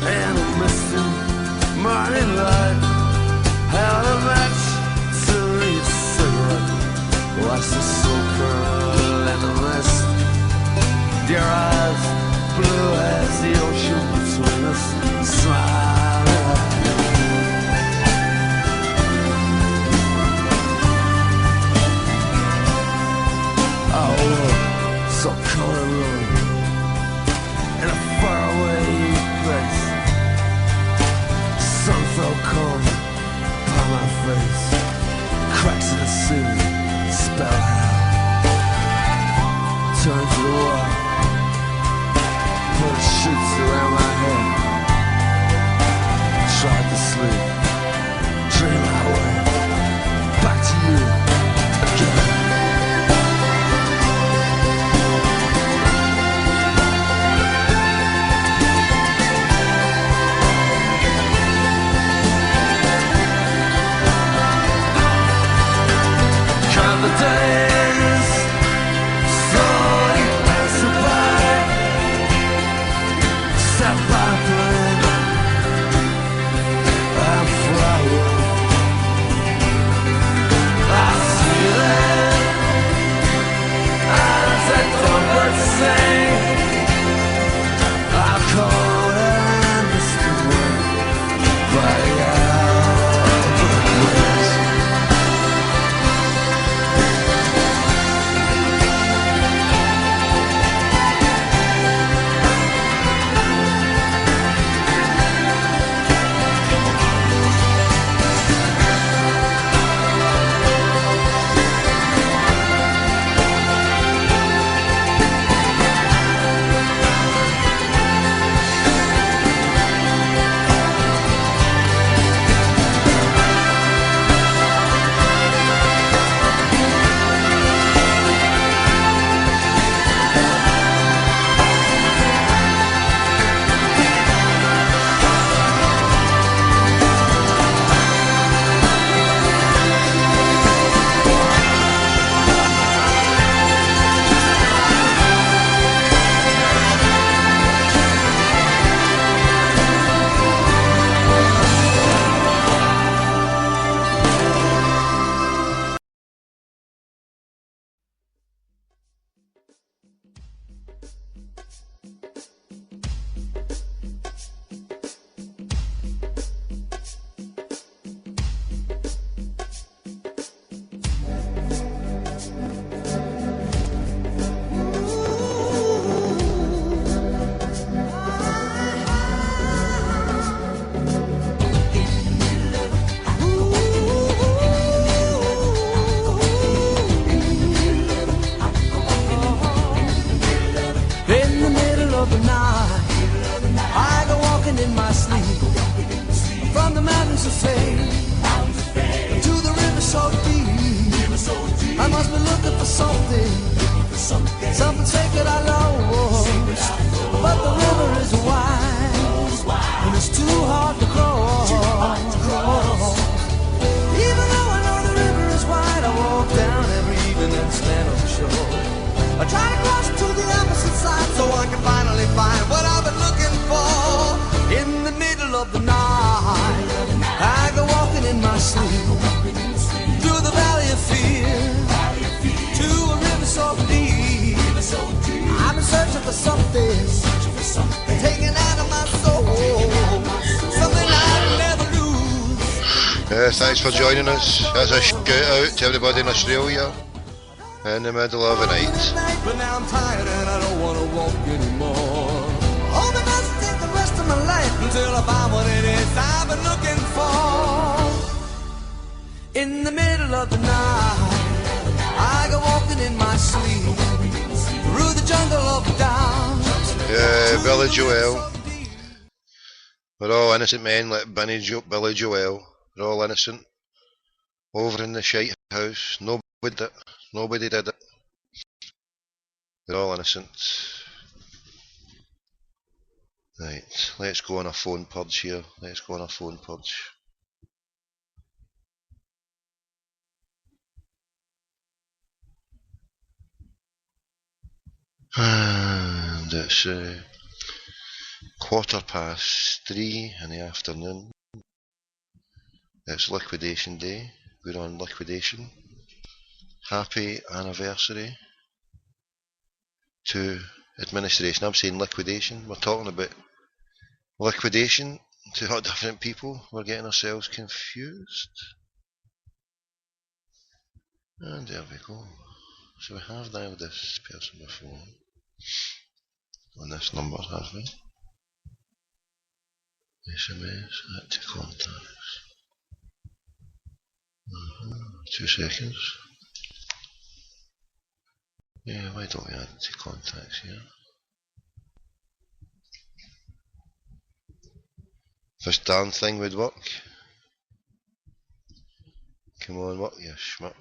and a misty morning light held a match to read a cigarette, watch the smoke curl in the mist. Your eyes blue as the ocean between us, smiling at me. So cold and lonely in a faraway place. Sun fell cold upon my face. Cracks in the ceiling spell hell. Turned to the wall, put sheets around my head. Tried to sleep, dream my way back to you again. The days slowly passing by, step by plane and flower. I see them as a trumpet sing. I call and misty wind crying out the winds. Something sacred I lost, but the river is wide, and it's too hard to cross. Even though I know the river is wide, I walk down every evening and stand on the shore. I try to cross to the opposite side so I can finally find what I've been looking for. In the middle of the night, I go walking in my sleep through the valley of fear to a river so deep. I've been searching for something taken out of my soul, something I'll never lose. Thanks for joining us. As a shout out to everybody in Australia. In the middle of the night. But now I'm tired and I don't want to walk anymore. Hoping I spend the rest of my life until I find what it is I've been looking for. In the middle of the night, I go walking in my sleep through the jungle of doubt. Yeah, Billy Joel. We're all innocent men like Billy Joel. We're all innocent. Over in the shite house. Nobody did it. We're all innocent. Right, let's go on a phone purge here. Let's go on a phone purge. And it's 3:15 in the afternoon. It's liquidation day. We're on liquidation. Happy anniversary to administration. I'm saying liquidation. We're talking about liquidation to different people. We're getting ourselves confused. And there we go. So we have dialed this person before. On this number, have we? SMS, add to contacts. 2 seconds. Yeah, why don't we add to contacts here? This darn thing would work. Come on, work, you schmuck.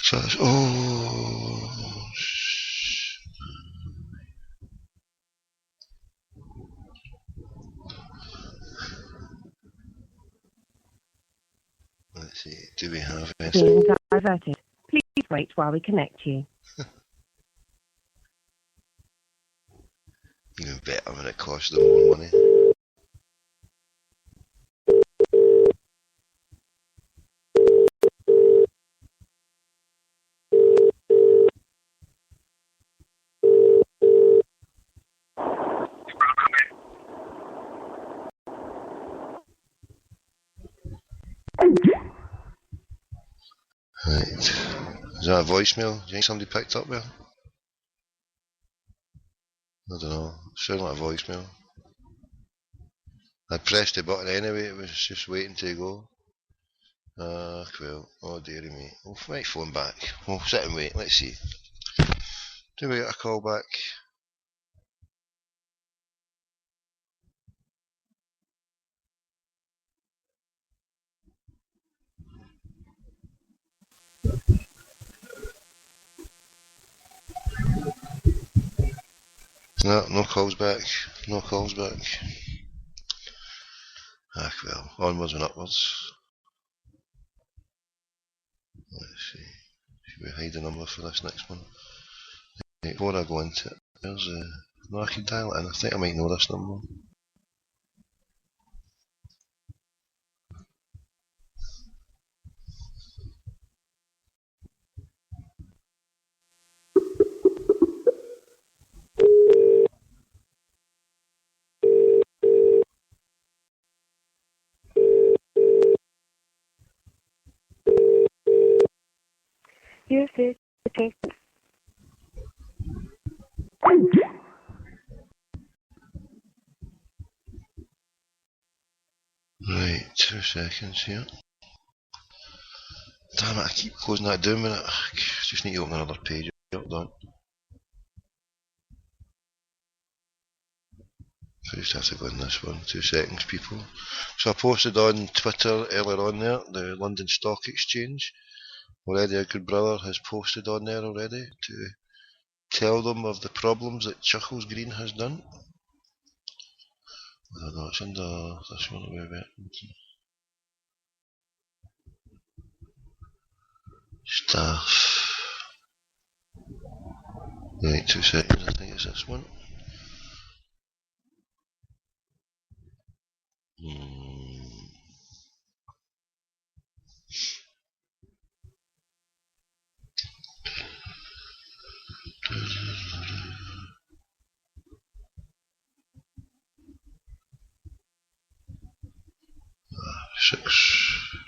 So that's, let's see, do we have anything? Being diverted. Please wait while we connect you. Even better when it costs them more money. Right. Is that a voicemail? Do you think somebody picked up there? I don't know. It sounded like a voicemail. I pressed the button anyway, it was just waiting to go. Well, oh dearie me. We'll might phone back. We'll sit and wait, let's see. Do we get a call back? No calls back. No calls back. Well, onwards and upwards. Let's see. Should we hide the number for this next one? Right, before I go into it, there's no, I can dial it in. I think I might know this number. Yes, it's okay. Right, 2 seconds here. Damn it, I keep closing that down with it. Just need to open another page up done. So I just have to go in this one. 2 seconds, people. So I posted on Twitter earlier on there, the London Stock Exchange. Already a good brother has posted on there already to tell them of the problems that Chuckles Green has done. I don't know, it's under this one a wee bit. Staff. Right, 2 seconds, I think it's this one.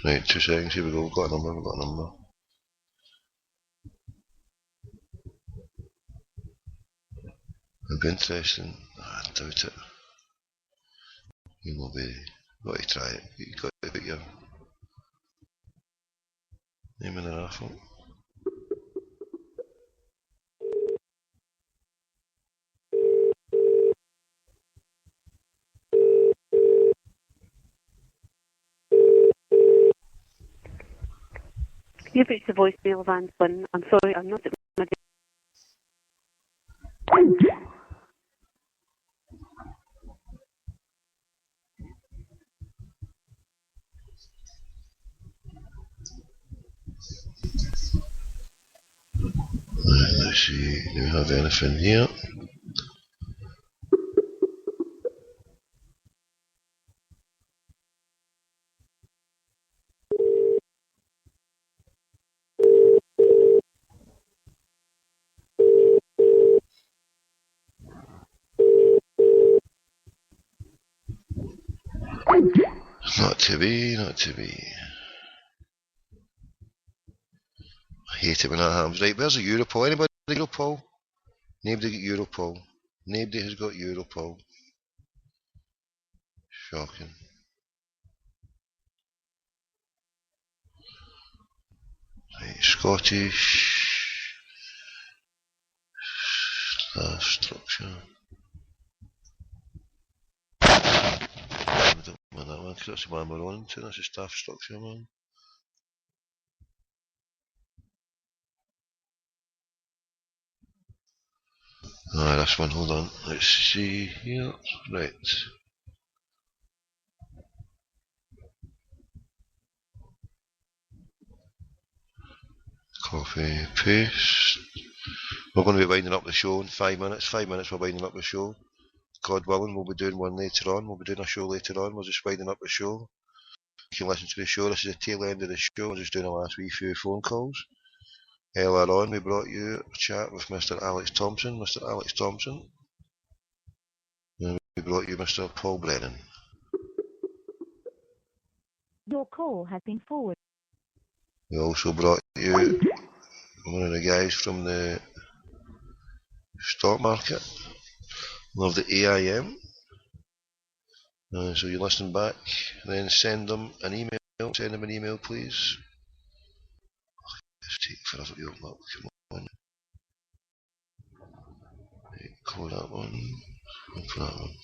Right, 2 seconds, here we go, we've got a number. It'd be interesting. I doubt it. You will be. Got to try it. You got to put your name in the raffle. You've reached the voicemail of Anne Flynn. I'm sorry, I'm not at my Let's see, do we have anything here? Not to be. I hate it when that happens. Right, where's the Europol? Anybody got Europol? Nobody got Europol. Nobody has got Europol. Shocking. Right, Scottish staff structure. I don't want that one because that's the one we're on to. That's the staff structure one. Ah, this one, hold on. Let's see here. Right. Copy, paste. We're going to be winding up the show in 5 minutes. 5 minutes we're winding up the show. God willing, we'll be doing one later on. We'll be doing a show later on. We're just winding up the show. You can listen to the show. This is the tail end of the show. We're just doing a last wee few phone calls. Earlier on, we brought you a chat with Mr. Alex Thompson. And we brought you Mr. Paul Brennan. Your call has been forwarded. We also brought you one of the guys from the stock market. Love the AIM. So you listen back, then send them an email. Send them an email, please. It's taking forever to open up. Come on. Right, close that one. Open that one.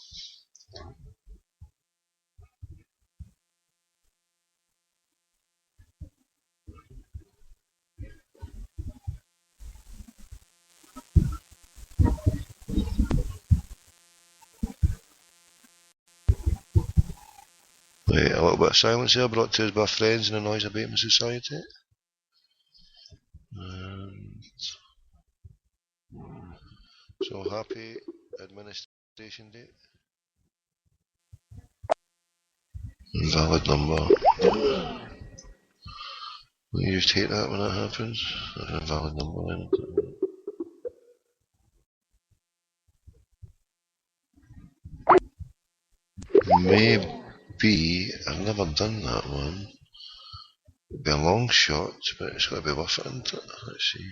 Right, a little bit of silence here brought to us by friends in the Noise Abatement Society. So happy administration date. Invalid number. You just hate that when that happens. That's an invalid number then. Maybe I've never done that one. It'd be a long shot, but it's got to be worth it, isn't it? Let's see.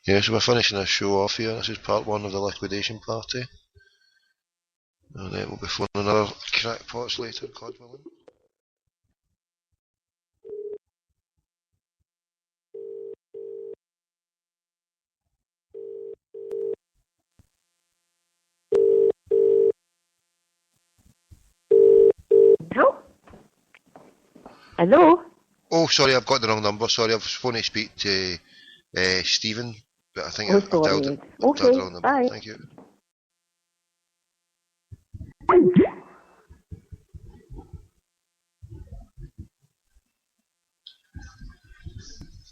Yeah, so we're finishing this show off here. This is part one of the liquidation party. And then we'll be phoning another crackpots later, God willing. Hello? Oh, sorry, I've got the wrong number. Sorry, I was phoning to speak to Stephen, but I think Oh, I've dialed sorry. it. Dialed the wrong number. Bye. Thank you.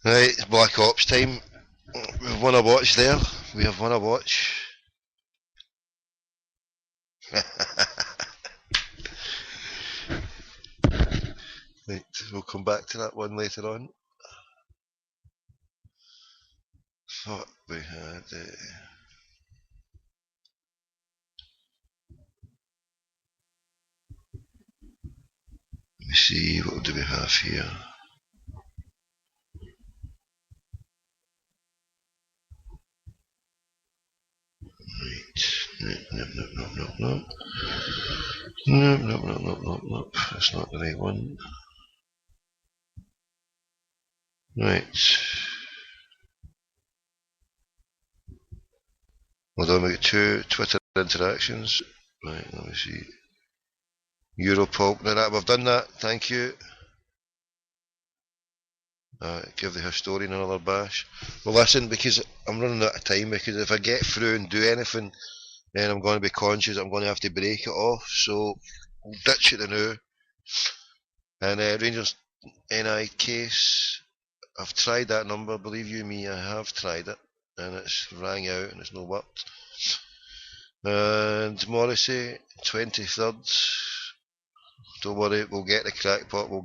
Right, it's Black Ops time. We've won a watch there. We have won a watch. Right, we'll come back to that one later on. Thought we had see, what do we have here? Right. No. No. That's not the right one. Right. Hold on, we got 2 Twitter interactions. Right, let me see. Europol. Now we've done that, thank you. Give the historian another bash. Well, listen, because I'm running out of time, because if I get through and do anything, then I'm going to be conscious I'm going to have to break it off, so we'll ditch it now. And Rangers NI case, I've tried that number, believe you me, I have tried it, and it's rang out and it's no worked. And Morrissey, 23rd, don't worry, we'll get the crackpot, we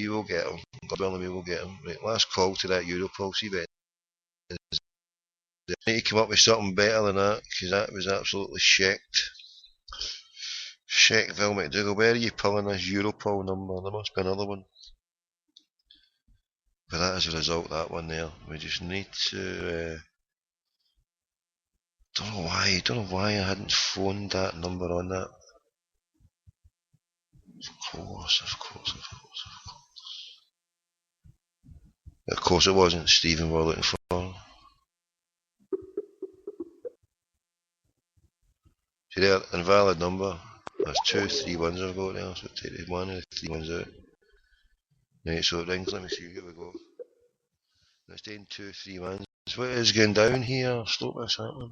will get him. God willing, we will get him. Right, last call to that Europol. See if they need to come up with something better than that, because that was absolutely shecked. Sheckville McDougall. Where are you pulling this Europol number? There must be another one. But that is a result, that one there. We just need to... don't know why I hadn't phoned that number on that. Of course it wasn't Stephen we're looking for. See there, invalid number. That's 2 3 ones I've got there, so take one of the 3 ones out. Right, so it rings, let me see, here we go. It's doing 2 3 ones. What is going down here? Stop this happening.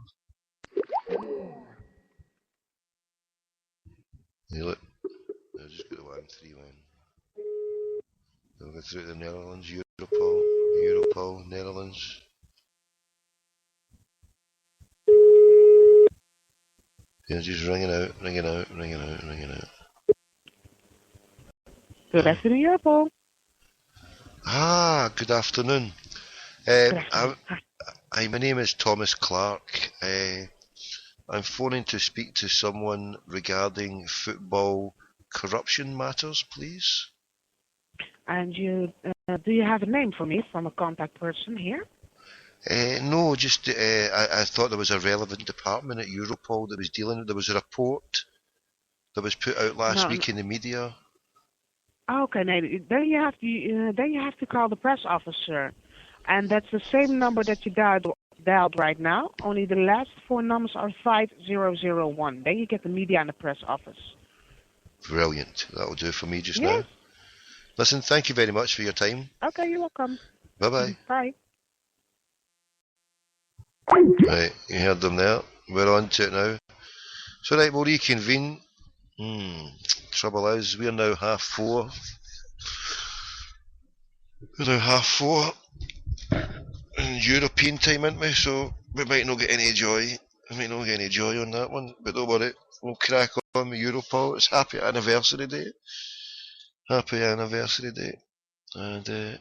Hey, look, I've just got the 1 3 1. We'll go through the Netherlands, Europol, Netherlands. Yeah, just ringing out. Good afternoon, Europol. Good afternoon. Hi, my name is Thomas Clark. I'm phoning to speak to someone regarding football corruption matters, please. And do you have a name for me from a contact person here? No, just I thought there was a relevant department at Europol that was dealing with. There was a report that was put out last week in the media. Okay, then you have to call the press officer, and that's the same number that you dialed right now. Only the last 4 numbers are 5001. Then you get the media and the press office. Brilliant. That'll do for me just now. Listen, thank you very much for your time. Okay, you're welcome. Bye-bye. Bye. Right, you heard them there. We're on to it now. So right, we'll reconvene. Trouble is, we're now 4:30. We're now 4:30 in European time, aren't we? So we might not get any joy. We might not get any joy on that one. But don't worry, we'll crack on with Europol. It's happy anniversary day. Happy anniversary day. And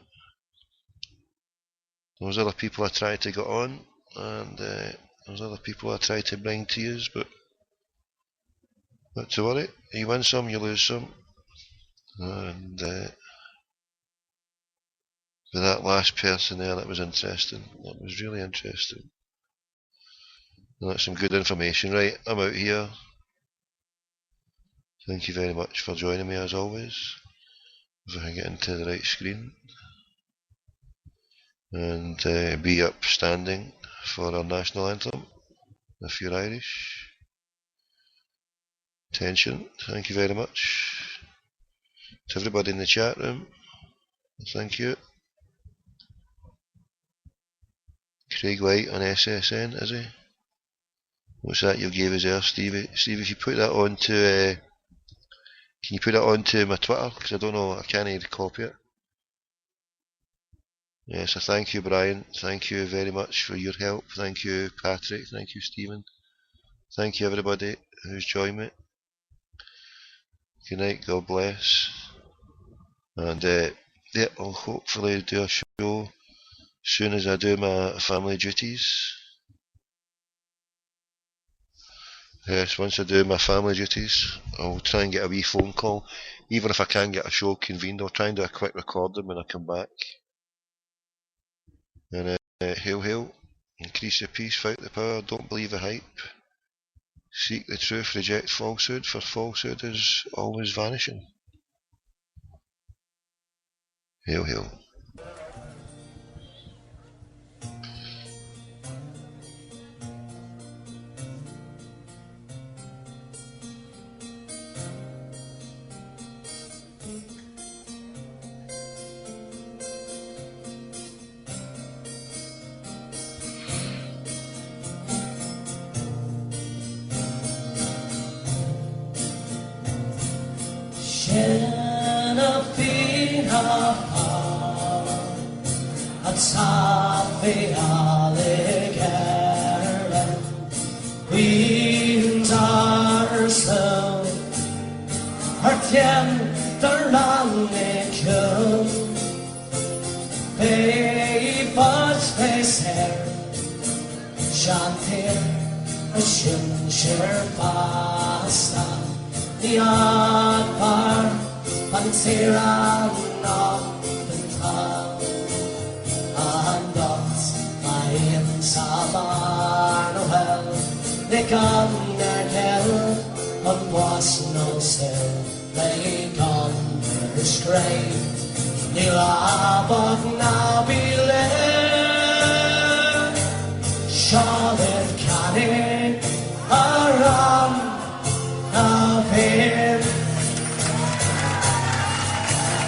those other people I tried to get on, and those other people I tried to bring to you, but not to worry. You win some, you lose some. And with that last person there, that was interesting. That was really interesting. And that's some good information. Right, I'm out here. Thank you very much for joining me as always. If I can get into the right screen. And be upstanding for our national anthem, if you're Irish. Attention, thank you very much. To everybody in the chat room, thank you. Craig White on SSN, is he? What's that you gave us there, Stevie? Stevie, if you put that on to, can you put that on to my Twitter? Because I don't know, I can't even copy it. Yes, I thank you, Brian. Thank you very much for your help. Thank you, Patrick. Thank you, Stephen. Thank you, everybody who's joined me. Good night, God bless. And yeah, I'll hopefully do a show soon as I do my family duties. Yes, once I do my family duties, I'll try and get a wee phone call. Even if I can't get a show convened, I'll try and do a quick recording when I come back. And hail, hail. Increase the peace, fight the power, don't believe the hype. Seek the truth, reject falsehood, for falsehood is always vanishing. Hail, hail. At safi aligeren Queens are slow Her tienter lange kjøn Beipas beser Chanter og kjønskjør basta I akbar Panteran up and down And dot ein saban og hell Det kan hell On was no still They gone straight Ni labak na bile Shalet kane Aram Avir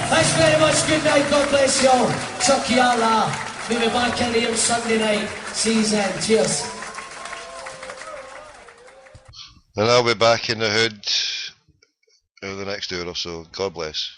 Thanks very much, good night, God bless you all. Chuck you all out. We'll be back in here Sunday night. See you then, cheers. And I'll be back in the hood over the next hour or so. God bless.